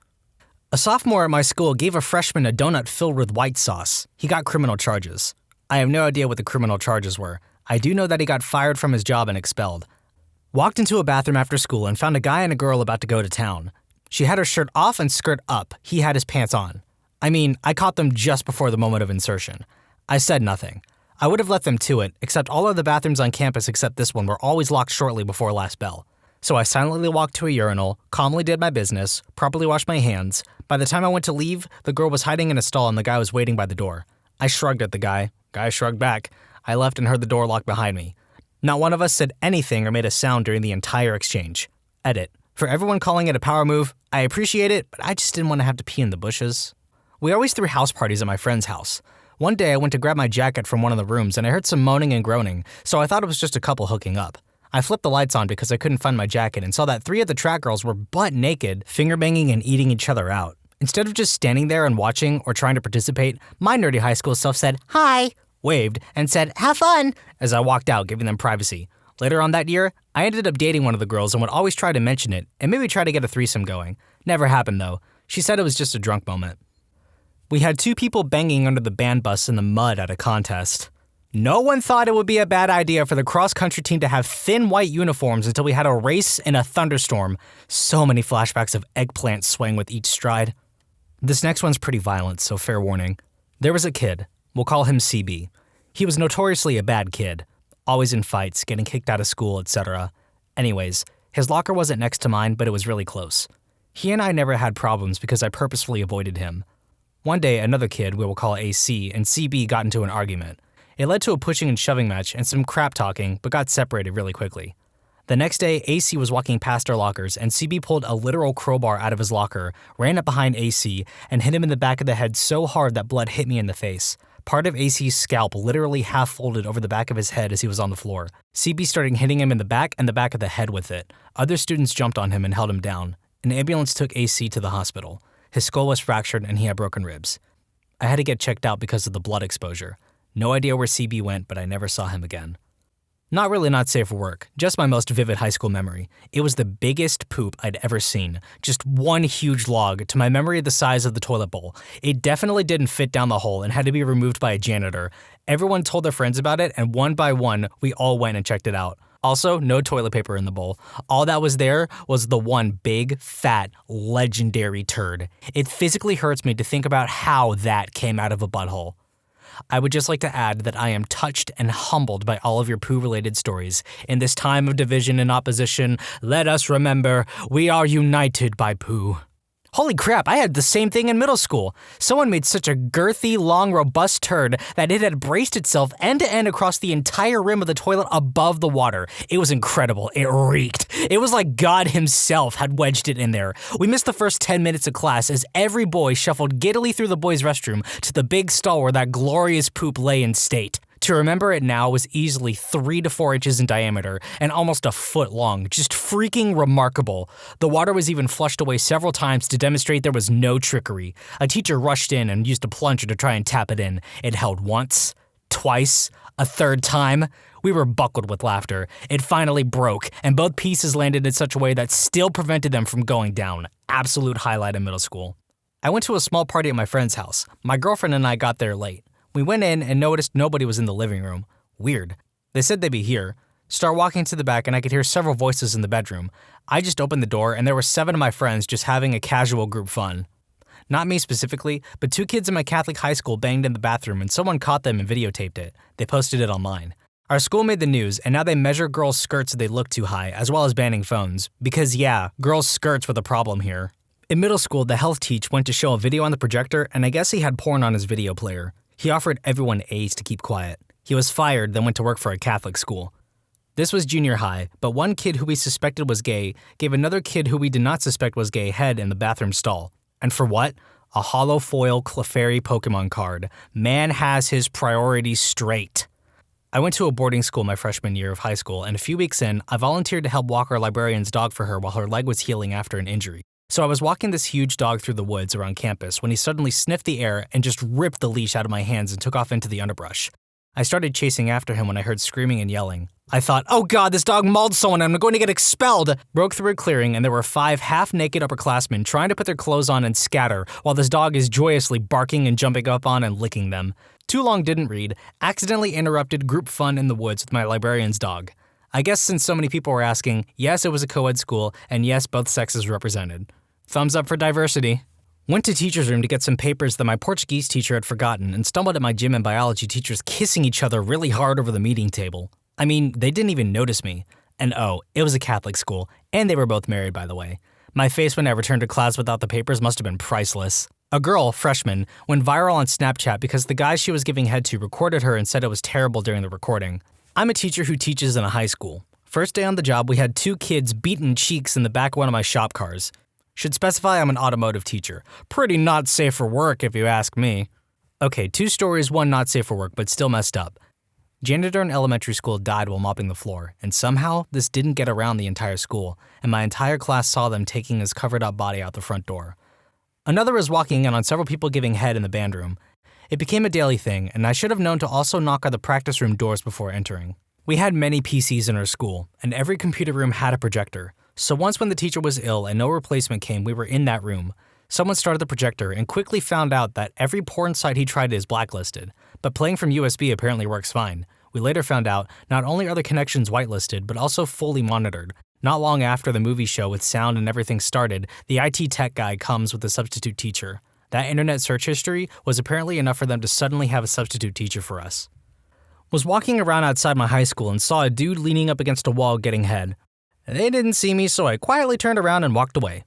A sophomore at my school gave a freshman a donut filled with white sauce. He got criminal charges. I have no idea what the criminal charges were. I do know that he got fired from his job and expelled. Walked into a bathroom after school and found a guy and a girl about to go to town. She had her shirt off and skirt up. He had his pants on. I caught them just before the moment of insertion. I said nothing. I would have let them to it, except all of the bathrooms on campus except this one were always locked shortly before last bell. So I silently walked to a urinal, calmly did my business, properly washed my hands. By the time I went to leave, the girl was hiding in a stall and the guy was waiting by the door. I shrugged at the guy. Guy shrugged back. I left and heard the door lock behind me. Not one of us said anything or made a sound during the entire exchange. Edit. For everyone calling it a power move, I appreciate it, but I just didn't want to have to pee in the bushes. We always threw house parties at my friend's house. One day I went to grab my jacket from one of the rooms and I heard some moaning and groaning, so I thought it was just a couple hooking up. I flipped the lights on because I couldn't find my jacket and saw that 3 of the track girls were butt naked, finger-banging and eating each other out. Instead of just standing there and watching or trying to participate, my nerdy high school self said, "Hi," waved, and said, "Have fun," as I walked out, giving them privacy. Later on that year, I ended up dating one of the girls and would always try to mention it, and maybe try to get a threesome going. Never happened though. She said it was just a drunk moment. We had 2 people banging under the band bus in the mud at a contest. No one thought it would be a bad idea for the cross-country team to have thin white uniforms until we had a race in a thunderstorm. So many flashbacks of eggplants swaying with each stride. This next one's pretty violent, so fair warning. There was a kid. We'll call him CB. He was notoriously a bad kid. Always in fights, getting kicked out of school, etc. Anyways, his locker wasn't next to mine, but it was really close. He and I never had problems because I purposefully avoided him. One day, another kid, we will call AC, and CB got into an argument. It led to a pushing and shoving match and some crap talking, but got separated really quickly. The next day, AC was walking past our lockers, and CB pulled a literal crowbar out of his locker, ran up behind AC, and hit him in the back of the head so hard that blood hit me in the face. Part of AC's scalp literally half folded over the back of his head as he was on the floor. CB started hitting him in the back and the back of the head with it. Other students jumped on him and held him down. An ambulance took AC to the hospital. His skull was fractured and he had broken ribs. I had to get checked out because of the blood exposure. No idea where CB went, but I never saw him again. Not really not safe for work, just my most vivid high school memory. It was the biggest poop I'd ever seen. Just one huge log, to my memory the size of the toilet bowl. It definitely didn't fit down the hole and had to be removed by a janitor. Everyone told their friends about it, and one by one, we all went and checked it out. Also, no toilet paper in the bowl. All that was there was the one big, fat, legendary turd. It physically hurts me to think about how that came out of a butthole. I would just like to add that I am touched and humbled by all of your poo-related stories. In this time of division and opposition, let us remember we are united by poo. Holy crap, I had the same thing in middle school. Someone made such a girthy, long, robust turd that it had braced itself end-to-end across the entire rim of the toilet above the water. It was incredible. It reeked. It was like God himself had wedged it in there. We missed the first 10 minutes of class as every boy shuffled giddily through the boys' restroom to the big stall where that glorious poop lay in state. To remember it now was easily 3 to 4 inches in diameter and almost a foot long, just freaking remarkable. The water was even flushed away several times to demonstrate there was no trickery. A teacher rushed in and used a plunger to try and tap it in. It held once, twice, a third time. We were buckled with laughter. It finally broke, and both pieces landed in such a way that still prevented them from going down. Absolute highlight in middle school. I went to a small party at my friend's house. My girlfriend and I got there late. We went in and noticed nobody was in the living room. Weird. They said they'd be here. Start walking to the back and I could hear several voices in the bedroom. I just opened the door and there were 7 of my friends just having a casual group fun. Not me specifically, but 2 kids in my Catholic high school banged in the bathroom and someone caught them and videotaped it. They posted it online. Our school made the news, and now they measure girls' skirts if they look too high, as well as banning phones. Because yeah, girls' skirts were the problem here. In middle school, the health teach went to show a video on the projector, and I guess he had porn on his video player. He offered everyone A's to keep quiet. He was fired, then went to work for a Catholic school. This was junior high, but one kid who we suspected was gay gave another kid who we did not suspect was gay head in the bathroom stall. And for what? A hollow foil Clefairy Pokemon card. Man has his priorities straight. I went to a boarding school my freshman year of high school, and a few weeks in, I volunteered to help walk our librarian's dog for her while her leg was healing after an injury. So I was walking this huge dog through the woods around campus when he suddenly sniffed the air and just ripped the leash out of my hands and took off into the underbrush. I started chasing after him when I heard screaming and yelling. I thought, oh god, this dog mauled someone and I'm going to get expelled! Broke through a clearing and there were 5 half-naked upperclassmen trying to put their clothes on and scatter while this dog is joyously barking and jumping up on and licking them. Too long didn't read, accidentally interrupted group fun in the woods with my librarian's dog. I guess since so many people were asking, yes, it was a co-ed school, and yes, both sexes represented. Thumbs up for diversity. Went to teacher's room to get some papers that my Portuguese teacher had forgotten and stumbled at my gym and biology teachers kissing each other really hard over the meeting table. I mean, they didn't even notice me. And oh, it was a Catholic school, and they were both married, by the way. My face when I returned to class without the papers must have been priceless. A girl, freshman, went viral on Snapchat because the guy she was giving head to recorded her and said it was terrible during the recording. I'm a teacher who teaches in a high school. First day on the job, we had 2 kids beating cheeks in the back of one of my shop cars. Should specify I'm an automotive teacher. Pretty not safe for work if you ask me. Okay, 2 stories, 1 not safe for work, but still messed up. Janitor in elementary school died while mopping the floor, and somehow this didn't get around the entire school, and my entire class saw them taking his covered up body out the front door. Another was walking in on several people giving head in the band room. It became a daily thing, and I should have known to also knock on the practice room doors before entering. We had many PCs in our school, and every computer room had a projector. So once when the teacher was ill and no replacement came, we were in that room. Someone started the projector and quickly found out that every porn site he tried is blacklisted, but playing from USB apparently works fine. We later found out not only are the connections whitelisted, but also fully monitored. Not long after the movie show with sound and everything started, the IT tech guy comes with a substitute teacher. That internet search history was apparently enough for them to suddenly have a substitute teacher for us. Was walking around outside my high school and saw a dude leaning up against a wall getting head. They didn't see me, so I quietly turned around and walked away.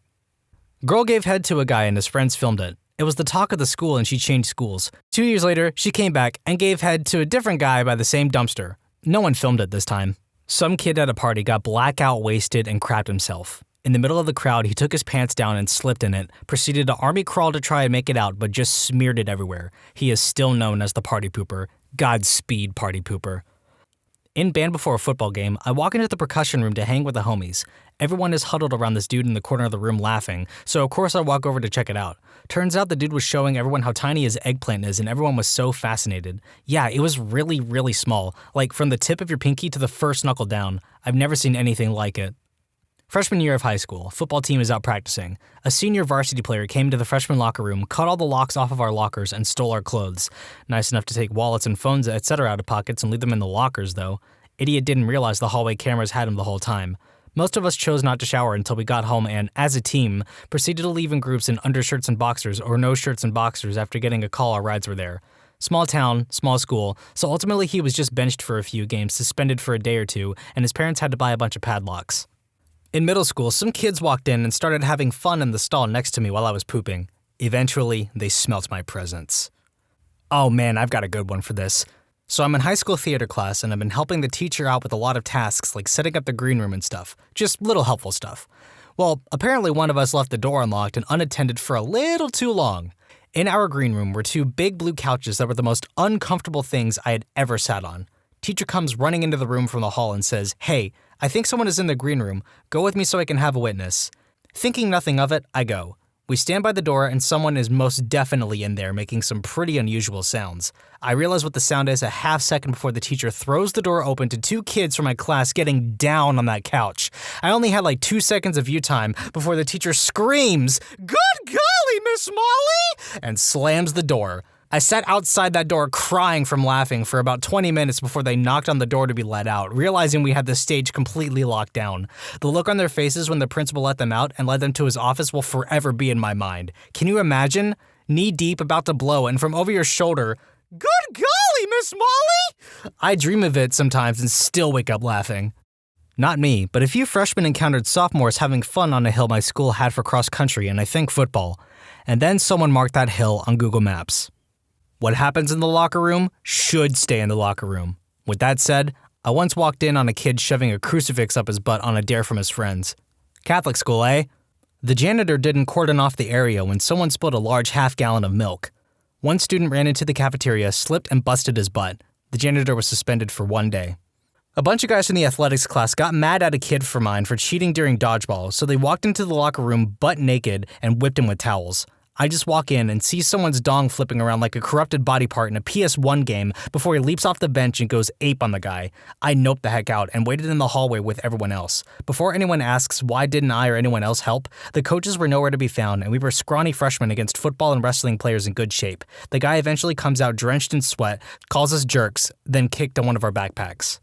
Girl gave head to a guy and his friends filmed it. It was the talk of the school and she changed schools. 2 years later, she came back and gave head to a different guy by the same dumpster. No one filmed it this time. Some kid at a party got blackout wasted and crapped himself. In the middle of the crowd, he took his pants down and slipped in it, proceeded to army crawl to try and make it out, but just smeared it everywhere. He is still known as the party pooper. Godspeed, party pooper. In band before a football game, I walk into the percussion room to hang with the homies. Everyone is huddled around this dude in the corner of the room laughing, so of course I walk over to check it out. Turns out the dude was showing everyone how tiny his eggplant is and everyone was so fascinated. Yeah, it was really, really small, like from the tip of your pinky to the first knuckle down. I've never seen anything like it. Freshman year of high school, football team is out practicing. A senior varsity player came to the freshman locker room, cut all the locks off of our lockers, and stole our clothes. Nice enough to take wallets and phones, etc. out of pockets and leave them in the lockers, though. Idiot didn't realize the hallway cameras had him the whole time. Most of us chose not to shower until we got home and, as a team, proceeded to leave in groups in undershirts and boxers or no shirts and boxers after getting a call our rides were there. Small town, small school, so ultimately he was just benched for a few games, suspended for a day or 2, and his parents had to buy a bunch of padlocks. In middle school, some kids walked in and started having fun in the stall next to me while I was pooping. Eventually, they smelt my presence. Oh man, I've got a good one for this. So I'm in high school theater class and I've been helping the teacher out with a lot of tasks like setting up the green room and stuff. Just little helpful stuff. Well, apparently one of us left the door unlocked and unattended for a little too long. In our green room were 2 big blue couches that were the most uncomfortable things I had ever sat on. Teacher comes running into the room from the hall and says, "Hey, I think someone is in the green room. Go with me so I can have a witness." Thinking nothing of it, I go. We stand by the door and someone is most definitely in there making some pretty unusual sounds. I realize what the sound is a half second before the teacher throws the door open to 2 kids from my class getting down on that couch. I only had like 2 seconds of view time before the teacher screams, "Good golly, Miss Molly!" and slams the door. I sat outside that door crying from laughing for about 20 minutes before they knocked on the door to be let out, realizing we had the stage completely locked down. The look on their faces when the principal let them out and led them to his office will forever be in my mind. Can you imagine? Knee deep, about to blow, and from over your shoulder, "Good golly, Miss Molly!" I dream of it sometimes and still wake up laughing. Not me, but a few freshmen encountered sophomores having fun on a hill my school had for cross-country and I think football. And then someone marked that hill on Google Maps. What happens in the locker room should stay in the locker room. With that said, I once walked in on a kid shoving a crucifix up his butt on a dare from his friends. Catholic school, eh? The janitor didn't cordon off the area when someone spilled a large half-gallon of milk. One student ran into the cafeteria, slipped, and busted his butt. The janitor was suspended for 1 day. A bunch of guys from the athletics class got mad at a kid for mine for cheating during dodgeball, so they walked into the locker room butt naked and whipped him with towels. I just walk in and see someone's dong flipping around like a corrupted body part in a PS1 game before he leaps off the bench and goes ape on the guy. I noped the heck out and waited in the hallway with everyone else. Before anyone asks why didn't I or anyone else help, the coaches were nowhere to be found and we were scrawny freshmen against football and wrestling players in good shape. The guy eventually comes out drenched in sweat, calls us jerks, then kicked on one of our backpacks.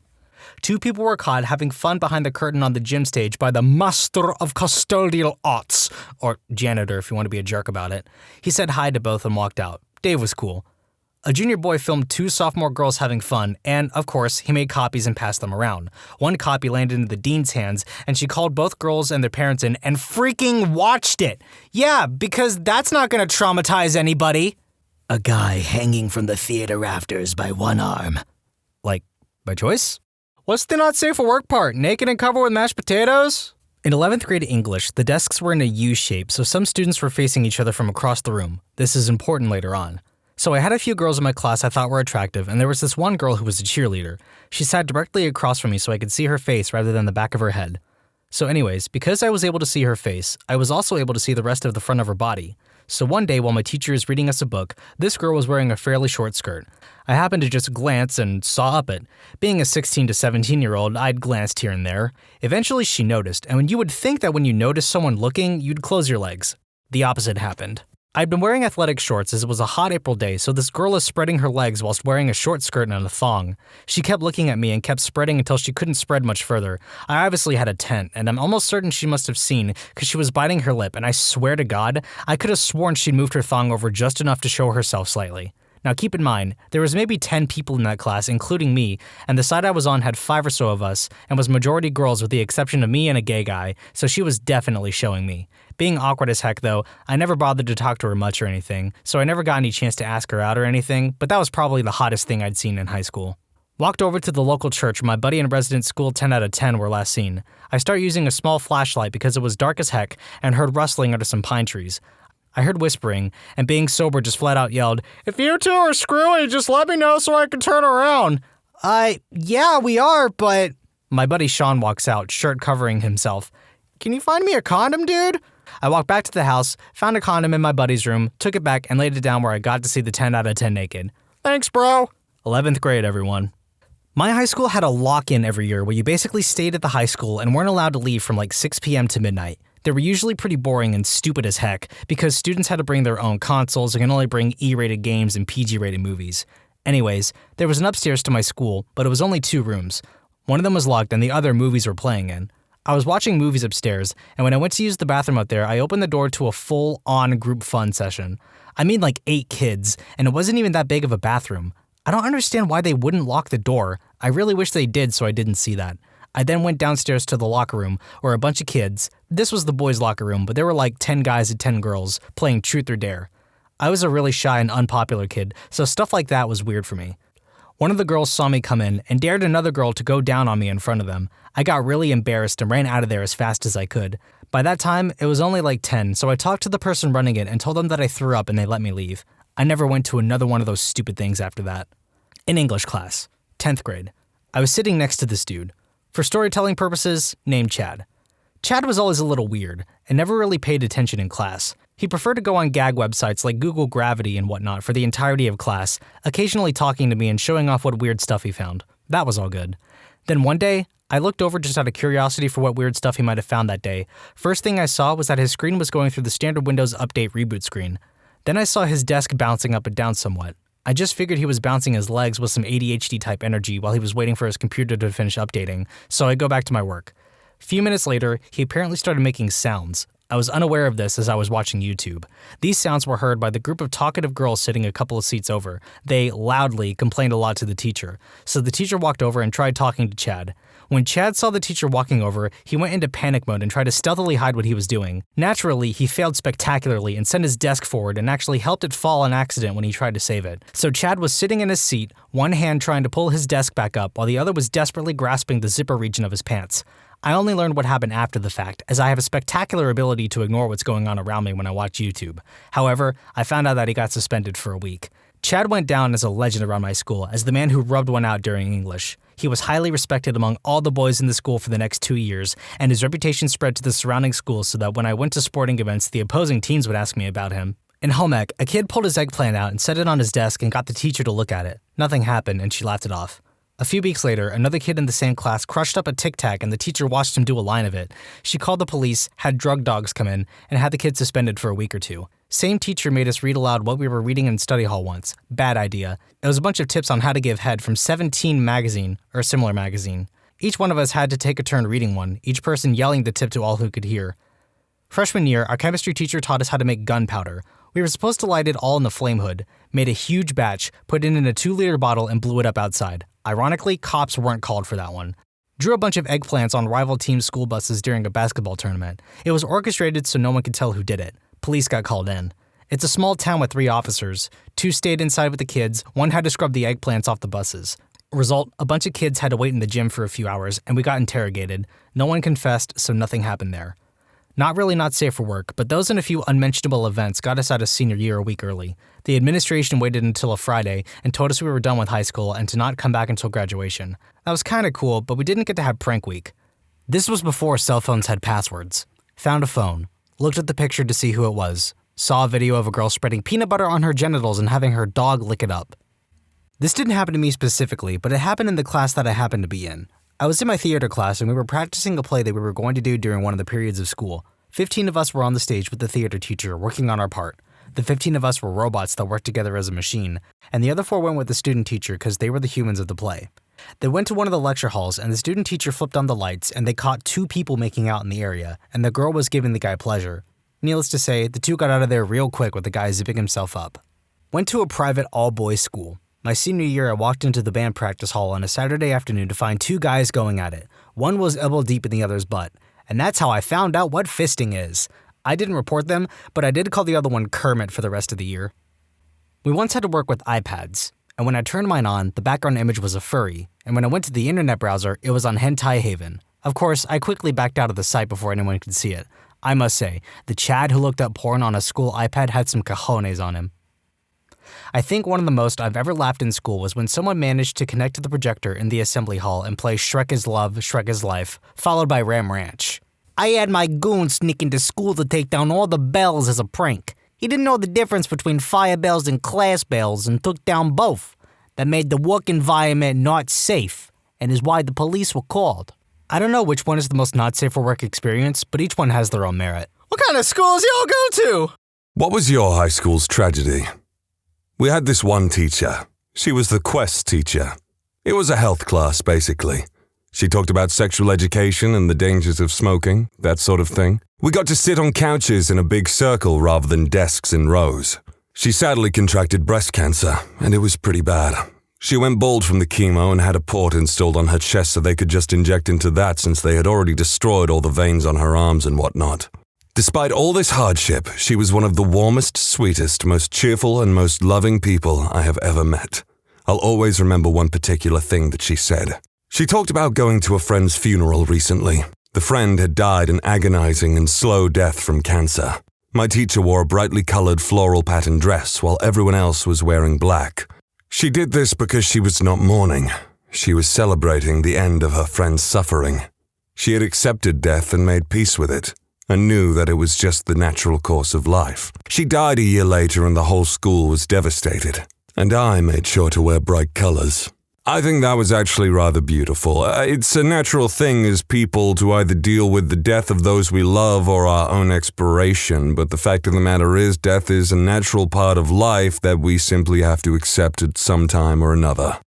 2 people were caught having fun behind the curtain on the gym stage by the Master of Custodial Arts, or janitor if you want to be a jerk about it. He said hi to both and walked out. Dave was cool. A junior boy filmed 2 sophomore girls having fun, and, of course, he made copies and passed them around. One copy landed in the dean's hands, and she called both girls and their parents in and freaking watched it. Yeah, because that's not going to traumatize anybody. A guy hanging from the theater rafters by one arm. Like, by choice? What's the not safe for work part? Naked and covered with mashed potatoes? In 11th grade English, the desks were in a U shape, so some students were facing each other from across the room. This is important later on. So I had a few girls in my class I thought were attractive, and there was this one girl who was a cheerleader. She sat directly across from me so I could see her face rather than the back of her head. So anyways, because I was able to see her face, I was also able to see the rest of the front of her body. So one day while my teacher is reading us a book, this girl was wearing a fairly short skirt. I happened to just glance and saw up it. Being a 16 to 17-year-old, I'd glanced here and there. Eventually she noticed, and when you would think that when you notice someone looking, you'd close your legs. The opposite happened. I'd been wearing athletic shorts as it was a hot April day, so this girl is spreading her legs whilst wearing a short skirt and a thong. She kept looking at me and kept spreading until she couldn't spread much further. I obviously had a tent, and I'm almost certain she must have seen, because she was biting her lip, and I swear to God, I could have sworn she'd moved her thong over just enough to show herself slightly. Now keep in mind, there was maybe 10 people in that class, including me, and the side I was on had 5 or so of us, and was majority girls with the exception of me and a gay guy, so she was definitely showing me. Being awkward as heck though, I never bothered to talk to her much or anything, so I never got any chance to ask her out or anything, but that was probably the hottest thing I'd seen in high school. Walked over to the local church where my buddy and resident school 10 out of 10 were last seen. I start using a small flashlight because it was dark as heck and heard rustling under some pine trees. I heard whispering, and being sober just flat out yelled, "If you two are screwy, just let me know so I can turn around." Yeah, we are, but... My buddy Sean walks out, shirt covering himself. "Can you find me a condom, dude?" I walked back to the house, found a condom in my buddy's room, took it back, and laid it down where I got to see the 10 out of 10 naked. Thanks, bro. 11th grade, everyone. My high school had a lock-in every year where you basically stayed at the high school and weren't allowed to leave from like 6 p.m. to midnight. They were usually pretty boring and stupid as heck because students had to bring their own consoles and could only bring E-rated games and PG-rated movies. Anyways, there was an upstairs to my school, but it was only 2 rooms. One of them was locked and the other movies were playing in. I was watching movies upstairs, and when I went to use the bathroom up there, I opened the door to a full-on group fun session. I mean like 8 kids, and it wasn't even that big of a bathroom. I don't understand why they wouldn't lock the door. I really wish they did so I didn't see that. I then went downstairs to the locker room, where a bunch of kids, this was the boys' locker room, but there were like 10 guys and 10 girls, playing Truth or Dare. I was a really shy and unpopular kid, so stuff like that was weird for me. One of the girls saw me come in and dared another girl to go down on me in front of them. I got really embarrassed and ran out of there as fast as I could. By that time, it was only like 10, so I talked to the person running it and told them that I threw up and they let me leave. I never went to another one of those stupid things after that. In English class, 10th grade, I was sitting next to this dude. For storytelling purposes, named Chad. Chad was always a little weird and never really paid attention in class. He preferred to go on gag websites like Google Gravity and whatnot for the entirety of class, occasionally talking to me and showing off what weird stuff he found. That was all good. Then one day, I looked over just out of curiosity for what weird stuff he might have found that day. First thing I saw was that his screen was going through the standard Windows Update reboot screen. Then I saw his desk bouncing up and down somewhat. I just figured he was bouncing his legs with some ADHD-type energy while he was waiting for his computer to finish updating, so I go back to my work. A few minutes later, he apparently started making sounds. I was unaware of this as I was watching YouTube. These sounds were heard by the group of talkative girls sitting a couple of seats over. They loudly complained a lot to the teacher, so the teacher walked over and tried talking to Chad. When Chad saw the teacher walking over, he went into panic mode and tried to stealthily hide what he was doing. Naturally, he failed spectacularly and sent his desk forward and actually helped it fall on accident when he tried to save it. So Chad was sitting in his seat, one hand trying to pull his desk back up while the other was desperately grasping the zipper region of his pants. I only learned what happened after the fact, as I have a spectacular ability to ignore what's going on around me when I watch YouTube. However, I found out that he got suspended for a week. Chad went down as a legend around my school as the man who rubbed one out during English. He was highly respected among all the boys in the school for the next 2 years, and his reputation spread to the surrounding schools so that when I went to sporting events, the opposing teams would ask me about him. In home ec, a kid pulled his eggplant out and set it on his desk and got the teacher to look at it. Nothing happened, and she laughed it off. A few weeks later, another kid in the same class crushed up a Tic Tac and the teacher watched him do a line of it. She called the police, had drug dogs come in, and had the kid suspended for a week or two. Same teacher made us read aloud what we were reading in study hall once. Bad idea. It was a bunch of tips on how to give head from 17 magazine, or a similar magazine. Each one of us had to take a turn reading one, each person yelling the tip to all who could hear. Freshman year, our chemistry teacher taught us how to make gunpowder. We were supposed to light it all in the flame hood, made a huge batch, put it in a 2-liter bottle, and blew it up outside. Ironically, cops weren't called for that one. Drew a bunch of eggplants on rival team school buses during a basketball tournament. It was orchestrated so no one could tell who did it. Police got called in. It's a small town with 3 officers. 2 stayed inside with the kids, 1 had to scrub the eggplants off the buses. Result, a bunch of kids had to wait in the gym for a few hours, and we got interrogated. No one confessed, so nothing happened there. Not safe for work, but those and a few unmentionable events got us out of senior year a week early. The administration waited until a Friday and told us we were done with high school and to not come back until graduation. That was kinda cool, but we didn't get to have prank week. This was before cell phones had passwords. Found a phone. Looked at the picture to see who it was. Saw a video of a girl spreading peanut butter on her genitals and having her dog lick it up. This didn't happen to me specifically, but it happened in the class that I happened to be in. I was in my theater class and we were practicing a play that we were going to do during one of the periods of school. 15 of us were on the stage with the theater teacher working on our part. The 15 of us were robots that worked together as a machine, and the other 4 went with the student teacher because they were the humans of the play. They went to one of the lecture halls and the student teacher flipped on the lights and they caught 2 people making out in the area, and the girl was giving the guy pleasure. Needless to say, the 2 got out of there real quick with the guy zipping himself up. Went to a private all-boys school. My senior year, I walked into the band practice hall on a Saturday afternoon to find 2 guys going at it. One was elbow deep in the other's butt. And that's how I found out what fisting is. I didn't report them, but I did call the other one Kermit for the rest of the year. We once had to work with iPads, and when I turned mine on, the background image was a furry, and when I went to the internet browser, it was on Hentai Haven. Of course, I quickly backed out of the site before anyone could see it. I must say, the Chad who looked up porn on a school iPad had some cojones on him. I think one of the most I've ever laughed in school was when someone managed to connect to the projector in the assembly hall and play Shrek is Love, Shrek is Life, followed by Ram Ranch. I had my goon sneak into school to take down all the bells as a prank. He didn't know the difference between fire bells and class bells and took down both. That made the work environment not safe, and is why the police were called. I don't know which one is the most not safe for work experience, but each one has their own merit. What kind of schools y'all go to? What was your high school's tragedy? We had this one teacher. She was the Quest teacher. It was a health class, basically. She talked about sexual education and the dangers of smoking, that sort of thing. We got to sit on couches in a big circle rather than desks in rows. She sadly contracted breast cancer, and it was pretty bad. She went bald from the chemo and had a port installed on her chest so they could just inject into that since they had already destroyed all the veins on her arms and whatnot. Despite all this hardship, she was one of the warmest, sweetest, most cheerful, and most loving people I have ever met. I'll always remember one particular thing that she said. She talked about going to a friend's funeral recently. The friend had died an agonizing and slow death from cancer. My teacher wore a brightly colored floral pattern dress while everyone else was wearing black. She did this because she was not mourning. She was celebrating the end of her friend's suffering. She had accepted death and made peace with it, and knew that it was just the natural course of life. She died a year later and the whole school was devastated, and I made sure to wear bright colors. I think that was actually rather beautiful. It's a natural thing as people to either deal with the death of those we love or our own expiration, but the fact of the matter is death is a natural part of life that we simply have to accept at some time or another.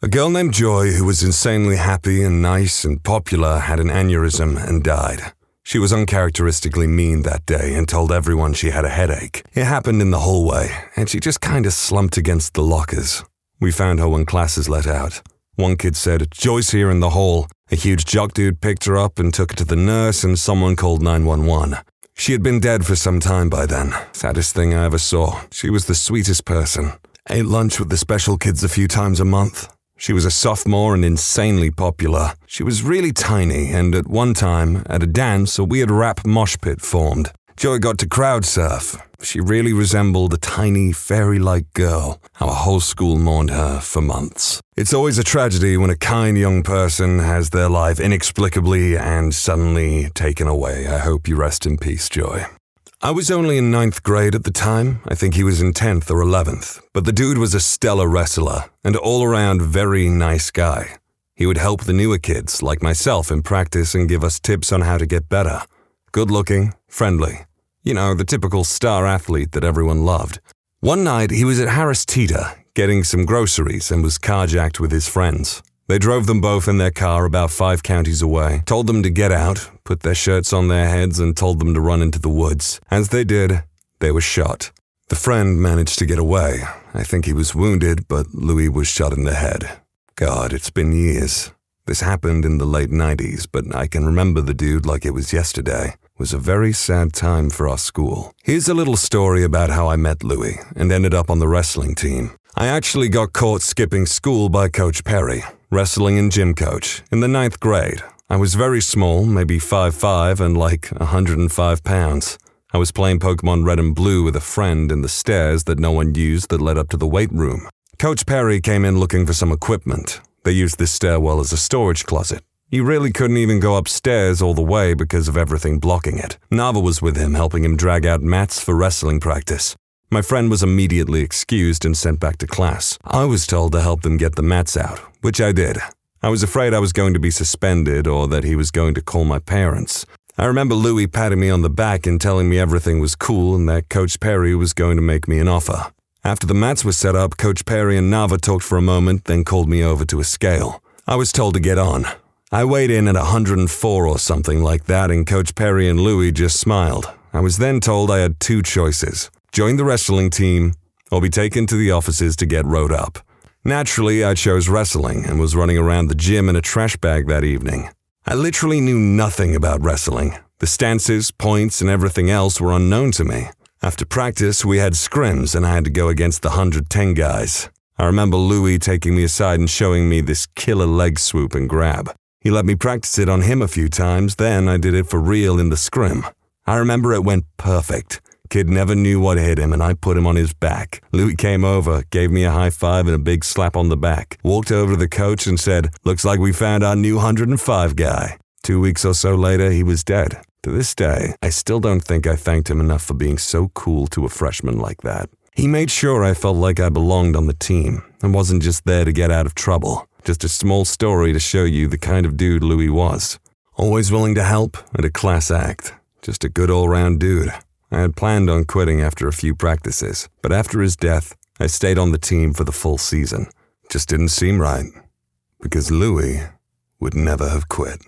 A girl named Joy, who was insanely happy and nice and popular, had an aneurysm and died. She was uncharacteristically mean that day and told everyone she had a headache. It happened in the hallway, and she just kind of slumped against the lockers. We found her when classes let out. One kid said, "Joy's here in the hall." A huge jock dude picked her up and took her to the nurse, and someone called 911. She had been dead for some time by then. Saddest thing I ever saw. She was the sweetest person. Ate lunch with the special kids a few times a month. She was a sophomore and insanely popular. She was really tiny, and at one time, at a dance, a weird rap mosh pit formed. Joy got to crowd surf. She really resembled a tiny, fairy-like girl. Our whole school mourned her for months. It's always a tragedy when a kind young person has their life inexplicably and suddenly taken away. I hope you rest in peace, Joy. I was only in 9th grade at the time. I think he was in 10th or 11th. But the dude was a stellar wrestler and all-around very nice guy. He would help the newer kids, like myself, in practice and give us tips on how to get better. Good-looking, friendly. You know, the typical star athlete that everyone loved. One night, he was at Harris Teeter, getting some groceries and was carjacked with his friends. They drove them both in their car about 5 counties away, told them to get out, put their shirts on their heads, and told them to run into the woods. As they did, they were shot. The friend managed to get away. I think he was wounded, but Louis was shot in the head. God, it's been years. This happened in the late 90s, but I can remember the dude like it was yesterday. It was a very sad time for our school. Here's a little story about how I met Louis and ended up on the wrestling team. I actually got caught skipping school by Coach Perry, wrestling and gym coach, in the 9th grade. I was very small, maybe 5'5" and like 105 pounds. I was playing Pokemon Red and Blue with a friend in the stairs that no one used that led up to the weight room. Coach Perry came in looking for some equipment. They used this stairwell as a storage closet. You really couldn't even go upstairs all the way because of everything blocking it. Nava was with him, helping him drag out mats for wrestling practice. My friend was immediately excused and sent back to class. I was told to help them get the mats out, which I did. I was afraid I was going to be suspended or that he was going to call my parents. I remember Louis patting me on the back and telling me everything was cool and that Coach Perry was going to make me an offer. After the mats were set up, Coach Perry and Nava talked for a moment, then called me over to a scale. I was told to get on. I weighed in at 104 or something like that, and Coach Perry and Louis just smiled. I was then told I had 2 choices: join the wrestling team or be taken to the offices to get rode up. Naturally, I chose wrestling and was running around the gym in a trash bag that evening. I literally knew nothing about wrestling. The stances, points, and everything else were unknown to me. After practice, we had scrims and I had to go against the 110 guys. I remember Louis taking me aside and showing me this killer leg swoop and grab. He let me practice it on him a few times, then I did it for real in the scrim. I remember it went perfect. Kid never knew what hit him and I put him on his back. Louis came over, gave me a high five and a big slap on the back, walked over to the coach and said, "Looks like we found our new 105 guy." 2 weeks or so later, he was dead. To this day, I still don't think I thanked him enough for being so cool to a freshman like that. He made sure I felt like I belonged on the team and wasn't just there to get out of trouble. Just a small story to show you the kind of dude Louis was. Always willing to help and a class act. Just a good all-round dude. I had planned on quitting after a few practices, but after his death, I stayed on the team for the full season. Just didn't seem right, because Louis would never have quit.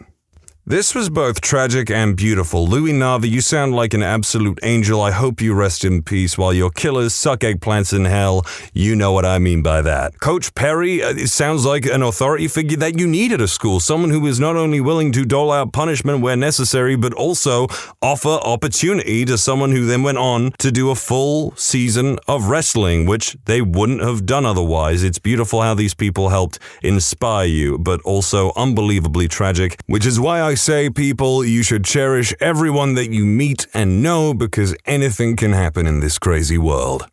This was both tragic and beautiful. Louis Nava, you sound like an absolute angel. I hope you rest in peace while your killers suck eggplants in hell. You know what I mean by that. Coach Perry, it sounds like an authority figure that you need at a school. Someone who is not only willing to dole out punishment where necessary, but also offer opportunity to someone who then went on to do a full season of wrestling, which they wouldn't have done otherwise. It's beautiful how these people helped inspire you, but also unbelievably tragic, which is why I say, people, you should cherish everyone that you meet and know, because anything can happen in this crazy world.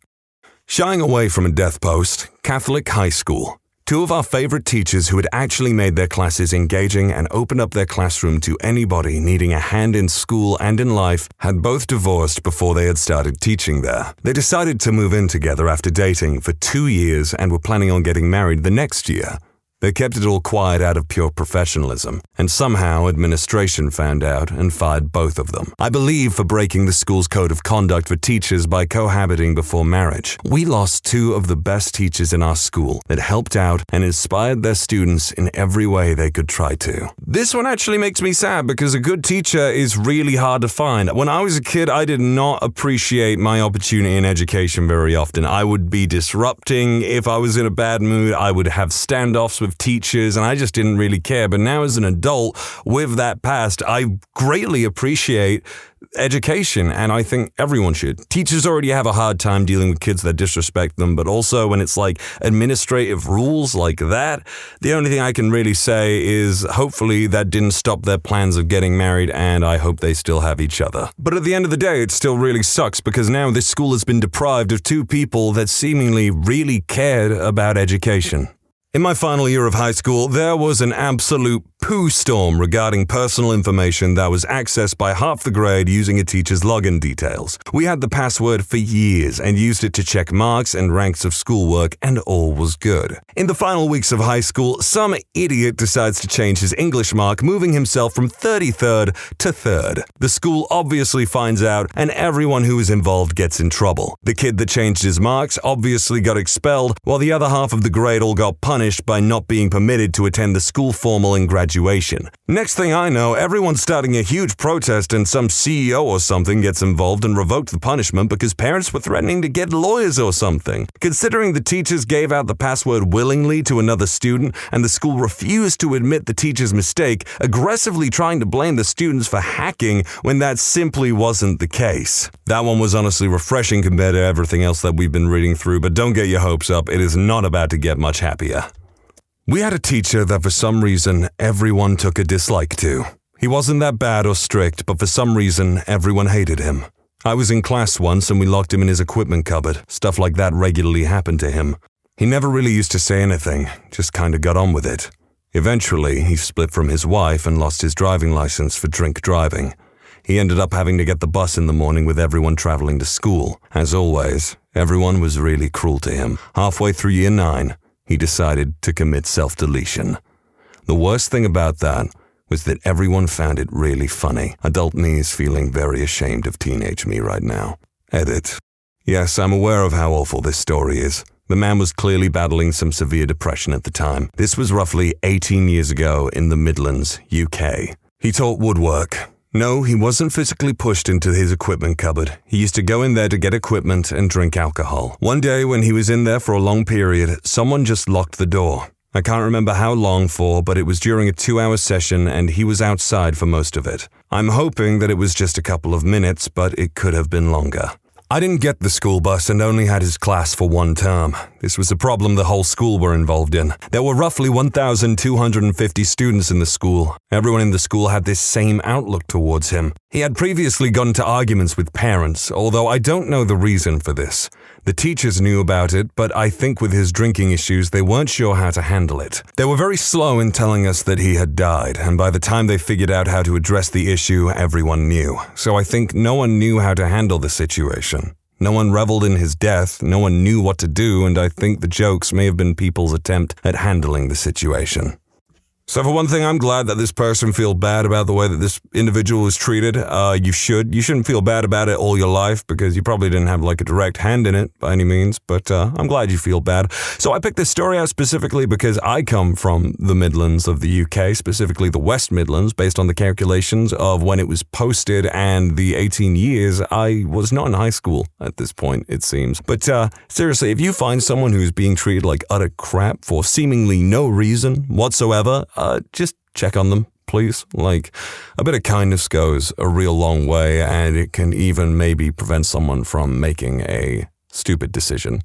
Shying away from a death post, Catholic high school. 2 of our favorite teachers who had actually made their classes engaging and opened up their classroom to anybody needing a hand in school and in life had both divorced before they had started teaching there. They decided to move in together after dating for 2 years and were planning on getting married the next year. They kept it all quiet out of pure professionalism, and somehow administration found out and fired both of them. I believe for breaking the school's code of conduct for teachers by cohabiting before marriage. We lost two of the best teachers in our school that helped out and inspired their students in every way they could try to. This one actually makes me sad because a good teacher is really hard to find. When I was a kid, I did not appreciate my opportunity in education very often. I would be disrupting. If I was in a bad mood, I would have standoffs with teachers, and I just didn't really care. But now as an adult, with that past, I greatly appreciate education, and I think everyone should. Teachers already have a hard time dealing with kids that disrespect them, but also when it's like administrative rules like that, the only thing I can really say is hopefully that didn't stop their plans of getting married, and I hope they still have each other. But at the end of the day, it still really sucks because now this school has been deprived of two people that seemingly really cared about education. In my final year of high school, there was an absolute poo storm regarding personal information that was accessed by half the grade using a teacher's login details. We had the password for years and used it to check marks and ranks of schoolwork, and all was good. In the final weeks of high school, some idiot decides to change his English mark, moving himself from 33rd to 3rd. The school obviously finds out, and everyone who is involved gets in trouble. The kid that changed his marks obviously got expelled, while the other half of the grade all got punished by not being permitted to attend the school formal and graduation. Next thing I know, everyone's starting a huge protest and some CEO or something gets involved and revoked the punishment because parents were threatening to get lawyers or something. Considering the teachers gave out the password willingly to another student and the school refused to admit the teacher's mistake, aggressively trying to blame the students for hacking when that simply wasn't the case. That one was honestly refreshing compared to everything else that we've been reading through, but don't get your hopes up, it is not about to get much happier. We had a teacher that for some reason everyone took a dislike to. He wasn't that bad or strict, but for some reason everyone hated him. I was in class once and we locked him in his equipment cupboard. Stuff like that regularly happened to him. He never really used to say anything, just kinda got on with it. Eventually, he split from his wife and lost his driving license for drink driving. He ended up having to get the bus in the morning with everyone traveling to school. As always, everyone was really cruel to him. Halfway through year 9, he decided to commit self-deletion. The worst thing about that was that everyone found it really funny. Adult me is feeling very ashamed of teenage me right now. Edit. Yes, I'm aware of how awful this story is. The man was clearly battling some severe depression at the time. This was roughly 18 years ago in the Midlands, UK. He taught woodwork. No, he wasn't physically pushed into his equipment cupboard. He used to go in there to get equipment and drink alcohol. One day when he was in there for a long period, someone just locked the door. I can't remember how long for, but it was during a 2-hour session and he was outside for most of it. I'm hoping that it was just a couple of minutes, but it could have been longer. I didn't get the school bus and only had his class for one term. This was a problem the whole school were involved in. There were roughly 1,250 students in the school. Everyone in the school had this same outlook towards him. He had previously gotten into arguments with parents, although I don't know the reason for this. The teachers knew about it, but I think with his drinking issues, they weren't sure how to handle it. They were very slow in telling us that he had died, and by the time they figured out how to address the issue, everyone knew. So I think no one knew how to handle the situation. No one reveled in his death, no one knew what to do, and I think the jokes may have been people's attempt at handling the situation. So for one thing, I'm glad that this person feels bad about the way that this individual was treated. You shouldn't feel bad about it all your life because you probably didn't have like a direct hand in it by any means, but I'm glad you feel bad. So I picked this story out specifically because I come from the Midlands of the UK, specifically the West Midlands, based on the calculations of when it was posted and the 18 years. I was not in high school at this point, it seems. But seriously, if you find someone who's being treated like utter crap for seemingly no reason whatsoever, just check on them, please. Like, a bit of kindness goes a real long way, and it can even maybe prevent someone from making a stupid decision.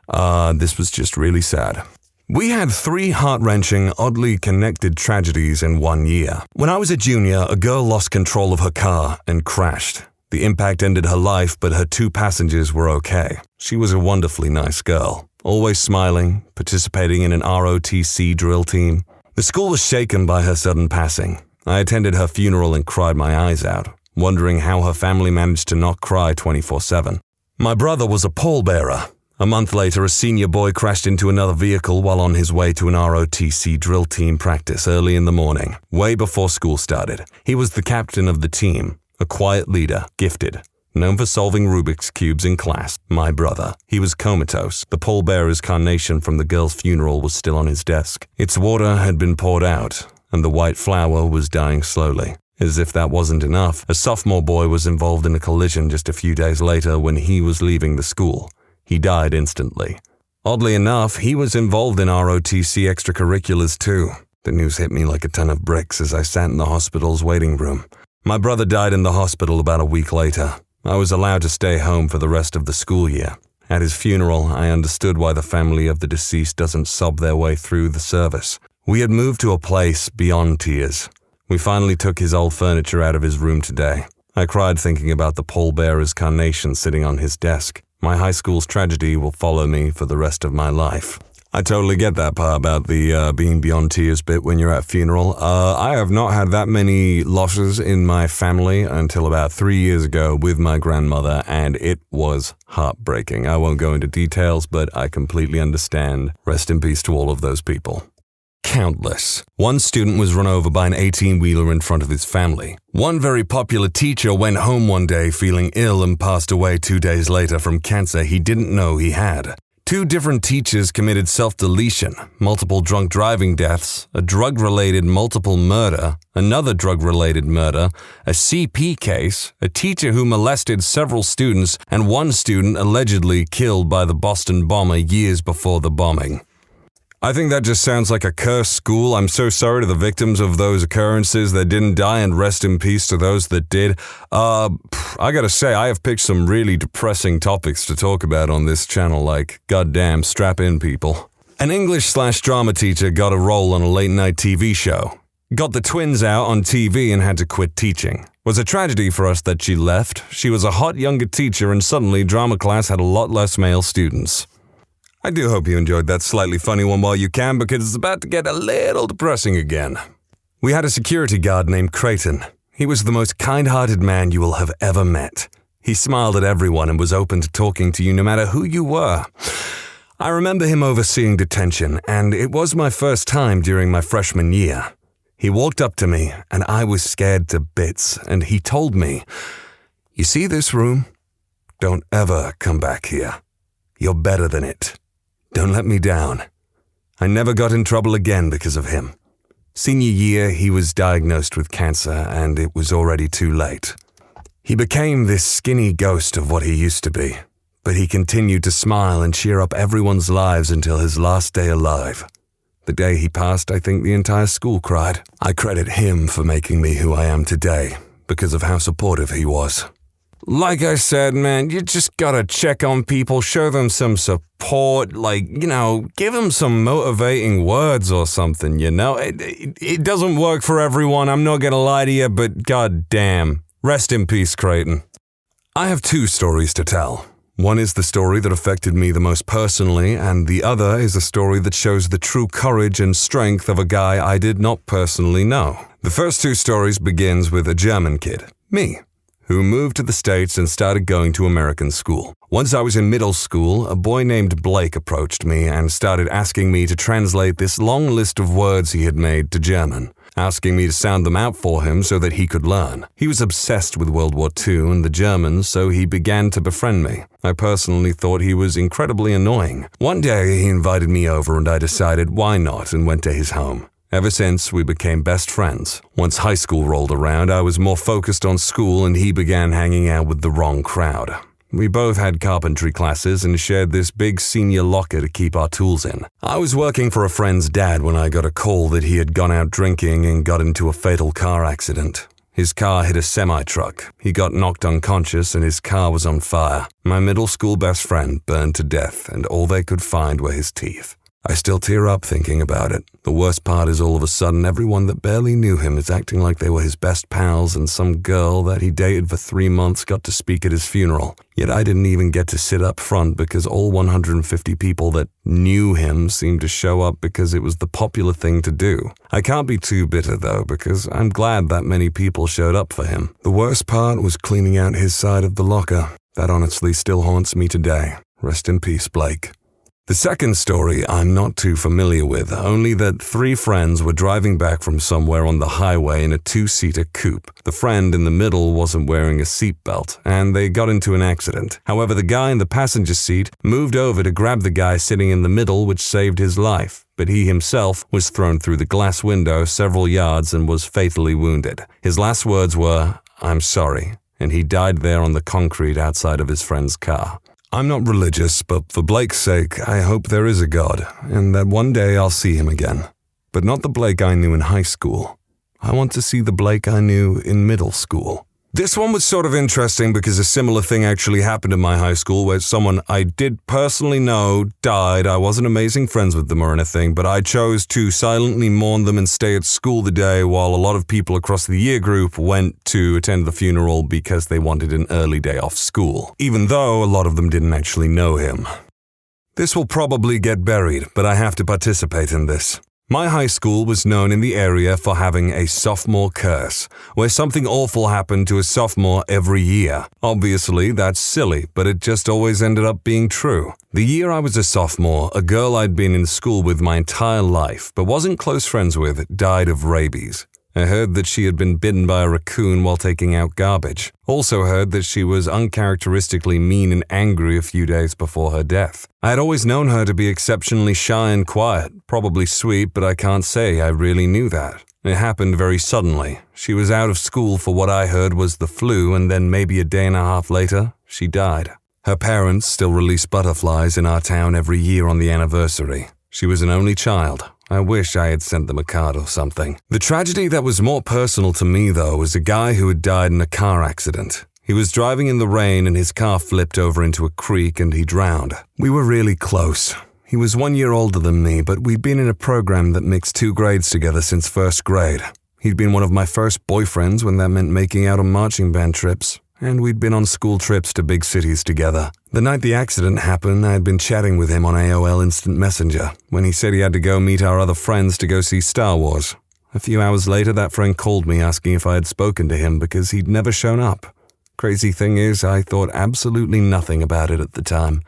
This was just really sad. We had 3 heart-wrenching, oddly connected tragedies in one year. When I was a junior, a girl lost control of her car and crashed. The impact ended her life, but her 2 passengers were okay. She was a wonderfully nice girl, always smiling, participating in an ROTC drill team. The school was shaken by her sudden passing. I attended her funeral and cried my eyes out, wondering how her family managed to not cry 24/7. My brother was a pallbearer. A month later, a senior boy crashed into another vehicle while on his way to an ROTC drill team practice early in the morning, way before school started. He was the captain of the team, a quiet leader, gifted, known for solving Rubik's Cubes in class. My brother. He was comatose. The pallbearer's carnation from the girl's funeral was still on his desk. Its water had been poured out, and the white flower was dying slowly. As if that wasn't enough, a sophomore boy was involved in a collision just a few days later when he was leaving the school. He died instantly. Oddly enough, he was involved in ROTC extracurriculars too. The news hit me like a ton of bricks as I sat in the hospital's waiting room. My brother died in the hospital about a week later. I was allowed to stay home for the rest of the school year. At his funeral, I understood why the family of the deceased doesn't sob their way through the service. We had moved to a place beyond tears. We finally took his old furniture out of his room today. I cried thinking about the pallbearer's carnation sitting on his desk. My high school's tragedy will follow me for the rest of my life. I totally get that part about the being beyond tears bit when you're at a funeral. I have not had that many losses in my family until about 3 years ago with my grandmother, and it was heartbreaking. I won't go into details, but I completely understand. Rest in peace to all of those people. Countless. One student was run over by an 18-wheeler in front of his family. One very popular teacher went home one day feeling ill and passed away 2 days later from cancer he didn't know he had. 2 different teachers committed self-deletion, multiple drunk driving deaths, a drug-related multiple murder, another drug-related murder, a CP case, a teacher who molested several students, and one student allegedly killed by the Boston bomber years before the bombing. I think that just sounds like a cursed school. I'm so sorry to the victims of those occurrences that didn't die, and rest in peace to those that did. I gotta say, I have picked some really depressing topics to talk about on this channel, like, goddamn, strap in, people. An English/drama teacher got a role on a late-night TV show. Got the twins out on TV and had to quit teaching. Was a tragedy for us that she left. She was a hot younger teacher, and suddenly drama class had a lot less male students. I do hope you enjoyed that slightly funny one while you can, because it's about to get a little depressing again. We had a security guard named Creighton. He was the most kind-hearted man you will have ever met. He smiled at everyone and was open to talking to you no matter who you were. I remember him overseeing detention, and it was my first time during my freshman year. He walked up to me, and I was scared to bits, and he told me, "You see this room? Don't ever come back here. You're better than it. Don't let me down." I never got in trouble again because of him. Senior year, he was diagnosed with cancer, and it was already too late. He became this skinny ghost of what he used to be, but he continued to smile and cheer up everyone's lives until his last day alive. The day he passed, I think the entire school cried. I credit him for making me who I am today, because of how supportive he was. Like I said, man, you just gotta check on people, show them some support, give them some motivating words or something, you know? It doesn't work for everyone, I'm not gonna lie to you, but goddamn. Rest in peace, Creighton. I have 2 stories to tell. One is the story that affected me the most personally, and the other is a story that shows the true courage and strength of a guy I did not personally know. The first 2 stories begins with a German kid, me, who moved to the States and started going to American school. Once I was in middle school, a boy named Blake approached me and started asking me to translate this long list of words he had made to German, asking me to sound them out for him so that he could learn. He was obsessed with World War II and the Germans, so he began to befriend me. I personally thought he was incredibly annoying. One day he invited me over and I decided why not and went to his home. Ever since, we became best friends. Once high school rolled around, I was more focused on school and he began hanging out with the wrong crowd. We both had carpentry classes and shared this big senior locker to keep our tools in. I was working for a friend's dad when I got a call that he had gone out drinking and got into a fatal car accident. His car hit a semi-truck. He got knocked unconscious and his car was on fire. My middle school best friend burned to death and all they could find were his teeth. I still tear up thinking about it. The worst part is all of a sudden everyone that barely knew him is acting like they were his best pals, and some girl that he dated for 3 months got to speak at his funeral. Yet I didn't even get to sit up front because all 150 people that knew him seemed to show up because it was the popular thing to do. I can't be too bitter though, because I'm glad that many people showed up for him. The worst part was cleaning out his side of the locker. That honestly still haunts me today. Rest in peace, Blake. The second story I'm not too familiar with, only that 3 friends were driving back from somewhere on the highway in a 2-seater coupe. The friend in the middle wasn't wearing a seatbelt, and they got into an accident. However, the guy in the passenger seat moved over to grab the guy sitting in the middle, which saved his life. But he himself was thrown through the glass window several yards and was fatally wounded. His last words were, "I'm sorry," and he died there on the concrete outside of his friend's car. I'm not religious, but for Blake's sake, I hope there is a God, and that one day I'll see him again. But not the Blake I knew in high school. I want to see the Blake I knew in middle school. This one was sort of interesting because a similar thing actually happened in my high school where someone I did personally know died. I wasn't amazing friends with them or anything, but I chose to silently mourn them and stay at school the day while a lot of people across the year group went to attend the funeral because they wanted an early day off school, even though a lot of them didn't actually know him. This will probably get buried, but I have to participate in this. My high school was known in the area for having a sophomore curse, where something awful happened to a sophomore every year. Obviously, that's silly, but it just always ended up being true. The year I was a sophomore, a girl I'd been in school with my entire life, but wasn't close friends with, died of rabies. I heard that she had been bitten by a raccoon while taking out garbage. Also heard that she was uncharacteristically mean and angry a few days before her death. I had always known her to be exceptionally shy and quiet, probably sweet, but I can't say I really knew that. It happened very suddenly. She was out of school for what I heard was the flu, and then maybe a day and a half later, she died. Her parents still release butterflies in our town every year on the anniversary. She was an only child. I wish I had sent them a card or something. The tragedy that was more personal to me, though, was a guy who had died in a car accident. He was driving in the rain and his car flipped over into a creek and he drowned. We were really close. He was 1 year older than me, but we'd been in a program that mixed 2 grades together since 1st grade. He'd been one of my first boyfriends when that meant making out on marching band trips. And we'd been on school trips to big cities together. The night the accident happened, I had been chatting with him on AOL Instant Messenger when he said he had to go meet our other friends to go see Star Wars. A few hours later, that friend called me asking if I had spoken to him because he'd never shown up. Crazy thing is, I thought absolutely nothing about it at the time.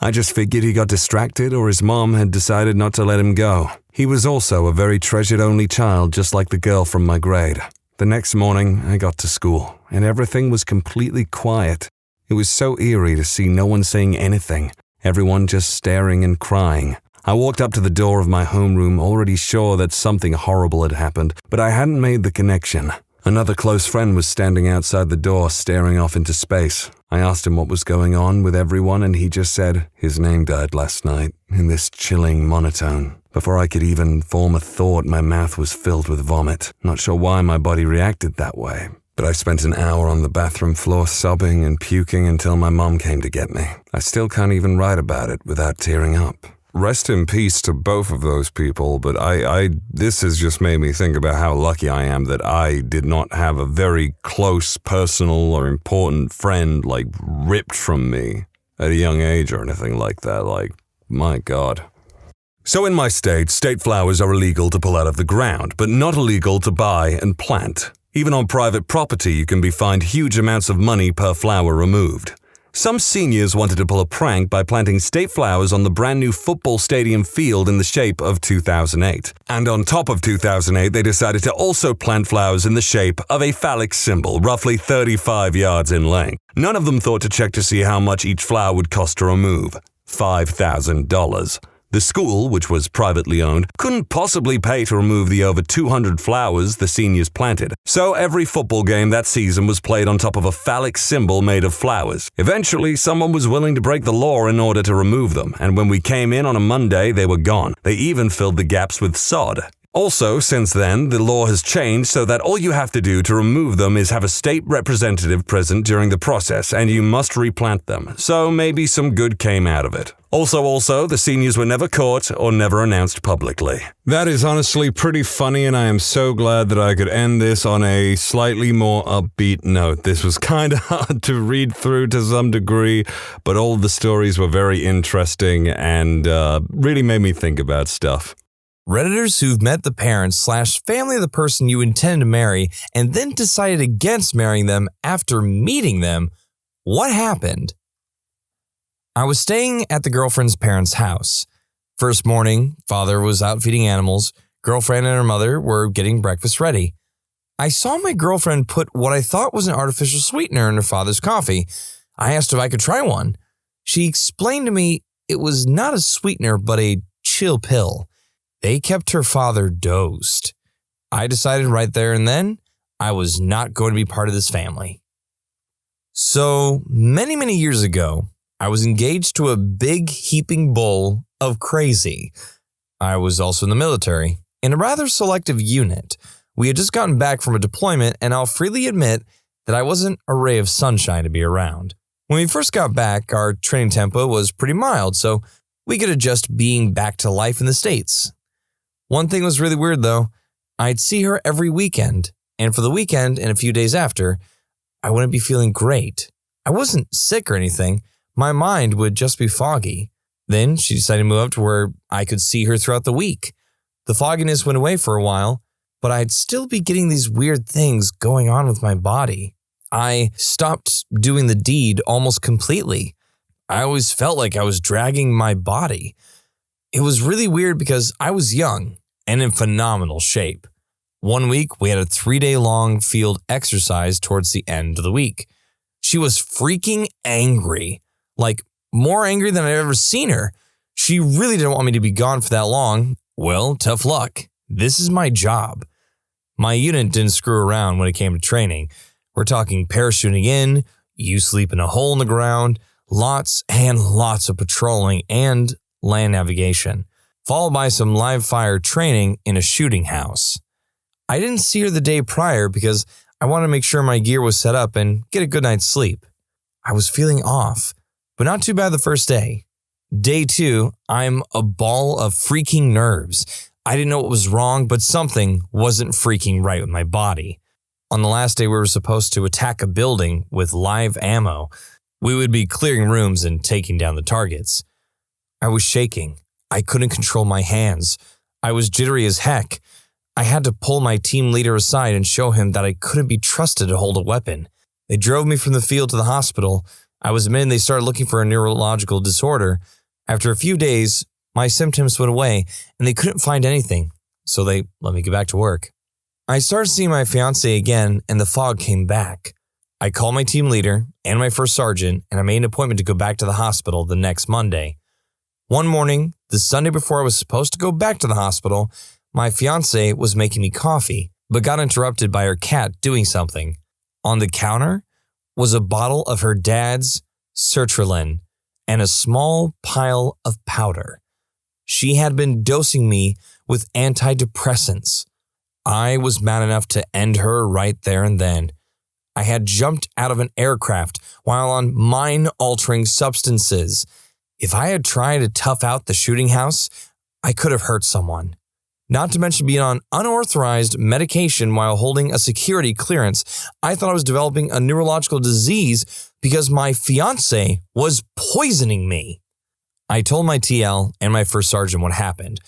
I just figured he got distracted or his mom had decided not to let him go. He was also a very treasured only child, just like the girl from my grade. The next morning, I got to school, and everything was completely quiet. It was so eerie to see no one saying anything, everyone just staring and crying. I walked up to the door of my homeroom already sure that something horrible had happened, but I hadn't made the connection. Another close friend was standing outside the door staring off into space. I asked him what was going on with everyone, and he just said his name died last night, in this chilling monotone. Before I could even form a thought, my mouth was filled with vomit. Not sure why my body reacted that way, but I spent an hour on the bathroom floor sobbing and puking until my mom came to get me. I still can't even write about it without tearing up. Rest in peace to both of those people, but this has just made me think about how lucky I am that I did not have a very close, personal, or important friend, ripped from me at a young age or anything like that. My God. So in my state flowers are illegal to pull out of the ground, but not illegal to buy and plant. Even on private property, you can be fined huge amounts of money per flower removed. Some seniors wanted to pull a prank by planting state flowers on the brand new football stadium field in the shape of 2008. And on top of 2008, they decided to also plant flowers in the shape of a phallic symbol, roughly 35 yards in length. None of them thought to check to see how much each flower would cost to remove. $5,000. The school, which was privately owned, couldn't possibly pay to remove the over 200 flowers the seniors planted, so every football game that season was played on top of a phallic symbol made of flowers. Eventually, someone was willing to break the law in order to remove them, and when we came in on a Monday, they were gone. They even filled the gaps with sod. Also, since then, the law has changed so that all you have to do to remove them is have a state representative present during the process, and you must replant them. So maybe some good came out of it. Also, the seniors were never caught or never announced publicly. That is honestly pretty funny, and I am so glad that I could end this on a slightly more upbeat note. This was kind of hard to read through to some degree, but all the stories were very interesting and really made me think about stuff. Redditors who've met the parents/family of the person you intend to marry and then decided against marrying them after meeting them. What happened? I was staying at the girlfriend's parents' house. First morning, father was out feeding animals. Girlfriend and her mother were getting breakfast ready. I saw my girlfriend put what I thought was an artificial sweetener in her father's coffee. I asked if I could try one. She explained to me it was not a sweetener, but a chill pill. They kept her father dosed. I decided right there and then I was not going to be part of this family. So many years ago, I was engaged to a big heaping bowl of crazy. I was also in the military, in a rather selective unit. We had just gotten back from a deployment, and I'll freely admit that I wasn't a ray of sunshine to be around. When we first got back, our training tempo was pretty mild, so we could adjust being back to life in the States. One thing was really weird, though. I'd see her every weekend, and for the weekend and a few days after, I wouldn't be feeling great. I wasn't sick or anything. My mind would just be foggy. Then she decided to move up to where I could see her throughout the week. The fogginess went away for a while, but I'd still be getting these weird things going on with my body. I stopped doing the deed almost completely. I always felt like I was dragging my body. It was really weird because I was young and in phenomenal shape. One week, we had a 3-day-long field exercise towards the end of the week. She was freaking angry, like more angry than I've ever seen her. She really didn't want me to be gone for that long. Well, tough luck. This is my job. My unit didn't screw around when it came to training. We're talking parachuting in, you sleep in a hole in the ground, lots and lots of patrolling and land navigation, followed by some live fire training in a shooting house. I didn't see her the day prior because I wanted to make sure my gear was set up and get a good night's sleep. I was feeling off, but not too bad the first day. Day 2, I'm a ball of freaking nerves. I didn't know what was wrong, but something wasn't freaking right with my body. On the last day, we were supposed to attack a building with live ammo. We would be clearing rooms and taking down the targets. I was shaking. I couldn't control my hands. I was jittery as heck. I had to pull my team leader aside and show him that I couldn't be trusted to hold a weapon. They drove me from the field to the hospital. I was admitted they started looking for a neurological disorder. After a few days, my symptoms went away and they couldn't find anything, so they let me get back to work. I started seeing my fiancée again and the fog came back. I called my team leader and my first sergeant and I made an appointment to go back to the hospital the next Monday. One morning, the Sunday before I was supposed to go back to the hospital, my fiancée was making me coffee, but got interrupted by her cat doing something. On the counter was a bottle of her dad's sertraline and a small pile of powder. She had been dosing me with antidepressants. I was mad enough to end her right there and then. I had jumped out of an aircraft while on mind-altering substances. If I had tried to tough out the shooting house, I could have hurt someone. Not to mention being on unauthorized medication while holding a security clearance, I thought I was developing a neurological disease because my fiancé was poisoning me. I told my TL and my first sergeant what happened.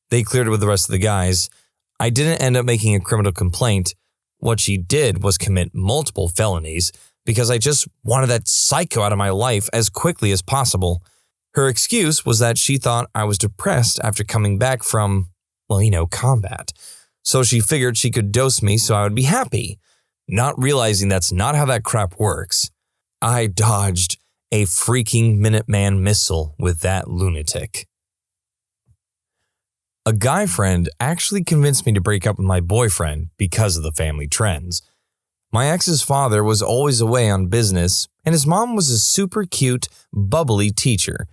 They cleared it with the rest of the guys. I didn't end up making a criminal complaint. What she did was commit multiple felonies because I just wanted that psycho out of my life as quickly as possible. Her excuse was that she thought I was depressed after coming back from, combat. So she figured she could dose me so I would be happy, not realizing that's not how that crap works. I dodged a freaking Minuteman missile with that lunatic. A guy friend actually convinced me to break up with my boyfriend because of the family trends. My ex's father was always away on business, and his mom was a super cute, bubbly teacher.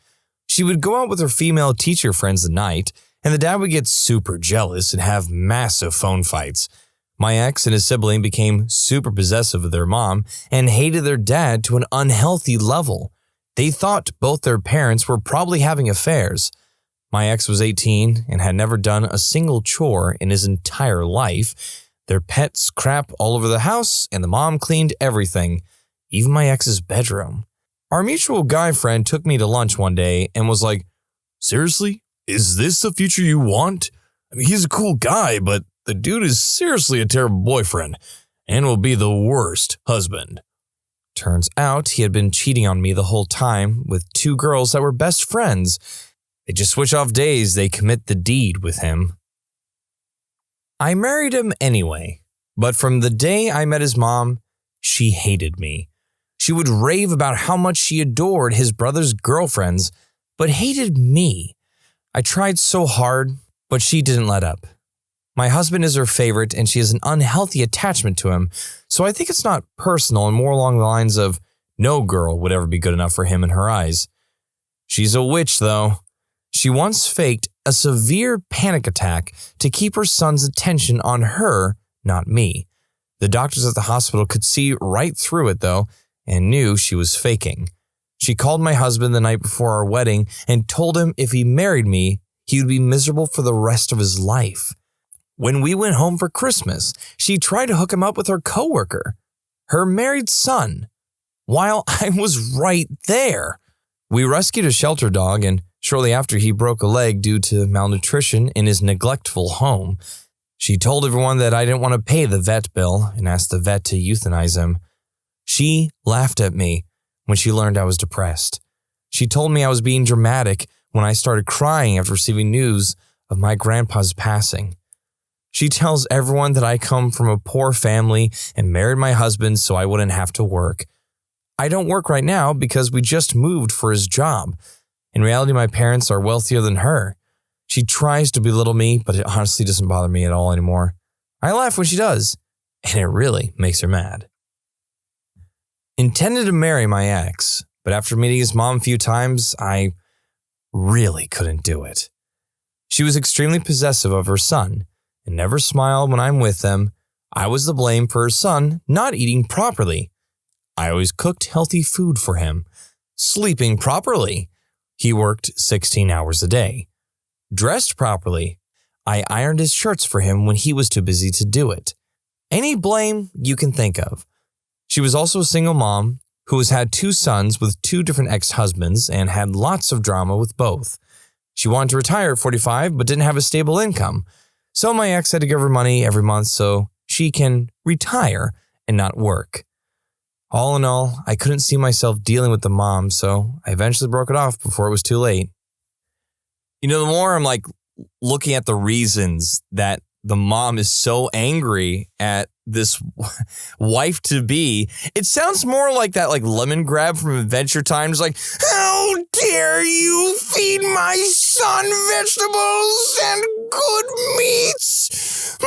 She would go out with her female teacher friends at night, and the dad would get super jealous and have massive phone fights. My ex and his sibling became super possessive of their mom and hated their dad to an unhealthy level. They thought both their parents were probably having affairs. My ex was 18 and had never done a single chore in his entire life. Their pets crap all over the house, and the mom cleaned everything, even my ex's bedroom. Our mutual guy friend took me to lunch one day and was like, "Seriously? Is this the future you want? I mean, he's a cool guy, but the dude is seriously a terrible boyfriend and will be the worst husband." Turns out he had been cheating on me the whole time with 2 girls that were best friends. They just switch off days they commit the deed with him. I married him anyway, but from the day I met his mom, she hated me. She would rave about how much she adored his brother's girlfriends, but hated me. I tried so hard, but she didn't let up. My husband is her favorite, and she has an unhealthy attachment to him, so I think it's not personal and more along the lines of no girl would ever be good enough for him in her eyes. She's a witch, though. She once faked a severe panic attack to keep her son's attention on her, not me. The doctors at the hospital could see right through it, though, and knew she was faking. She called my husband the night before our wedding and told him if he married me, he would be miserable for the rest of his life. When we went home for Christmas, she tried to hook him up with her coworker, her married son, while I was right there. We rescued a shelter dog, and shortly after he broke a leg due to malnutrition in his neglectful home. She told everyone that I didn't want to pay the vet bill and asked the vet to euthanize him. She laughed at me when she learned I was depressed. She told me I was being dramatic when I started crying after receiving news of my grandpa's passing. She tells everyone that I come from a poor family and married my husband so I wouldn't have to work. I don't work right now because we just moved for his job. In reality, my parents are wealthier than her. She tries to belittle me, but it honestly doesn't bother me at all anymore. I laugh when she does, and it really makes her mad. Intended to marry my ex, but after meeting his mom a few times, I really couldn't do it. She was extremely possessive of her son and never smiled when I'm with them. I was the blame for her son not eating properly. I always cooked healthy food for him, sleeping properly. He worked 16 hours a day. Dressed properly. I ironed his shirts for him when he was too busy to do it. Any blame you can think of. She was also a single mom who has had 2 sons with 2 different ex-husbands and had lots of drama with both. She wanted to retire at 45 but didn't have a stable income. So my ex had to give her money every month so she can retire and not work. All in all, I couldn't see myself dealing with the mom, so I eventually broke it off before it was too late. You know, the more I'm looking at the reasons that the mom is so angry at this wife-to-be, it sounds more like that lemon grab from Adventure Time. It's like, how dare you feed my son vegetables and good meats?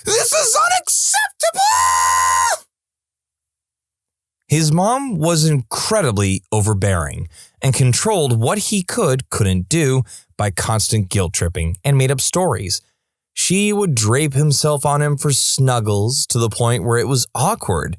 This is unacceptable! His mom was incredibly overbearing and controlled what he couldn't do by constant guilt tripping and made up stories. She would drape himself on him for snuggles to the point where it was awkward.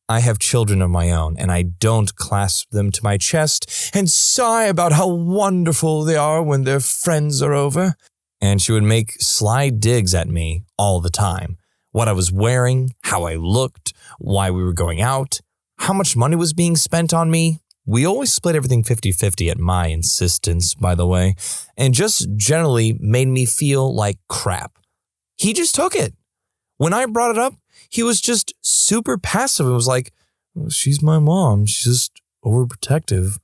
I have children of my own, and I don't clasp them to my chest and sigh about how wonderful they are when their friends are over. And she would make sly digs at me all the time. What I was wearing, how I looked, why we were going out, how much money was being spent on me. We always split everything 50-50 at my insistence, by the way, and just generally made me feel like crap. He just took it. When I brought it up, he was just super passive and was like, she's my mom, she's just overprotective.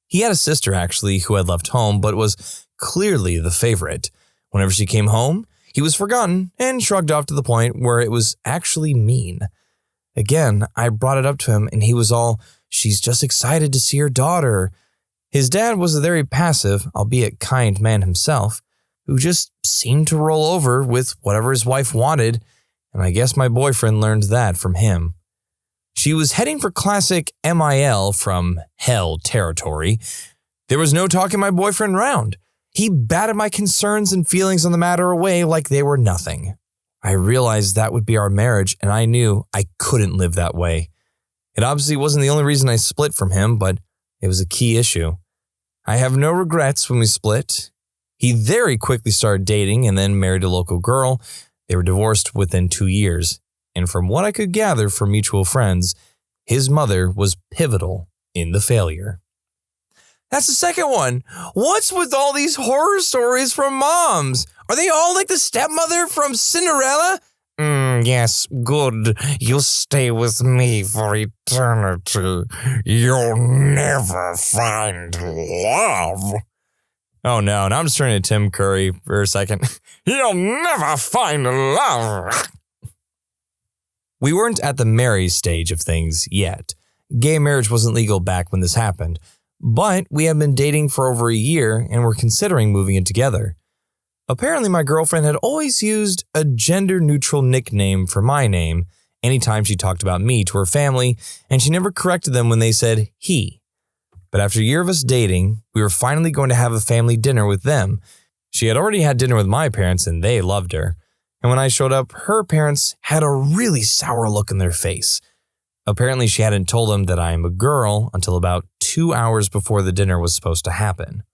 He had a sister, actually, who had left home, but was clearly the favorite. Whenever she came home, he was forgotten and shrugged off to the point where it was actually mean. Again, I brought it up to him and he was all, she's just excited to see her daughter. His dad was a very passive, albeit kind man himself, who just seemed to roll over with whatever his wife wanted, and I guess my boyfriend learned that from him. She was heading for classic MIL from hell territory. There was no talking my boyfriend round. He batted my concerns and feelings on the matter away like they were nothing. I realized that would be our marriage, and I knew I couldn't live that way. It obviously wasn't the only reason I split from him, but it was a key issue. I have no regrets when we split. He very quickly started dating and then married a local girl. They were divorced within 2 years, and from what I could gather from mutual friends, his mother was pivotal in the failure. That's the second one. What's with all these horror stories from moms? Are they all like the stepmother from Cinderella? Yes, good. You stay with me for eternity. You'll never find love. Oh no, now I'm just turning to Tim Curry for a second. You'll never find love. We weren't at the marriage stage of things yet. Gay marriage wasn't legal back when this happened, but we had been dating for over a year and were considering moving in together. Apparently, my girlfriend had always used a gender-neutral nickname for my name anytime she talked about me to her family, and she never corrected them when they said he. But after a year of us dating, we were finally going to have a family dinner with them. She had already had dinner with my parents, and they loved her. And when I showed up, her parents had a really sour look in their face. Apparently, she hadn't told them that I am a girl until about 2 hours before the dinner was supposed to happen.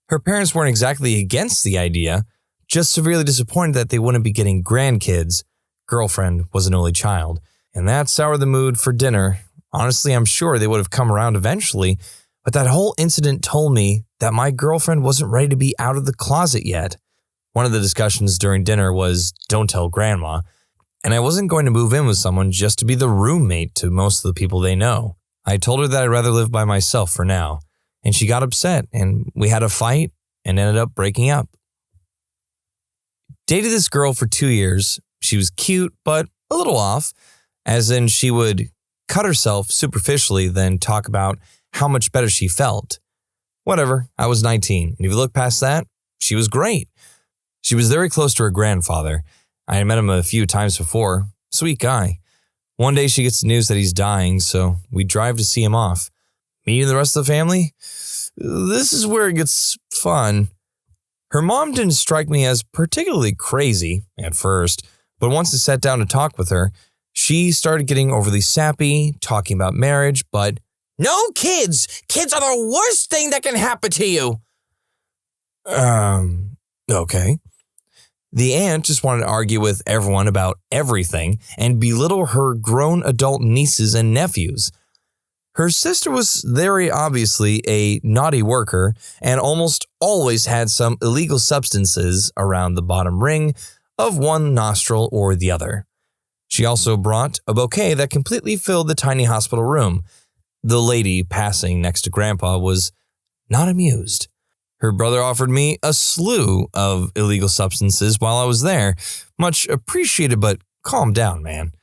Her parents weren't exactly against the idea, just severely disappointed that they wouldn't be getting grandkids. Girlfriend was an only child, and that soured the mood for dinner. Honestly, I'm sure they would have come around eventually, but that whole incident told me that my girlfriend wasn't ready to be out of the closet yet. One of the discussions during dinner was, don't tell grandma, and I wasn't going to move in with someone just to be the roommate to most of the people they know. I told her that I'd rather live by myself for now, and she got upset, and we had a fight and ended up breaking up. Dated this girl for 2 years. She was cute, but a little off, as in she would cut herself superficially, then talk about how much better she felt. Whatever, I was 19, and if you look past that, she was great. She was very close to her grandfather. I had met him a few times before. Sweet guy. One day she gets the news that he's dying, so we drive to see him off. Meeting the rest of the family? This is where it gets fun. Her mom didn't strike me as particularly crazy at first, but once I sat down to talk with her, she started getting overly sappy, talking about marriage, but no kids! Kids are the worst thing that can happen to you! Okay. The aunt just wanted to argue with everyone about everything and belittle her grown adult nieces and nephews. Her sister was very obviously a naughty worker and almost always had some illegal substances around the bottom ring of one nostril or the other. She also brought a bouquet that completely filled the tiny hospital room. The lady passing next to Grandpa was not amused. Her brother offered me a slew of illegal substances while I was there. Much appreciated, but calm down, man.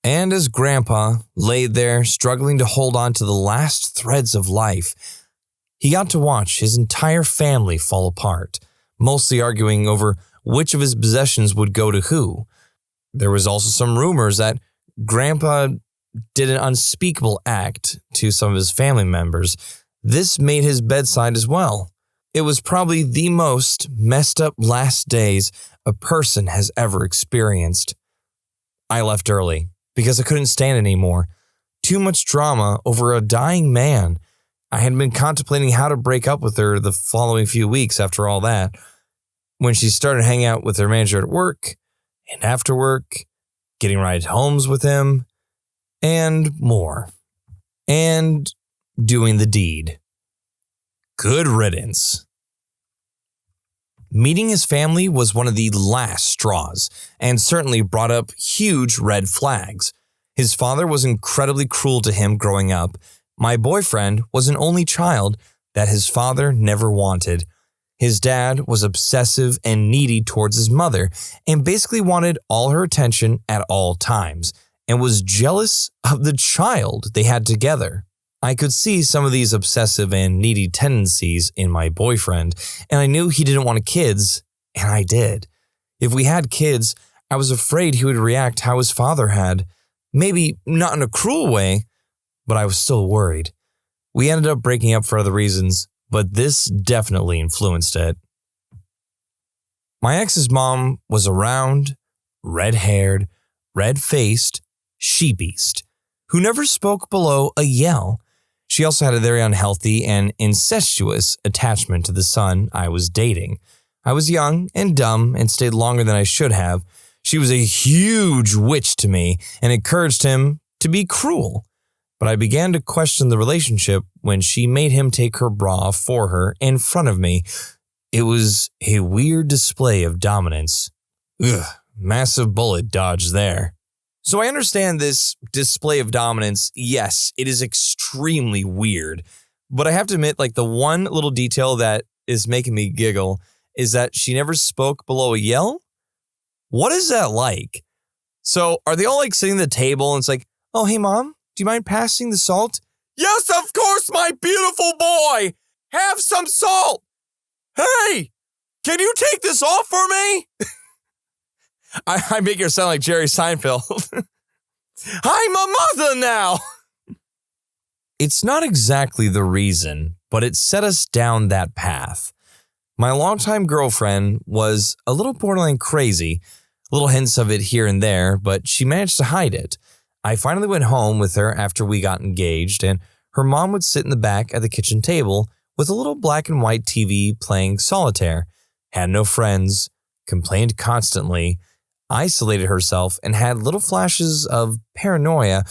And as Grandpa laid there struggling to hold on to the last threads of life, he got to watch his entire family fall apart, mostly arguing over which of his possessions would go to who. There was also some rumors that Grandpa did an unspeakable act to some of his family members. This made his bedside as well. It was probably the most messed up last days a person has ever experienced. I left early because I couldn't stand it anymore. Too much drama over a dying man. I had been contemplating how to break up with her the following few weeks after all that, when she started hanging out with her manager at work, and after work, getting rides homes with him, and more. And doing the deed. Good riddance. Meeting his family was one of the last straws, and certainly brought up huge red flags. His father was incredibly cruel to him growing up. My boyfriend was an only child that his father never wanted. His dad was obsessive and needy towards his mother, and basically wanted all her attention at all times, and was jealous of the child they had together. I could see some of these obsessive and needy tendencies in my boyfriend, and I knew he didn't want kids, and I did. If we had kids, I was afraid he would react how his father had. Maybe not in a cruel way, but I was still worried. We ended up breaking up for other reasons, but this definitely influenced it. My ex's mom was a round, red-haired, red-faced she-beast who never spoke below a yell. She also had a very unhealthy and incestuous attachment to the son I was dating. I was young and dumb and stayed longer than I should have. She was a huge witch to me and encouraged him to be cruel. But I began to question the relationship when she made him take her bra off for her in front of me. It was a weird display of dominance. Ugh, Massive bullet dodge there. So I understand this display of dominance. Yes, it is extremely weird. But I have to admit, like, the one little detail that is making me giggle is that she never spoke below a yell. What is that like? So are they all like sitting at the table and it's like, oh, hey, Mom, do you mind passing the salt? Yes, of course, my beautiful boy. Have some salt. Hey, can you take this off for me? I make her sound like Jerry Seinfeld. I'm a mother now. It's not exactly the reason, but it set us down that path. My longtime girlfriend was a little borderline crazy, little hints of it here and there, but she managed to hide it. I finally went home with her after we got engaged, and her mom would sit in the back at the kitchen table with a little black and white TV playing solitaire, had no friends, complained constantly, isolated herself, and had little flashes of paranoia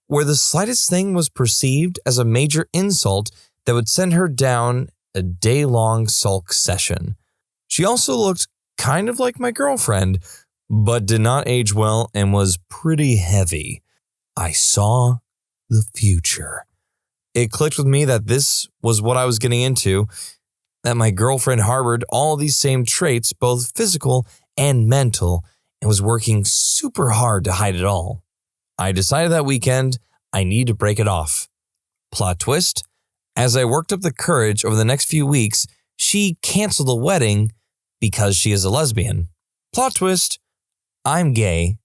where the slightest thing was perceived as a major insult that would send her down a day-long sulk session. She also looked kind of like my girlfriend, but did not age well and was pretty heavy. I saw the future. It clicked with me that this was what I was getting into, that my girlfriend harbored all these same traits, both physical and mental, and was working super hard to hide it all. I decided that weekend I need to break it off. Plot twist, as I worked up the courage over the next few weeks, she canceled the wedding because she is a lesbian. Plot twist, I'm gay,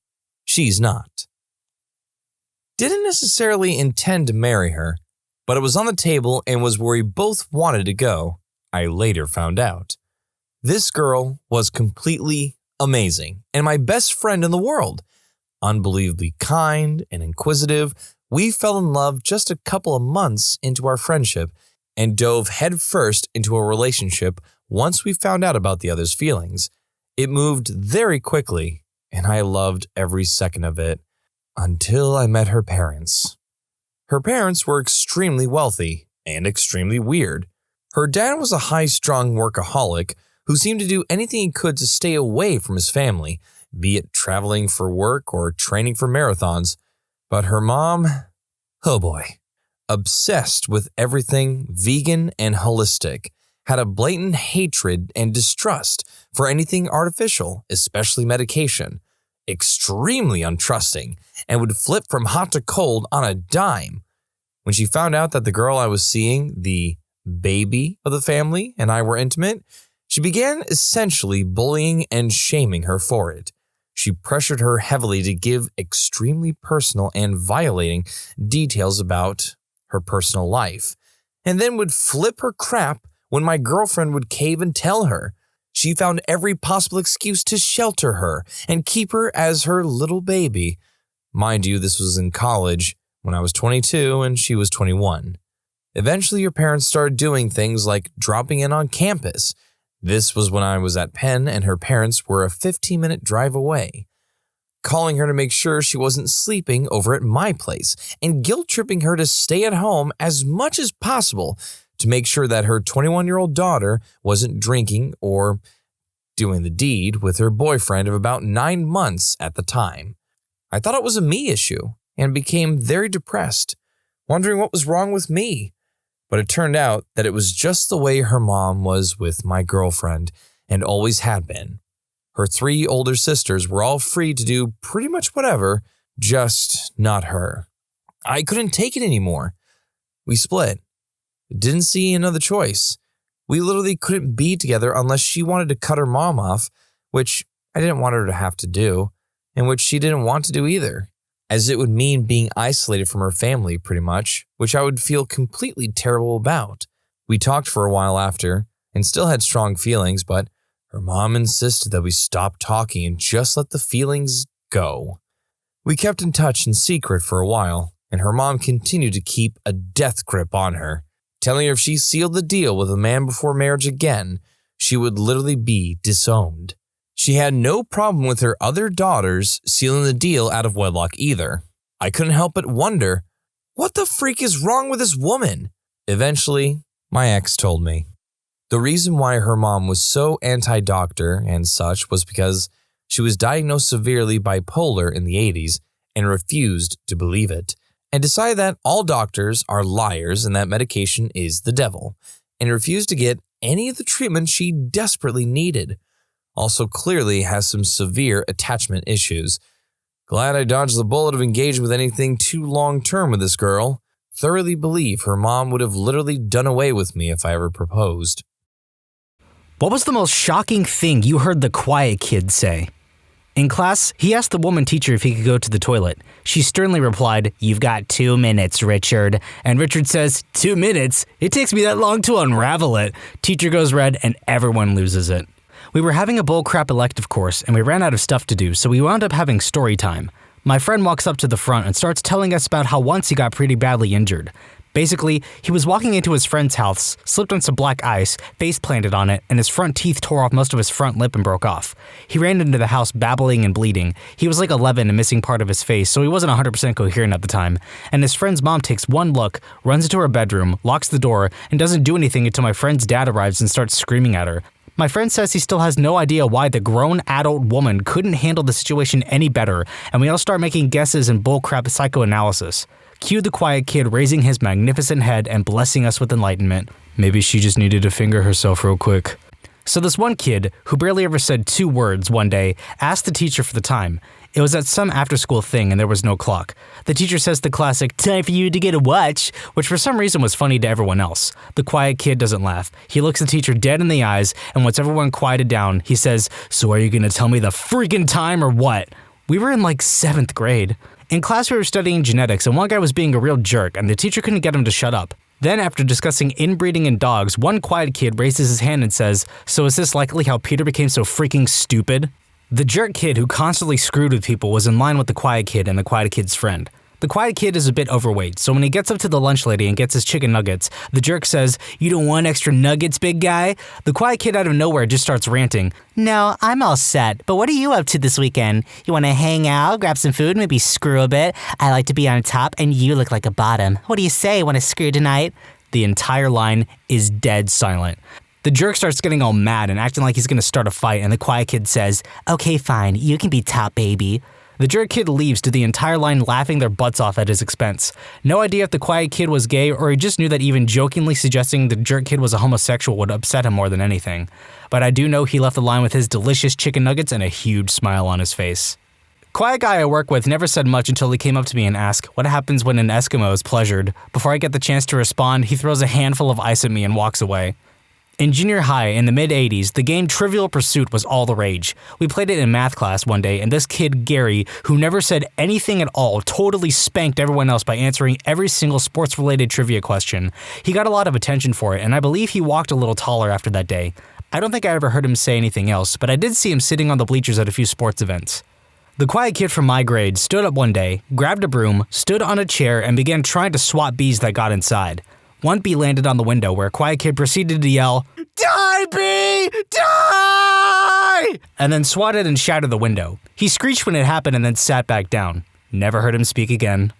she's not. Didn't necessarily intend to marry her, but it was on the table and was where we both wanted to go, I later found out. This girl was completely amazing and my best friend in the world. Unbelievably kind and inquisitive, we fell in love just a couple of months into our friendship and dove headfirst into a relationship once we found out about the other's feelings. It moved very quickly, and I loved every second of it until I met her parents. Her parents were extremely wealthy and extremely weird. Her dad was a high-strung workaholic who seemed to do anything he could to stay away from his family, be it traveling for work or training for marathons. But her mom, oh boy, obsessed with everything vegan and holistic, had a blatant hatred and distrust for anything artificial, especially medication, extremely untrusting, and would flip from hot to cold on a dime. When she found out that the girl I was seeing, the baby of the family, and I were intimate, she began essentially bullying and shaming her for it. She pressured her heavily to give extremely personal and violating details about her personal life, and then would flip her crap when my girlfriend would cave and tell her. She found every possible excuse to shelter her and keep her as her little baby. Mind you, this was in college when I was 22 and she was 21. Eventually, her parents started doing things like dropping in on campus. This was when I was at Penn and her parents were a 15-minute drive away. Calling her to make sure she wasn't sleeping over at my place and guilt-tripping her to stay at home as much as possible to make sure that her 21-year-old daughter wasn't drinking or doing the deed with her boyfriend of about 9 months at the time. I thought it was a me issue and became very depressed, wondering what was wrong with me. But it turned out that it was just the way her mom was with my girlfriend and always had been. Her 3 older sisters were all free to do pretty much whatever, just not her. I couldn't take it anymore. We split. Didn't see another choice. We literally couldn't be together unless she wanted to cut her mom off, which I didn't want her to have to do, and which she didn't want to do either, as it would mean being isolated from her family pretty much, which I would feel completely terrible about. We talked for a while after and still had strong feelings, but her mom insisted that we stop talking and just let the feelings go. We kept in touch in secret for a while, and her mom continued to keep a death grip on her, telling her if she sealed the deal with a man before marriage again, she would literally be disowned. She had no problem with her other daughters sealing the deal out of wedlock either. I couldn't help but wonder, what the freak is wrong with this woman? Eventually, my ex told me. The reason why her mom was so anti-doctor and such was because She was diagnosed severely bipolar in the 80s and refused to believe it, and decided that all doctors are liars and that medication is the devil, and refused to get any of the treatment she desperately needed. Also clearly has some severe attachment issues. Glad I dodged the bullet of engaging with anything too long-term with this girl. Thoroughly believe her mom would have literally done away with me if I ever proposed. What was the most shocking thing you heard the quiet kid say? In class, he asked the woman teacher if he could go to the toilet. She sternly replied, "You've got 2 minutes, Richard." And Richard says, 2 minutes? It takes me that long to unravel it. Teacher goes red and everyone loses it. We were having a bullcrap elective course and we ran out of stuff to do, so we wound up having story time. My friend walks up to the front and starts telling us about how once he got pretty badly injured. Basically, he was walking into his friend's house, slipped on some black ice, face planted on it, and his front teeth tore off most of his front lip and broke off. He ran into the house babbling and bleeding. He was like 11 and missing part of his face, so he wasn't 100% coherent at the time. And his friend's mom takes one look, runs into her bedroom, locks the door, and doesn't do anything until my friend's dad arrives and starts screaming at her. My friend says he still has no idea why the grown adult woman couldn't handle the situation any better, and we all start making guesses and bullcrap psychoanalysis. Cue the quiet kid raising his magnificent head and blessing us with enlightenment. Maybe she just needed to finger herself real quick. So this one kid, who barely ever said 2 words one day, asked the teacher for the time. It was at some after-school thing and there was no clock. The teacher says the classic, "Time for you to get a watch," which for some reason was funny to everyone else. The quiet kid doesn't laugh. He looks the teacher dead in the eyes, and once everyone quieted down, he says, "So are you gonna tell me the freaking time or what?" We were in like 7th grade. In class we were studying genetics and one guy was being a real jerk and the teacher couldn't get him to shut up. Then after discussing inbreeding in dogs, one quiet kid raises his hand and says, "So is this likely how Peter became so freaking stupid?" The jerk kid who constantly screwed with people was in line with the quiet kid and the quiet kid's friend. The quiet kid is a bit overweight, so when he gets up to the lunch lady and gets his chicken nuggets, the jerk says, "You don't want extra nuggets, big guy?" The quiet kid out of nowhere just starts ranting. "No, I'm all set, but what are you up to this weekend? You want to hang out, grab some food, maybe screw a bit? I like to be on top and you look like a bottom. What do you say, want to screw tonight?" The entire line is dead silent. The jerk starts getting all mad and acting like he's going to start a fight, and the quiet kid says, "Okay, fine, you can be top, baby." The jerk kid leaves to the entire line laughing their butts off at his expense. No idea if the quiet kid was gay or he just knew that even jokingly suggesting the jerk kid was a homosexual would upset him more than anything. But I do know he left the line with his delicious chicken nuggets and a huge smile on his face. Quiet guy I work with never said much until he came up to me and asked, "What happens when an Eskimo is pleasured?" Before I get the chance to respond, he throws a handful of ice at me and walks away. In junior high, in the mid-80s, the game Trivial Pursuit was all the rage. We played it in math class one day, and this kid, Gary, who never said anything at all, totally spanked everyone else by answering every single sports-related trivia question. He got a lot of attention for it, and I believe he walked a little taller after that day. I don't think I ever heard him say anything else, but I did see him sitting on the bleachers at a few sports events. The quiet kid from my grade stood up one day, grabbed a broom, stood on a chair, and began trying to swat bees that got inside. One bee landed on the window where quiet kid proceeded to yell, "Die, bee! Die!" and then swatted and shattered the window. He screeched when it happened and then sat back down. Never heard him speak again.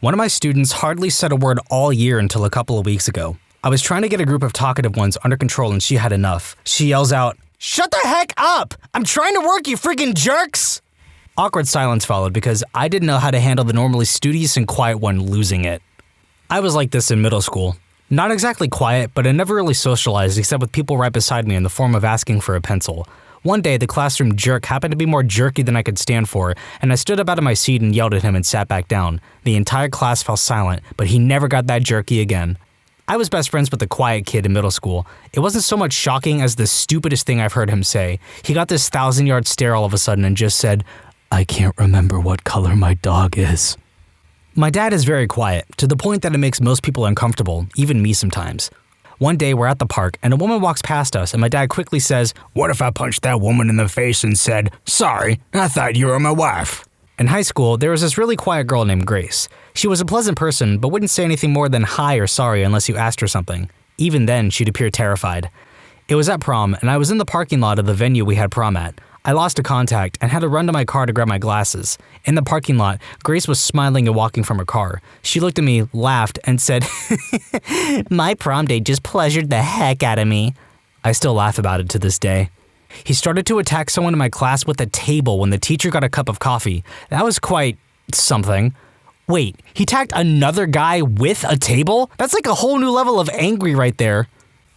One of my students hardly said a word all year until a couple of weeks ago. I was trying to get a group of talkative ones under control and she had enough. She yells out, "Shut the heck up! I'm trying to work, you freaking jerks!" Awkward silence followed because I didn't know how to handle the normally studious and quiet one losing it. I was like this in middle school. Not exactly quiet, but I never really socialized except with people right beside me in the form of asking for a pencil. One day, the classroom jerk happened to be more jerky than I could stand for, and I stood up out of my seat and yelled at him and sat back down. The entire class fell silent, but he never got that jerky again. I was best friends with the quiet kid in middle school. It wasn't so much shocking as the stupidest thing I've heard him say. He got this 1,000-yard stare all of a sudden and just said, "I can't remember what color my dog is." My dad is very quiet, to the point that it makes most people uncomfortable, even me sometimes. One day we're at the park and a woman walks past us and my dad quickly says, "What if I punched that woman in the face and said, 'Sorry, I thought you were my wife'?" In high school, there was this really quiet girl named Grace. She was a pleasant person, but wouldn't say anything more than hi or sorry unless you asked her something. Even then, she'd appear terrified. It was at prom, and I was in the parking lot of the venue we had prom at. I lost a contact and had to run to my car to grab my glasses. In the parking lot, Grace was smiling and walking from her car. She looked at me, laughed, and said, "My prom date just pleasured the heck out of me." I still laugh about it to this day. He started to attack someone in my class with a table when the teacher got a cup of coffee. That was quite something. Wait, he attacked another guy with a table? That's like a whole new level of angry right there.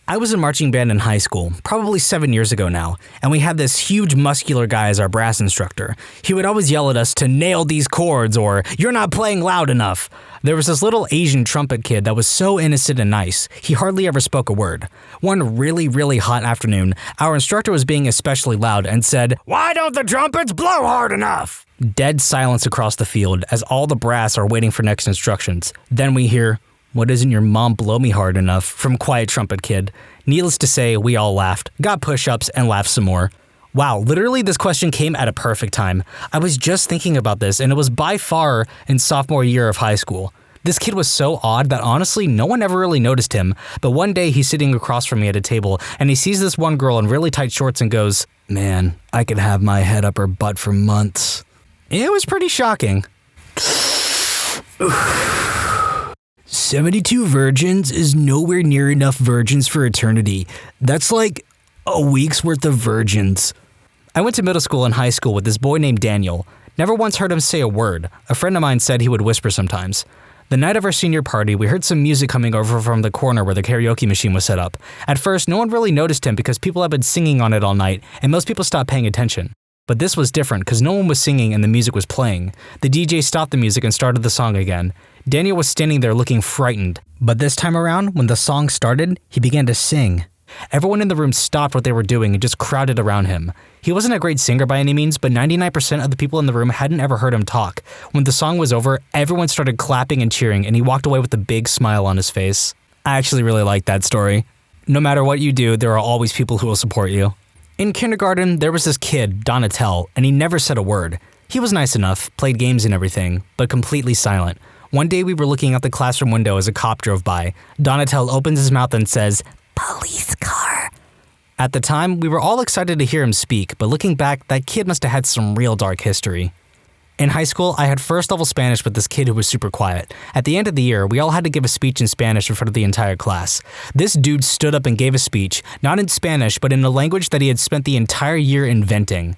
I was in marching band in high school, probably 7 years ago now, and we had this huge muscular guy as our brass instructor. He would always yell at us to nail these chords or, "You're not playing loud enough." There was this little Asian trumpet kid that was so innocent and nice, he hardly ever spoke a word. One really, really hot afternoon, our instructor was being especially loud and said, "Why don't the trumpets blow hard enough?" Dead silence across the field as all the brass are waiting for next instructions. Then we hear, "What doesn't your mom blow me hard enough?" from Quiet Trumpet Kid. Needless to say, we all laughed, got push-ups, and laughed some more. Wow, literally this question came at a perfect time. I was just thinking about this, and it was by far in sophomore year of high school. This kid was so odd that honestly no one ever really noticed him, but one day he's sitting across from me at a table, and he sees this one girl in really tight shorts and goes, "Man, I could have my head up her butt for months." It was pretty shocking. 72 virgins is nowhere near enough virgins for eternity. That's like a week's worth of virgins. I went to middle school and high school with this boy named Daniel. Never once heard him say a word. A friend of mine said he would whisper sometimes. The night of our senior party, we heard some music coming over from the corner where the karaoke machine was set up. At first, no one really noticed him because people had been singing on it all night, and most people stopped paying attention. But this was different because no one was singing and the music was playing. The DJ stopped the music and started the song again. Daniel was standing there looking frightened. But this time around, when the song started, he began to sing. Everyone in the room stopped what they were doing and just crowded around him. He wasn't a great singer by any means, but 99% of the people in the room hadn't ever heard him talk. When the song was over, everyone started clapping and cheering, and he walked away with a big smile on his face. I actually really like that story. No matter what you do, there are always people who will support you. In kindergarten, there was this kid, Donatel, and he never said a word. He was nice enough, played games and everything, but completely silent. One day we were looking out the classroom window as a cop drove by. Donatel opens his mouth and says, "Police car." At the time, we were all excited to hear him speak, but looking back, that kid must have had some real dark history. In high school, I had first level Spanish with this kid who was super quiet. At the end of the year, we all had to give a speech in Spanish in front of the entire class. This dude stood up and gave a speech, not in Spanish, but in a language that he had spent the entire year inventing.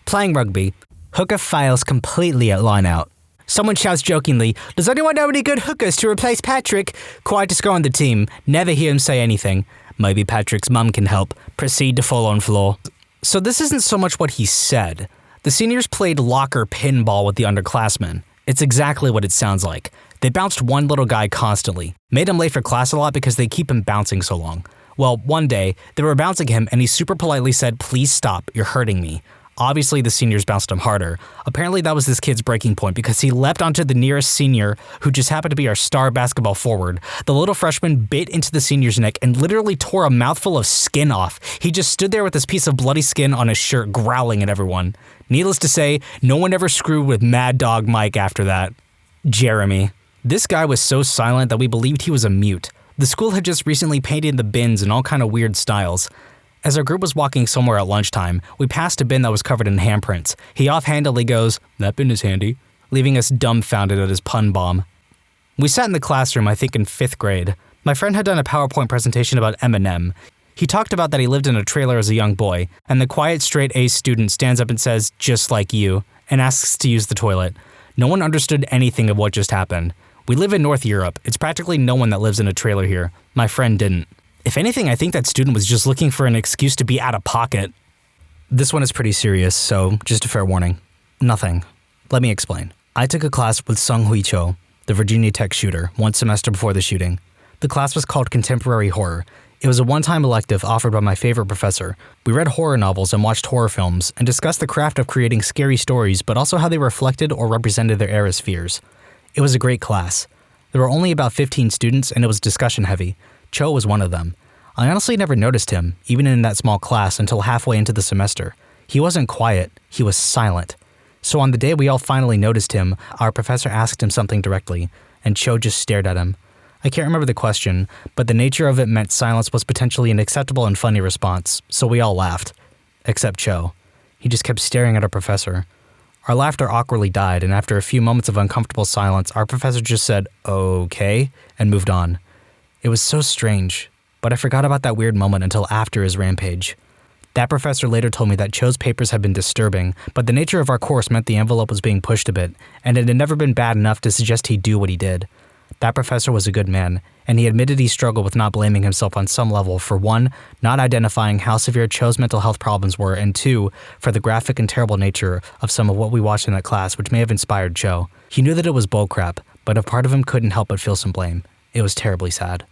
Playing rugby, hooker fails completely at line out. Someone shouts jokingly, "Does anyone know any good hookers to replace Patrick?" Quiet to score on the team. Never hear him say anything. Maybe Patrick's mum can help. Proceed to fall on floor. So this isn't so much what he said. The seniors played locker pinball with the underclassmen. It's exactly what it sounds like. They bounced one little guy constantly, made him late for class a lot because they keep him bouncing so long. Well, one day, they were bouncing him and he super politely said, "Please stop, you're hurting me." Obviously, the seniors bounced him harder. Apparently, that was this kid's breaking point because he leapt onto the nearest senior, who just happened to be our star basketball forward. The little freshman bit into the senior's neck and literally tore a mouthful of skin off. He just stood there with this piece of bloody skin on his shirt, growling at everyone. Needless to say, no one ever screwed with Mad Dog Mike after that. Jeremy. This guy was so silent that we believed he was a mute. The school had just recently painted the bins in all kind of weird styles. As our group was walking somewhere at lunchtime, we passed a bin that was covered in handprints. He offhandedly goes, "That bin is handy," leaving us dumbfounded at his pun bomb. We sat in the classroom, I think in 5th grade. My friend had done a PowerPoint presentation about Eminem. He talked about that he lived in a trailer as a young boy, and the quiet straight A student stands up and says, "Just like you," and asks to use the toilet. No one understood anything of what just happened. We live in North Europe. It's practically no one that lives in a trailer here. My friend didn't. If anything, I think that student was just looking for an excuse to be out of pocket. This one is pretty serious, so just a fair warning. Nothing. Let me explain. I took a class with Sung Hui Cho, the Virginia Tech shooter, one semester before the shooting. The class was called Contemporary Horror. It was a one-time elective offered by my favorite professor. We read horror novels and watched horror films and discussed the craft of creating scary stories, but also how they reflected or represented their era's fears. It was a great class. There were only about 15 students and it was discussion-heavy. Cho was one of them. I honestly never noticed him, even in that small class, until halfway into the semester. He wasn't quiet, he was silent. So on the day we all finally noticed him, our professor asked him something directly, and Cho just stared at him. I can't remember the question, but the nature of it meant silence was potentially an acceptable and funny response, so we all laughed. Except Cho. He just kept staring at our professor. Our laughter awkwardly died, and after a few moments of uncomfortable silence, our professor just said, "Okay," and moved on. It was so strange, but I forgot about that weird moment until after his rampage. That professor later told me that Cho's papers had been disturbing, but the nature of our course meant the envelope was being pushed a bit, and it had never been bad enough to suggest he'd do what he did. That professor was a good man, and he admitted he struggled with not blaming himself on some level for 1, not identifying how severe Cho's mental health problems were, and 2, for the graphic and terrible nature of some of what we watched in that class, which may have inspired Cho. He knew that it was bullcrap, but a part of him couldn't help but feel some blame. It was terribly sad.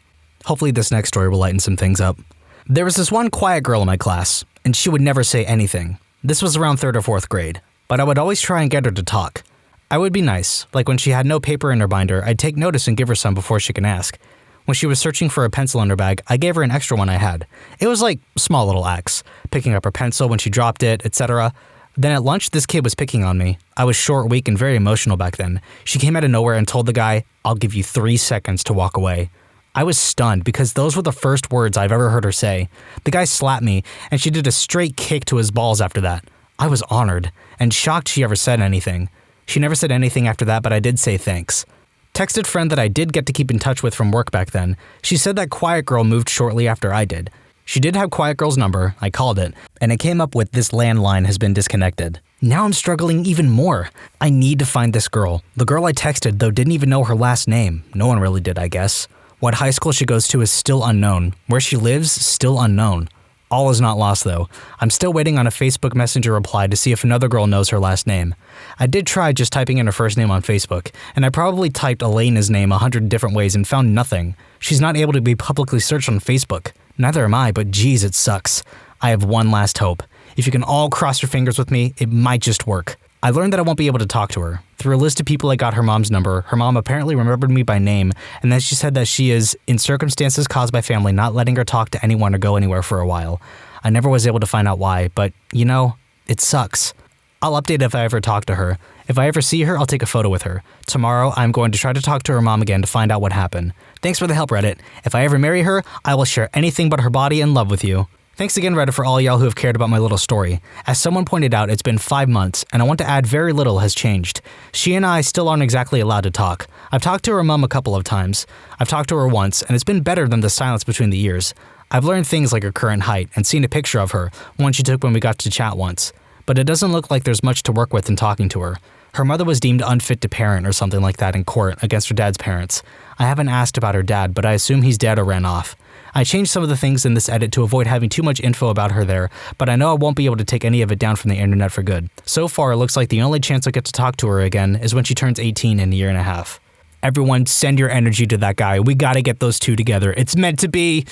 Hopefully this next story will lighten some things up. There was this one quiet girl in my class, and she would never say anything. This was around 3rd or 4th grade, but I would always try and get her to talk. I would be nice, like when she had no paper in her binder, I'd take notice and give her some before she can ask. When she was searching for a pencil in her bag, I gave her an extra one I had. It was like small little acts, picking up her pencil when she dropped it, etc. Then at lunch, this kid was picking on me. I was short, weak, and very emotional back then. She came out of nowhere and told the guy, "I'll give you 3 seconds to walk away." I was stunned because those were the first words I've ever heard her say. The guy slapped me, and she did a straight kick to his balls after that. I was honored and shocked she ever said anything. She never said anything after that, but I did say thanks. Texted friend that I did get to keep in touch with from work back then. She said that Quiet Girl moved shortly after I did. She did have Quiet Girl's number, I called it, and it came up with "this landline has been disconnected." Now I'm struggling even more. I need to find this girl. The girl I texted, though, didn't even know her last name. No one really did, I guess. What high school she goes to is still unknown. Where she lives, still unknown. All is not lost, though. I'm still waiting on a Facebook Messenger reply to see if another girl knows her last name. I did try just typing in her first name on Facebook, and I probably typed Elena's name 100 different ways and found nothing. She's not able to be publicly searched on Facebook. Neither am I, but geez, it sucks. I have one last hope. If you can all cross your fingers with me, it might just work. I learned that I won't be able to talk to her. Through a list of people I got her mom's number, her mom apparently remembered me by name, and then she said that she is, in circumstances caused by family, not letting her talk to anyone or go anywhere for a while. I never was able to find out why, but, you know, it sucks. I'll update if I ever talk to her. If I ever see her, I'll take a photo with her. Tomorrow, I'm going to try to talk to her mom again to find out what happened. Thanks for the help, Reddit. If I ever marry her, I will share anything but her body and love with you. Thanks again, Reddit, for all y'all who have cared about my little story. As someone pointed out, it's been 5 months, and I want to add very little has changed. She and I still aren't exactly allowed to talk. I've talked to her mom a couple of times. I've talked to her once, and it's been better than the silence between the years. I've learned things like her current height and seen a picture of her, one she took when we got to chat once. But it doesn't look like there's much to work with in talking to her. Her mother was deemed unfit to parent or something like that in court against her dad's parents. I haven't asked about her dad, but I assume he's dead or ran off. I changed some of the things in this edit to avoid having too much info about her there, but I know I won't be able to take any of it down from the internet for good. So far, it looks like the only chance I'll get to talk to her again is when she turns 18 in a year and a half. Everyone, send your energy to that guy. We gotta get those two together. It's meant to be.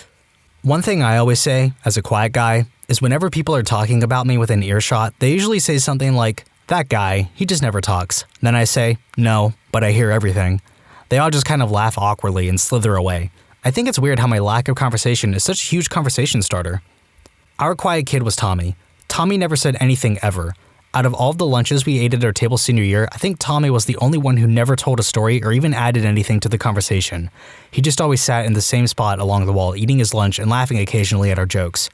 One thing I always say, as a quiet guy, is whenever people are talking about me within earshot, they usually say something like, "That guy, he just never talks." Then I say, "No, but I hear everything." They all just kind of laugh awkwardly and slither away. I think it's weird how my lack of conversation is such a huge conversation starter. Our quiet kid was Tommy. Tommy never said anything ever. Out of all of the lunches we ate at our table senior year, I think Tommy was the only one who never told a story or even added anything to the conversation. He just always sat in the same spot along the wall, eating his lunch and laughing occasionally at our jokes.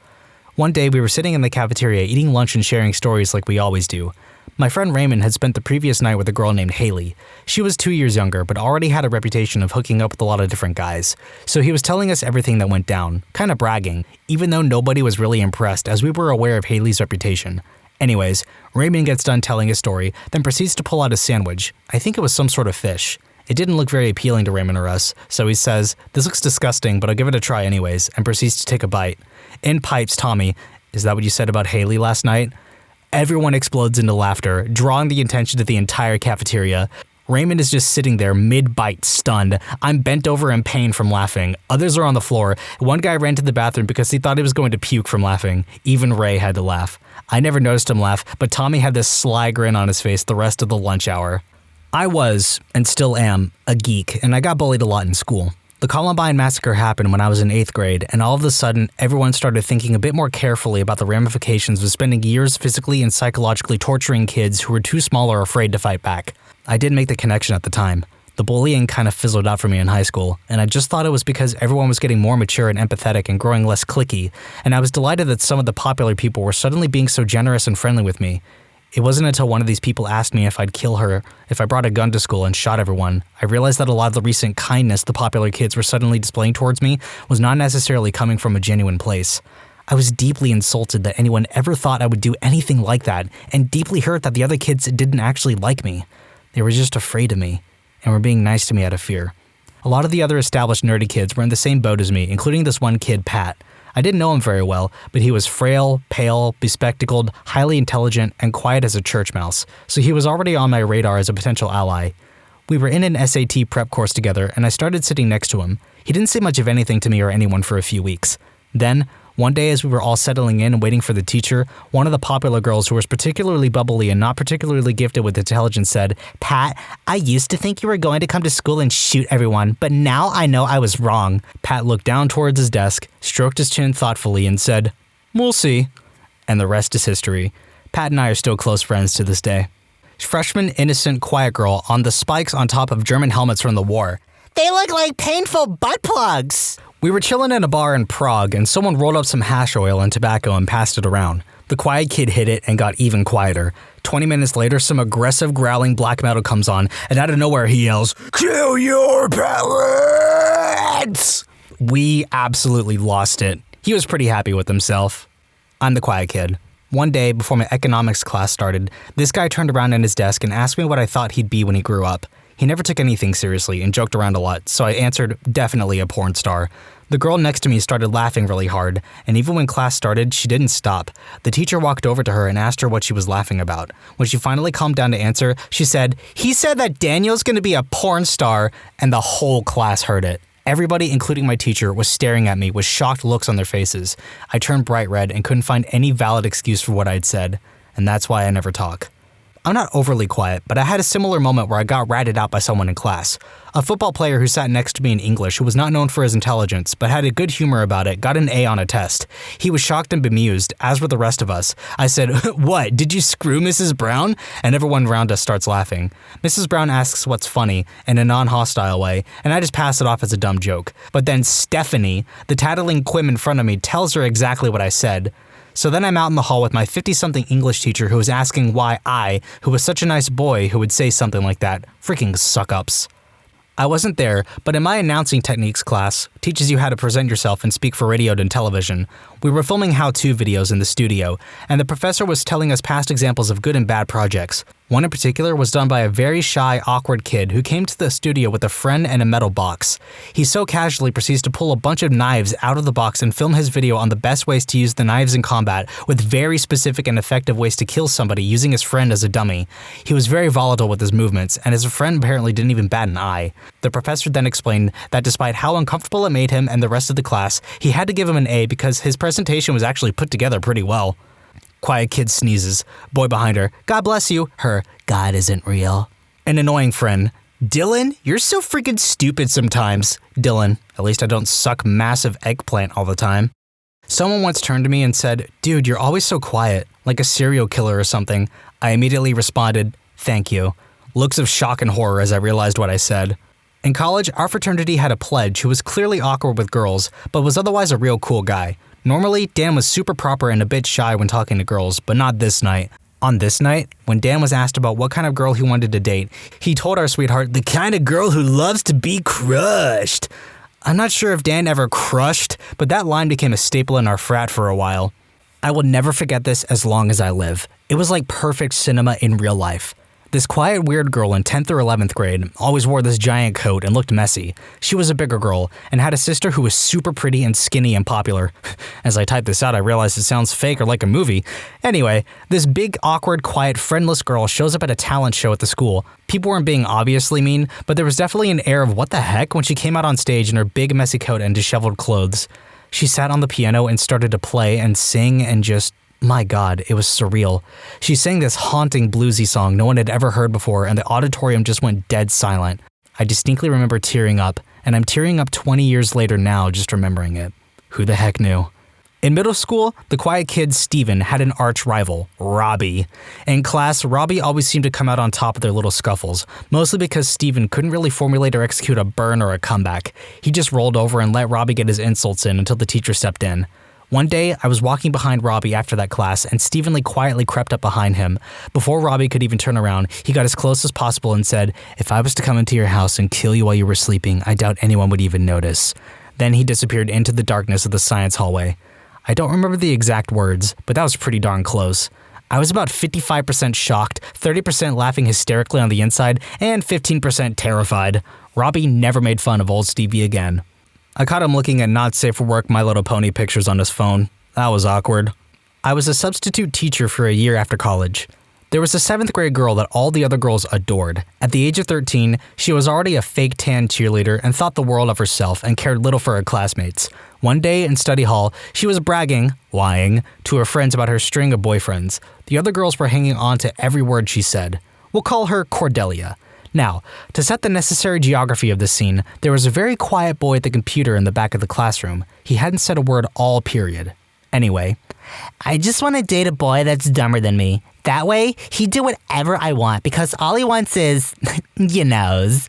One day, we were sitting in the cafeteria eating lunch and sharing stories like we always do. My friend Raymond had spent the previous night with a girl named Haley. She was 2 years younger, but already had a reputation of hooking up with a lot of different guys. So he was telling us everything that went down, kind of bragging, even though nobody was really impressed as we were aware of Haley's reputation. Anyways, Raymond gets done telling his story, then proceeds to pull out a sandwich. I think it was some sort of fish. It didn't look very appealing to Raymond or us, so he says, "This looks disgusting, but I'll give it a try anyways," and proceeds to take a bite. In pipes Tommy, "Is that what you said about Haley last night?" Everyone explodes into laughter, drawing the attention to the entire cafeteria. Raymond is just sitting there mid-bite, stunned. I'm bent over in pain from laughing. Others are on the floor. One guy ran to the bathroom because he thought he was going to puke from laughing. Even Ray had to laugh. I never noticed him laugh, but Tommy had this sly grin on his face the rest of the lunch hour. I was, and still am, a geek, and I got bullied a lot in school. The Columbine massacre happened when I was in 8th grade, and all of a sudden, everyone started thinking a bit more carefully about the ramifications of spending years physically and psychologically torturing kids who were too small or afraid to fight back. I didn't make the connection at the time. The bullying kind of fizzled out for me in high school, and I just thought it was because everyone was getting more mature and empathetic and growing less cliquey, and I was delighted that some of the popular people were suddenly being so generous and friendly with me. It wasn't until one of these people asked me if I'd kill her if I brought a gun to school and shot everyone, I realized that a lot of the recent kindness the popular kids were suddenly displaying towards me was not necessarily coming from a genuine place. I was deeply insulted that anyone ever thought I would do anything like that, and deeply hurt that the other kids didn't actually like me. They were just afraid of me, and were being nice to me out of fear. A lot of the other established nerdy kids were in the same boat as me, including this one kid, Pat. I didn't know him very well, but he was frail, pale, bespectacled, highly intelligent, and quiet as a church mouse, so he was already on my radar as a potential ally. We were in an SAT prep course together, and I started sitting next to him. He didn't say much of anything to me or anyone for a few weeks. Then, one day as we were all settling in and waiting for the teacher, one of the popular girls who was particularly bubbly and not particularly gifted with intelligence said, "Pat, I used to think you were going to come to school and shoot everyone, but now I know I was wrong." Pat looked down towards his desk, stroked his chin thoughtfully, and said, "We'll see." And the rest is history. Pat and I are still close friends to this day. Freshman, innocent, quiet girl on the spikes on top of German helmets from the war. "They look like painful butt plugs." We were chilling in a bar in Prague, and someone rolled up some hash oil and tobacco and passed it around. The quiet kid hit it and got even quieter. 20 minutes later, some aggressive growling black metal comes on, and out of nowhere he yells, "Kill your parents!" We absolutely lost it. He was pretty happy with himself. I'm the quiet kid. One day, before my economics class started, this guy turned around at his desk and asked me what I thought he'd be when he grew up. He never took anything seriously and joked around a lot, so I answered, definitely a porn star. The girl next to me started laughing really hard, and even when class started, she didn't stop. The teacher walked over to her and asked her what she was laughing about. When she finally calmed down to answer, she said, "He said that Daniel's gonna be a porn star," and the whole class heard it. Everybody, including my teacher, was staring at me with shocked looks on their faces. I turned bright red and couldn't find any valid excuse for what I'd said, and that's why I never talk. I'm not overly quiet, but I had a similar moment where I got ratted out by someone in class. A football player who sat next to me in English, who was not known for his intelligence, but had a good humor about it, got an A on a test. He was shocked and bemused, as were the rest of us. I said, "What, did you screw Mrs. Brown?" And everyone around us starts laughing. Mrs. Brown asks what's funny, in a non-hostile way, and I just pass it off as a dumb joke. But then Stephanie, the tattling quim in front of me, tells her exactly what I said. So then I'm out in the hall with my 50-something English teacher who was asking why I, who was such a nice boy who would say something like that, freaking suck-ups. I wasn't there, but in my announcing techniques class, teaches you how to present yourself and speak for radio and television. We were filming how-to videos in the studio, and the professor was telling us past examples of good and bad projects. One in particular was done by a very shy, awkward kid who came to the studio with a friend and a metal box. He so casually proceeds to pull a bunch of knives out of the box and film his video on the best ways to use the knives in combat, with very specific and effective ways to kill somebody using his friend as a dummy. He was very volatile with his movements, and his friend apparently didn't even bat an eye. The professor then explained that despite how uncomfortable it made him and the rest of the class, he had to give him an A because his presentation was actually put together pretty well. Quiet kid sneezes. Boy behind her, "God bless you." Her, "God isn't real." An annoying friend, "Dylan, you're so freaking stupid sometimes." Dylan, "At least I don't suck massive eggplant all the time." Someone once turned to me and said, "Dude, you're always so quiet, like a serial killer or something." I immediately responded, "Thank you." Looks of shock and horror as I realized what I said. In college, our fraternity had a pledge who was clearly awkward with girls, but was otherwise a real cool guy. Normally, Dan was super proper and a bit shy when talking to girls, but not this night. On this night, when Dan was asked about what kind of girl he wanted to date, he told our sweetheart, "The kind of girl who loves to be crushed." I'm not sure if Dan ever crushed, but that line became a staple in our frat for a while. I will never forget this as long as I live. It was like perfect cinema in real life. This quiet, weird girl in 10th or 11th grade always wore this giant coat and looked messy. She was a bigger girl and had a sister who was super pretty and skinny and popular. As I type this out, I realize it sounds fake or like a movie. Anyway, this big, awkward, quiet, friendless girl shows up at a talent show at the school. People weren't being obviously mean, but there was definitely an air of what the heck when she came out on stage in her big, messy coat and disheveled clothes. She sat on the piano and started to play and sing and just... my God, it was surreal. She sang this haunting bluesy song no one had ever heard before, and the auditorium just went dead silent. I distinctly remember tearing up, and I'm tearing up 20 years later now just remembering it. Who the heck knew? In middle school, the quiet kid Steven had an arch rival, Robbie. In class, Robbie always seemed to come out on top of their little scuffles, mostly because Steven couldn't really formulate or execute a burn or a comeback. He just rolled over and let Robbie get his insults in until the teacher stepped in. One day, I was walking behind Robbie after that class, and Stephen Lee quietly crept up behind him. Before Robbie could even turn around, he got as close as possible and said, "If I was to come into your house and kill you while you were sleeping, I doubt anyone would even notice." Then he disappeared into the darkness of the science hallway. I don't remember the exact words, but that was pretty darn close. I was about 55% shocked, 30% laughing hysterically on the inside, and 15% terrified. Robbie never made fun of old Stevie again. I caught him looking at not safe for work My Little Pony pictures on his phone. That was awkward. I was a substitute teacher for a year after college. There was a 7th grade girl that all the other girls adored. At the age of 13, she was already a fake tan cheerleader and thought the world of herself and cared little for her classmates. One day in study hall, she was lying, to her friends about her string of boyfriends. The other girls were hanging on to every word she said. We'll call her Cordelia. Now, to set the necessary geography of the scene, there was a very quiet boy at the computer in the back of the classroom. He hadn't said a word all period. Anyway, I just want to date a boy that's dumber than me. That way, he'd do whatever I want because all he wants is, you knows.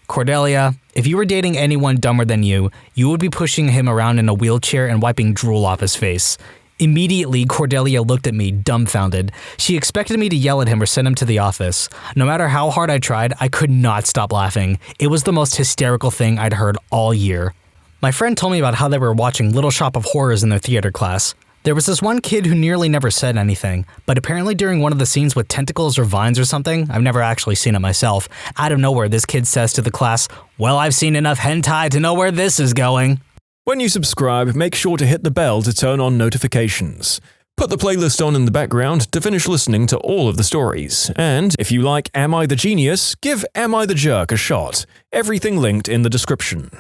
Cordelia, if you were dating anyone dumber than you would be pushing him around in a wheelchair and wiping drool off his face. Immediately, Cordelia looked at me, dumbfounded. She expected me to yell at him or send him to the office. No matter how hard I tried, I could not stop laughing. It was the most hysterical thing I'd heard all year. My friend told me about how they were watching Little Shop of Horrors in their theater class. There was this one kid who nearly never said anything, but apparently during one of the scenes with tentacles or vines or something, I've never actually seen it myself, out of nowhere this kid says to the class, "Well, I've seen enough hentai to know where this is going." When you subscribe, make sure to hit the bell to turn on notifications. Put the playlist on in the background to finish listening to all of the stories. And if you like Am I the Genius, give Am I the Jerk a shot. Everything linked in the description.